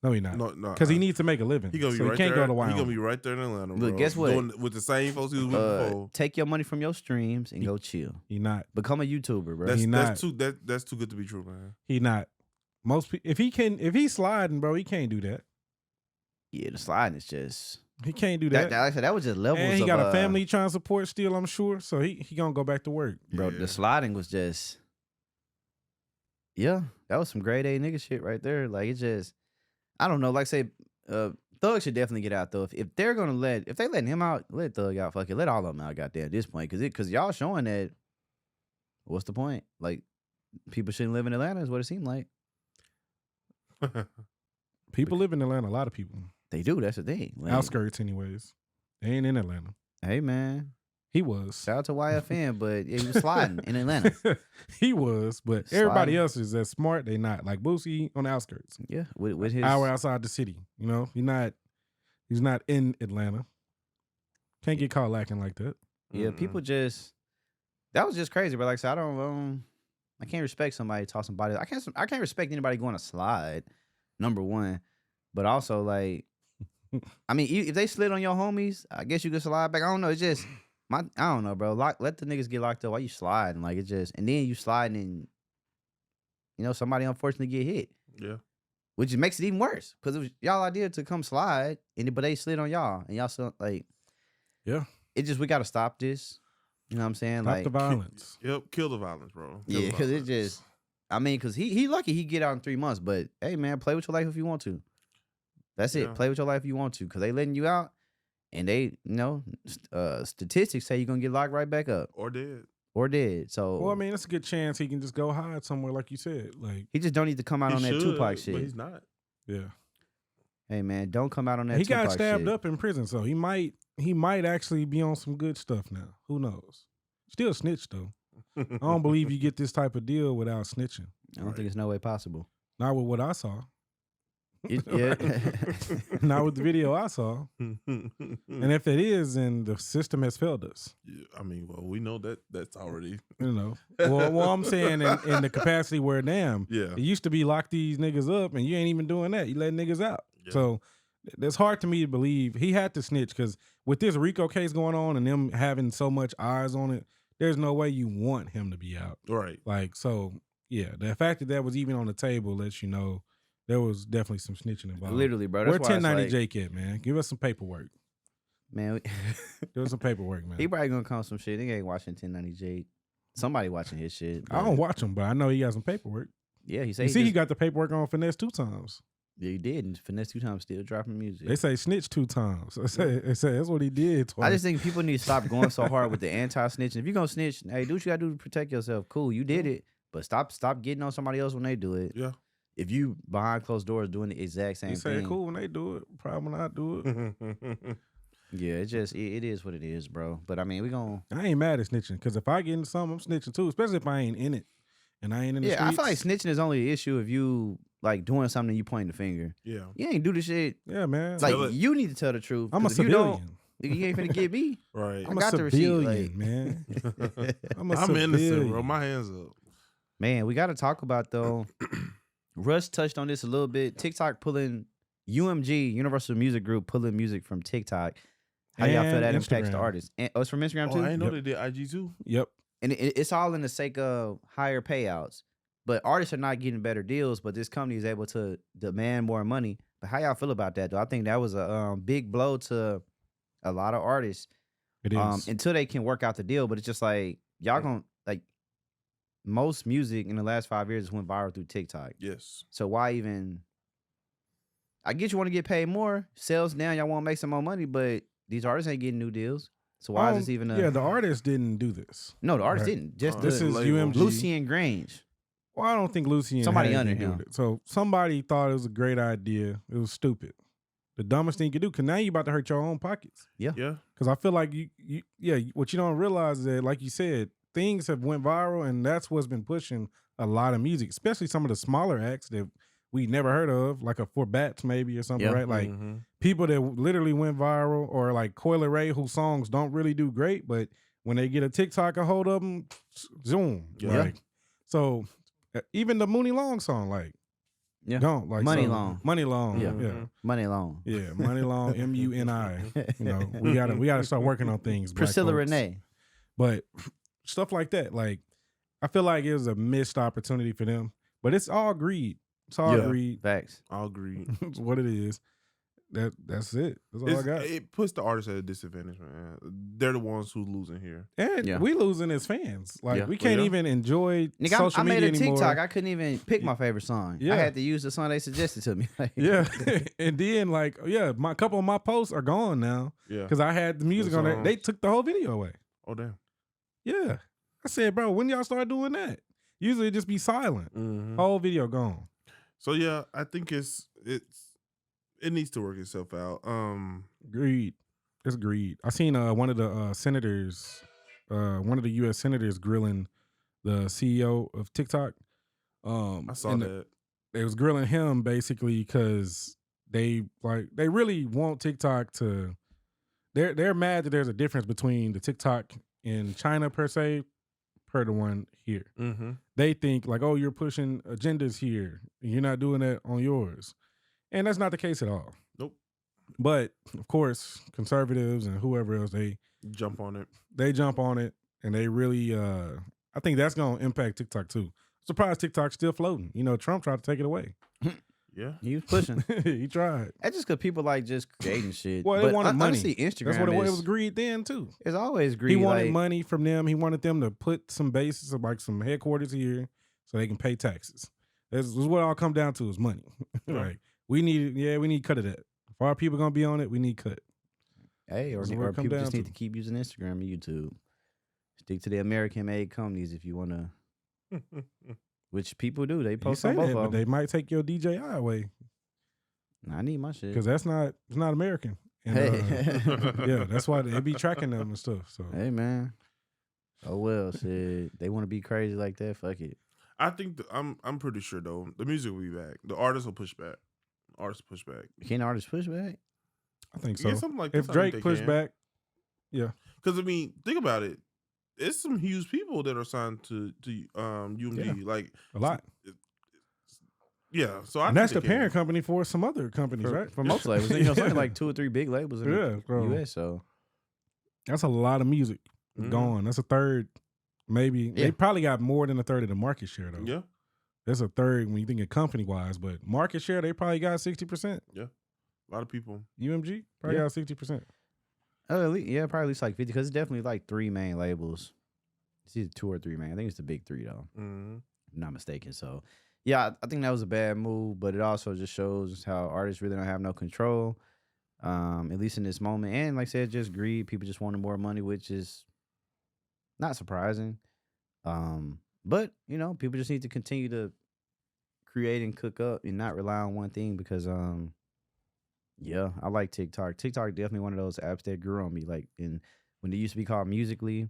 No, he not. No, because he needs to make a living. He gonna be so right he can't there. go to Wyoming. He gonna be right there in Atlanta, bro. Look, guess what? With the same folks he was with before. Take your money from your streams and go chill. He not. Become a YouTuber, bro. That's too good to be true, man. He not. Most people, if he's sliding, bro, he can't do that. Yeah, the sliding is just. He can't do that. Like I said, that was just levels. And he got a family trying to support still, I'm sure. So he gonna go back to work, bro. The sliding was just. Yeah, that was some grade A nigga shit right there. Like, it just. I don't know. Like, say, Thug should definitely get out though. If they're gonna if they letting him out, let Thug out. Fuck it, let all of them out. Goddamn, at this point, because y'all showing that. What's the point? Like, people shouldn't live in Atlanta is what it seemed like. People live in Atlanta. A lot of people. They do. That's the thing. Like, outskirts, anyways. They ain't in Atlanta. Hey, man. He was. Shout out to YFN, but he was sliding in Atlanta. He was, but everybody else is as smart. They not. Like Boosie on the outskirts. Yeah, with his hour outside the city. You know, he's not in Atlanta. Can't get caught lacking like that. Yeah, people just. That was just crazy, but like I said, I can't respect somebody tossing bodies. I can't respect anybody going to slide. Number one, but also like, I mean, if they slid on your homies, I guess you could slide back. I don't know. It's just. I don't know, bro. Let the niggas get locked up while you sliding. Like, it just, and then you sliding and, somebody unfortunately get hit. Yeah. Which makes it even worse. Because it was y'all idea to come slide, but they slid on y'all. And y'all still, like, yeah. It just, we got to stop this. You know what I'm saying? Stop like the violence. Kill the violence, bro. Yeah, because it just, I mean, because he lucky he get out in 3 months. But hey, man, play with your life if you want to. That's Yeah. it. Play with your life if you want to, because they letting you out, and they, statistics say you're gonna get locked right back up Or dead. or dead. So Well, I mean, it's a good chance he can just go hide somewhere, like you said. Like, he just don't need to come out He on that should, Tupac but shit. he's not. yeah, Hey, man, don't come out on that. he Tupac got stabbed shit. up in prison, so he might actually be on some good stuff now. Who knows? Still snitch though. I don't believe you get this type of deal without snitching. I don't think it's no way possible. Not with what I saw. Yeah. Not with the video I saw. And if it is, then the system has failed us. Yeah, I mean, well, we know that's already. You know. Well, I'm saying in the capacity where, damn, Yeah. it used to be lock these niggas up, and you ain't even doing that. You letting niggas out. Yeah. So it's hard to me to believe he had to snitch, because with this RICO case going on and them having so much eyes on it, there's no way you want him to be out. Right. Like, so yeah, the fact that was even on the table lets you know there was definitely some snitching involved. Literally, bro. Where That's why it's 1090 like, Jake at, man? Give us some paperwork. man, Give us some paperwork, man. he probably gonna come some shit. He ain't watching 1090 Jake. Somebody watching his shit. I don't watch him, but I know he got some paperwork. Yeah, he said. You see, he got the paperwork on Finesse 2 times. Yeah, he did. And Finesse 2 times, still dropping music. They say snitch 2 times. They say that's what he did twice. I just think people need to stop going so hard with the anti-snitching. If you're gonna snitch, hey, do what you gotta do to protect yourself. Cool, you did it, but stop getting on somebody else when they do it. Yeah. If you behind closed doors doing the exact same He say thing, cool when they do it. Probably not do it. yeah, it is what it is, bro. But I mean, we gonna. I ain't mad at snitching, because if I get into something, I'm snitching too. Especially if I ain't in it and I ain't in the Yeah, I streets. feel like snitching is only an issue if you like doing something and you pointing the finger. Yeah. You ain't do the shit. Yeah, man. Like Tell it. you need to tell the truth. I'm a 'cause if you don't, civilian. you ain't finna get me. Right. I'm I a got the receipt, civilian, like- man. I'm a I'm civilian. innocent, bro. My hands up. Man, we got to talk about though. Russ touched on this a little bit. TikTok pulling UMG, Universal Music Group, pulling music from TikTok. How y'all feel And that impacts the Instagram. artists? And, it's from Instagram Oh, too. I didn't know Yep. they did IG too. Yep. And it's all in the sake of higher payouts. But artists are not getting better deals. But this company is able to demand more money. But how y'all feel about that though? I think that was a big blow to a lot of artists. It is. Until they can work out the deal. But it's just like y'all gonna like most music in the last 5 years went viral through TikTok. Yes. So why even? I get you want to get paid more, sales down, y'all want to make some more money, but these artists ain't getting new deals. So why is this even? Yeah, the artist didn't do this. no, the artist Right. didn't. Just This the is label. UMG. Lucian Grange. Well, I don't think Lucian Somebody had under anything to do him. with it. So somebody thought it was a great idea. It was stupid. The dumbest thing you could do, because now you about to hurt your own pockets. Yeah. Because I feel like what you don't realize is that, like you said, things have went viral, and that's what's been pushing a lot of music, especially some of the smaller acts that we never heard of, like a Four Bats maybe or something, Yeah. right? Like Mhm. people that literally went viral, or like Coil Ray, whose songs don't really do great, but when they get a TikTok a hold of them, zoom. Yeah. Like, so even the Mooney Long song, like, Yeah. don't like Money so- Long. Money Long, Yeah. yeah. Money long. Yeah, Money Long, MUNI. You know, we gotta start working on things. black Priscilla folks. Renee. But stuff like that, like, I feel like it was a missed opportunity for them. But it's all greed. It's all Yeah. greed. Facts. I'll agree. It's what it is. That's it. That's all I got. It puts the artists at a disadvantage, man. They're the ones who's losing here. And Yeah. we losing as fans. Like, Yeah. we can't Yeah. even enjoy Nigga, social I made media a anymore. TikTok. I couldn't even pick my favorite song. Yeah. I had to use the song they suggested to me. Like, Yeah. And then, like, yeah, my couple of my posts are gone now Yeah. because I had the music on there. They songs. took the whole video away. Oh damn. Yeah. I said, bro, when y'all start doing that? Usually it just be silent. Mhm. Whole video gone. So yeah, I think it needs to work itself out. Greed. It's greed. I seen one of the senators, one of the U.S. senators grilling the CEO of TikTok. I saw and that. They was grilling him basically because they really want TikTok to. They're mad that there's a difference between the TikTok in China per se, per the one here. Mm-hmm. They think like, oh, you're pushing agendas here, and you're not doing that on yours, and that's not the case at all. Nope. But of course, conservatives and whoever else Jump on it. they jump on it, and they really. I think that's gonna impact TikTok too. Surprised TikTok's still floating. You know, Trump tried to take it away. Yeah. he was pushing. He tried. That's just because people like just creating shit. Well, they But wanted money. honestly, Instagram That's what it was. It is, was greed then too. it's always greedy. He wanted like, money from them. He wanted them to put some bases of like some headquarters here, so they can pay taxes. This is what it all come down to is money. Right? We need cut of that. If our people gonna be on it, we need cut. Hey, or people just need to keep using Instagram and YouTube. Stick to the American-made companies if you want to. Which people do. They post on both of them. But they might take your DJI away. I need my shit because it's not American. And, yeah, that's why they be tracking them and stuff. So hey, man. Oh well, shit. They want to be crazy like that. Fuck it. I think I'm pretty sure though the music will be back. The artists will push back. Can artists push back? I think so. Yeah, something like if Drake pushed back, yeah. Because I mean, think about it. It's some huge people that are signed to UMG, yeah. like a lot. Yeah, so and that's the parent company for some other companies, right? For most labels, you know, something like 2 or 3 big labels in the US. So that's a lot of music gone. That's a third, maybe. Yeah. They probably got more than a third of the market share though. Yeah, that's a third when you think of company wise, but market share they probably got 60%. Yeah, a lot of people. UMG probably got 60%. Probably at least like 50 because it's definitely like 3 main labels. It's either 2 or 3 main. I think it's the big 3 though. If I'm not mistaken. So. Yeah, I think that was a bad move, but it also just shows how artists really don't have no control, at least in this moment. And like I said, just greed. People just wanted more money, which is not surprising. But, you know, people just need to continue to create and cook up and not rely on one thing because, yeah, I like TikTok. TikTok definitely one of those apps that grew on me. Like when it used to be called Musical.ly.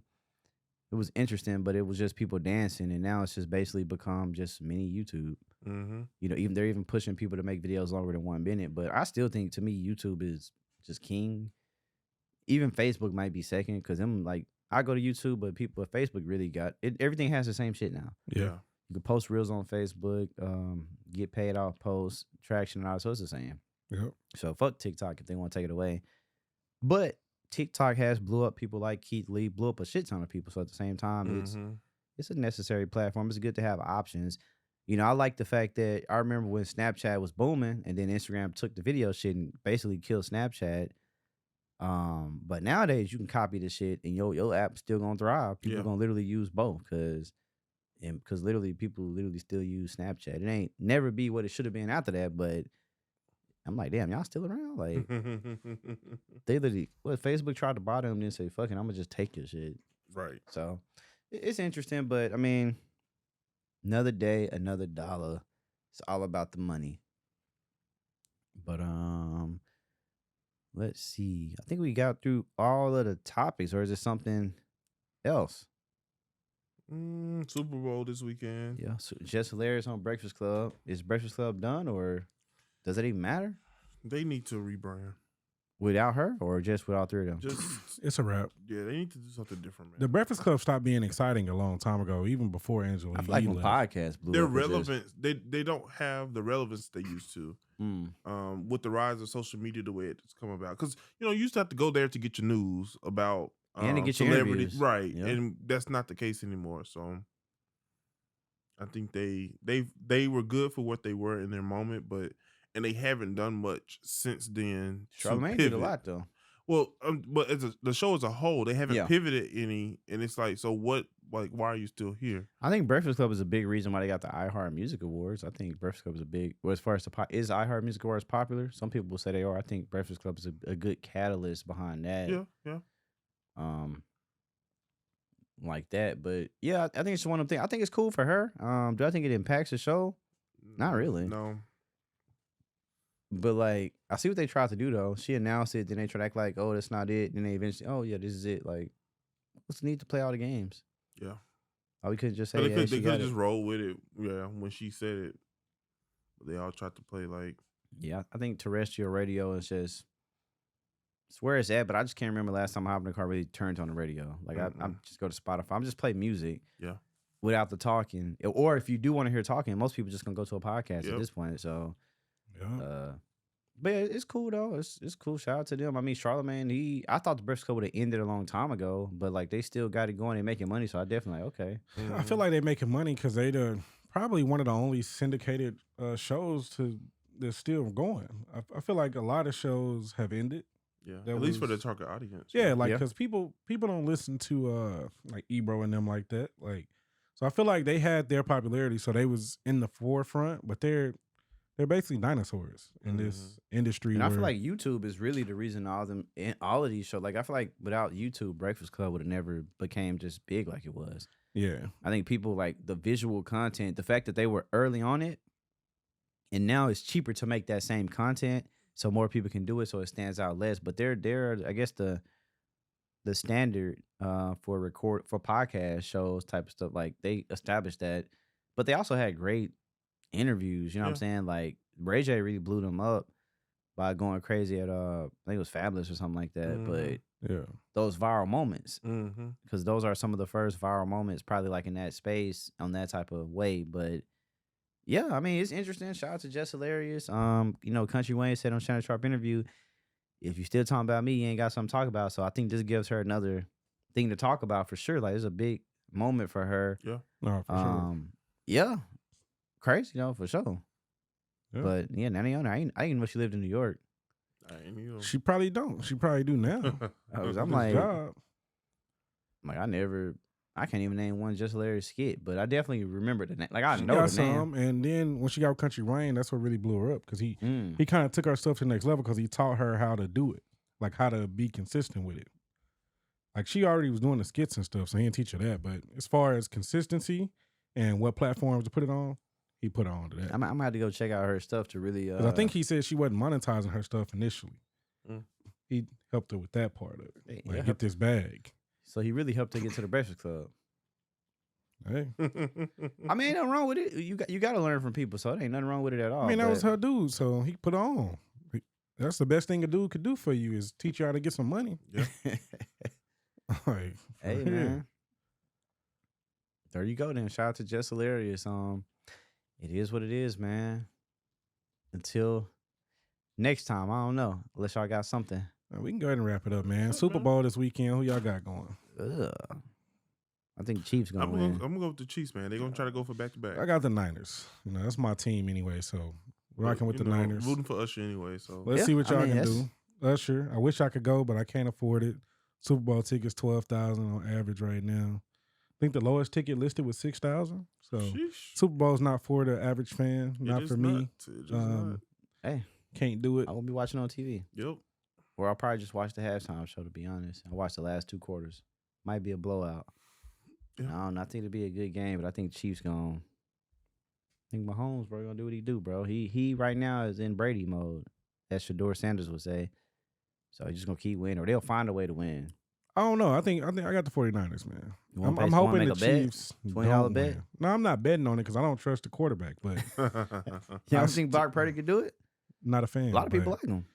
It was interesting, but it was just people dancing, and now it's just basically become just mini YouTube. You know, they're even pushing people to make videos longer than 1 minute. But I still think, to me, YouTube is just king. Even Facebook might be second because I'm like, I go to YouTube, but Facebook really got it. Everything has the same shit now. Yeah, you can post reels on Facebook, get paid off posts, traction, and all. So it's the same. Yep. So fuck TikTok if they want to take it away, but. TikTok has blew up people like Keith Lee, blew up a shit ton of people. So at the same time, it's a necessary platform. It's good to have options. You know, I like the fact that I remember when Snapchat was booming and then Instagram took the video shit and basically killed Snapchat. But nowadays you can copy the shit and your app's still gonna thrive. People gonna literally use both because literally people literally still use Snapchat. It ain't never be what it should have been after that, but I'm like, damn, y'all still around? Like, they literally, Facebook tried to buy them and then say, fucking, I'm going to just take your shit. Right. So, it's interesting, but, I mean, another day, another dollar. It's all about the money. But, let's see. I think we got through all of the topics, or is there something else? Super Bowl this weekend. Yeah, so just hilarious on Breakfast Club. Is Breakfast Club done, or... Does it even matter? They need to rebrand. Without her or just with all 3 of them? It's a wrap. Yeah, they need to do something different, man. The Breakfast Club stopped being exciting a long time ago, even before Angela. I feel like when podcasts blew their up, relevance, they don't have the relevance they used to. With the rise of social media, the way it's come about. Because, you know, you used to have to go there to get your news about and to get celebrities. Your right. Yep. And that's not the case anymore. So I think they were good for what they were in their moment, and they haven't done much since then. Charlamagne did a lot though. Well, but the show as a whole, they haven't pivoted any, and it's like, so what? Like, why are you still here? I think Breakfast Club is a big reason why they got the iHeart Music Awards. I think Breakfast Club is a big. Well, as far as is iHeart Music Awards popular? Some people will say they are. I think Breakfast Club is a good catalyst behind that. Yeah. Like that, but yeah, I think it's one of them things. I think it's cool for her. Do I think it impacts the show? Not really. No. But like, I see what they tried to do though. She announced it, then they try to act like, oh, that's not it. Then they eventually, oh yeah, this is it. Like, what's the need to play all the games? Yeah. Oh, we couldn't just say they could just roll with it. Yeah, when she said it, they all tried to play like. Yeah, I think terrestrial radio is just it's where it's at. But I just can't remember last time I hopped in the car really turned on the radio. Like I just go to Spotify. I'm just play music. Yeah. Without the talking, or if you do want to hear talking, most people just gonna go to a podcast at this point. So. Yeah. But yeah, it's cool though. It's cool. Shout out to them. I mean, Charlamagne, I thought the Breakfast Club would have ended a long time ago, but like they still got it going and making money. So I definitely like, okay. I feel like they're making money because they're probably one of the only syndicated shows that's still going. I feel like a lot of shows have ended. Yeah, at least for the target audience. Yeah, like because people don't listen to like Ebro and them like that. Like So I feel like they had their popularity, so they was in the forefront, but they're basically dinosaurs in this industry. And I feel like YouTube is really the reason all of these shows. Like I feel like without YouTube, Breakfast Club would have never became just big like it was. Yeah. I think people like the visual content, the fact that they were early on it, and now it's cheaper to make that same content, so more people can do it, so it stands out less. But they're I guess the standard for podcast shows type of stuff. Like they established that, but they also had great interviews. You know what I'm saying? Like Ray J really blew them up by going crazy at I think it was Fabulous or something like that. But yeah, those viral moments, because those are some of the first viral moments, probably like in that space on that type of way. But yeah, I mean it's interesting. Shout out to Just Hilarious. You know, Country Wayne said on Shannon Sharp interview, if you still talking about me, you ain't got something to talk about. So I think this gives her another thing to talk about for sure. Like it's a big moment for her. Yeah, no, for sure. Yeah, crazy, you know, for sure. Yeah. But yeah, Nanny on, I didn't know she lived in New York. She probably don't. She probably do now. I'm like, I can't even name one Just Hilarious skit, but I definitely remember the name. Like I know the name. And then when she got Country Wayne, that's what really blew her up because he kind of took her stuff to the next level because he taught her how to do it, like how to be consistent with it. Like she already was doing the skits and stuff, so he didn't teach her that. But as far as consistency and what platforms to put it on, he put her on to that. I'm gonna have to go check out her stuff to really. Because I think he said she wasn't monetizing her stuff initially. He helped her with that part of it, like get this bag. So he really helped her get to the Breakfast Club. Hey, I mean, ain't nothing wrong with it. You got to learn from people, so it ain't nothing wrong with it at all. I mean, that was her dude, so he put her on. That's the best thing a dude could do for you is teach you how to get some money. Yeah. Like, hey man, there you go. Then shout out to Just Hilarious. It is what it is, man. Until next time, I don't know. Unless y'all got something. We can go ahead and wrap it up, man. Super Bowl this weekend. Who y'all got going? I think Chiefs gonna win. I'm gonna go with the Chiefs, man. They're gonna try to go for back to back. I got the Niners. You know, that's my team anyway. So rocking with the Niners. Rooting for Usher anyway. So let's see what y'all can do. Usher. I wish I could go, but I can't afford it. Super Bowl tickets $12,000 on average right now. I think the lowest ticket listed was $6,000. So sheesh. Super Bowl's not for the average fan, not for me. Hey, can't do it. I won't be watching on TV. Yep. Or I'll probably just watch the halftime show. To be honest, I watched the last 2 quarters. Might be a blowout. Yeah. I don't know. I think it'll be a good game, but I think Chiefs gonna. I think Mahomes, bro, gonna do what he do, bro. He right now is in Brady mode, as Shedeur Sanders would say. So he's just gonna keep winning, or they'll find a way to win. I don't know. I think I got the 49ers, man. I'm hoping the Chiefs $20 bet. No, I'm not betting on it because I don't trust the quarterback. But you don't think Brock Purdy could do it? Not a fan. A lot of people like him.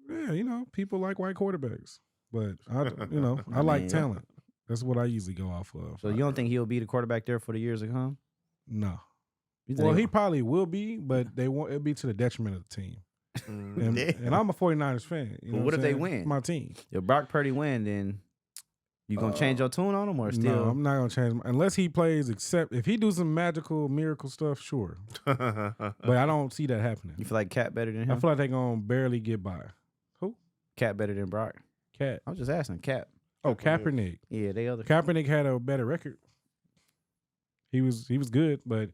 Yeah, you know, people like white quarterbacks, but I like talent. That's what I usually go off of. So you don't think he'll be the quarterback there for the years to come? No. Well, he probably will be, but it'll be to the detriment of the team. And I'm a 49ers fan. You know what if they win? It's my team. If Brock Purdy win, then you gonna change your tune on him or still? No, I'm not gonna change him unless he plays. Except if he do some magical miracle stuff, sure. But I don't see that happening. You feel like Cat better than him? I feel like they're gonna barely get by. Who? Cat better than Brock? Cat. I was just asking. Cap. Oh, Kaepernick. Yeah, Kaepernick had a better record. He was good, but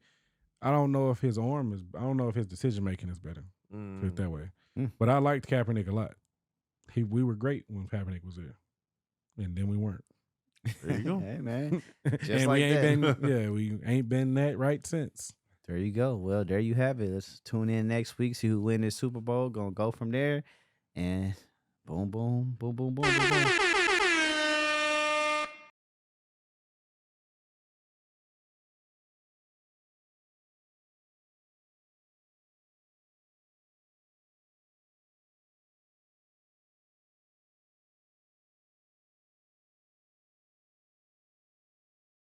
I don't know if his arm is. I don't know if his decision making is better. Put it that way. But I liked Kaepernick a lot. We were great when Kaepernick was there, and then we weren't. There you go. Hey man, just and like we ain't been that right since. There you go. Well, there you have it. Let's tune in next week, see who win this Super Bowl. Gonna go from there, and boom, boom, boom, boom, boom, boom, boom.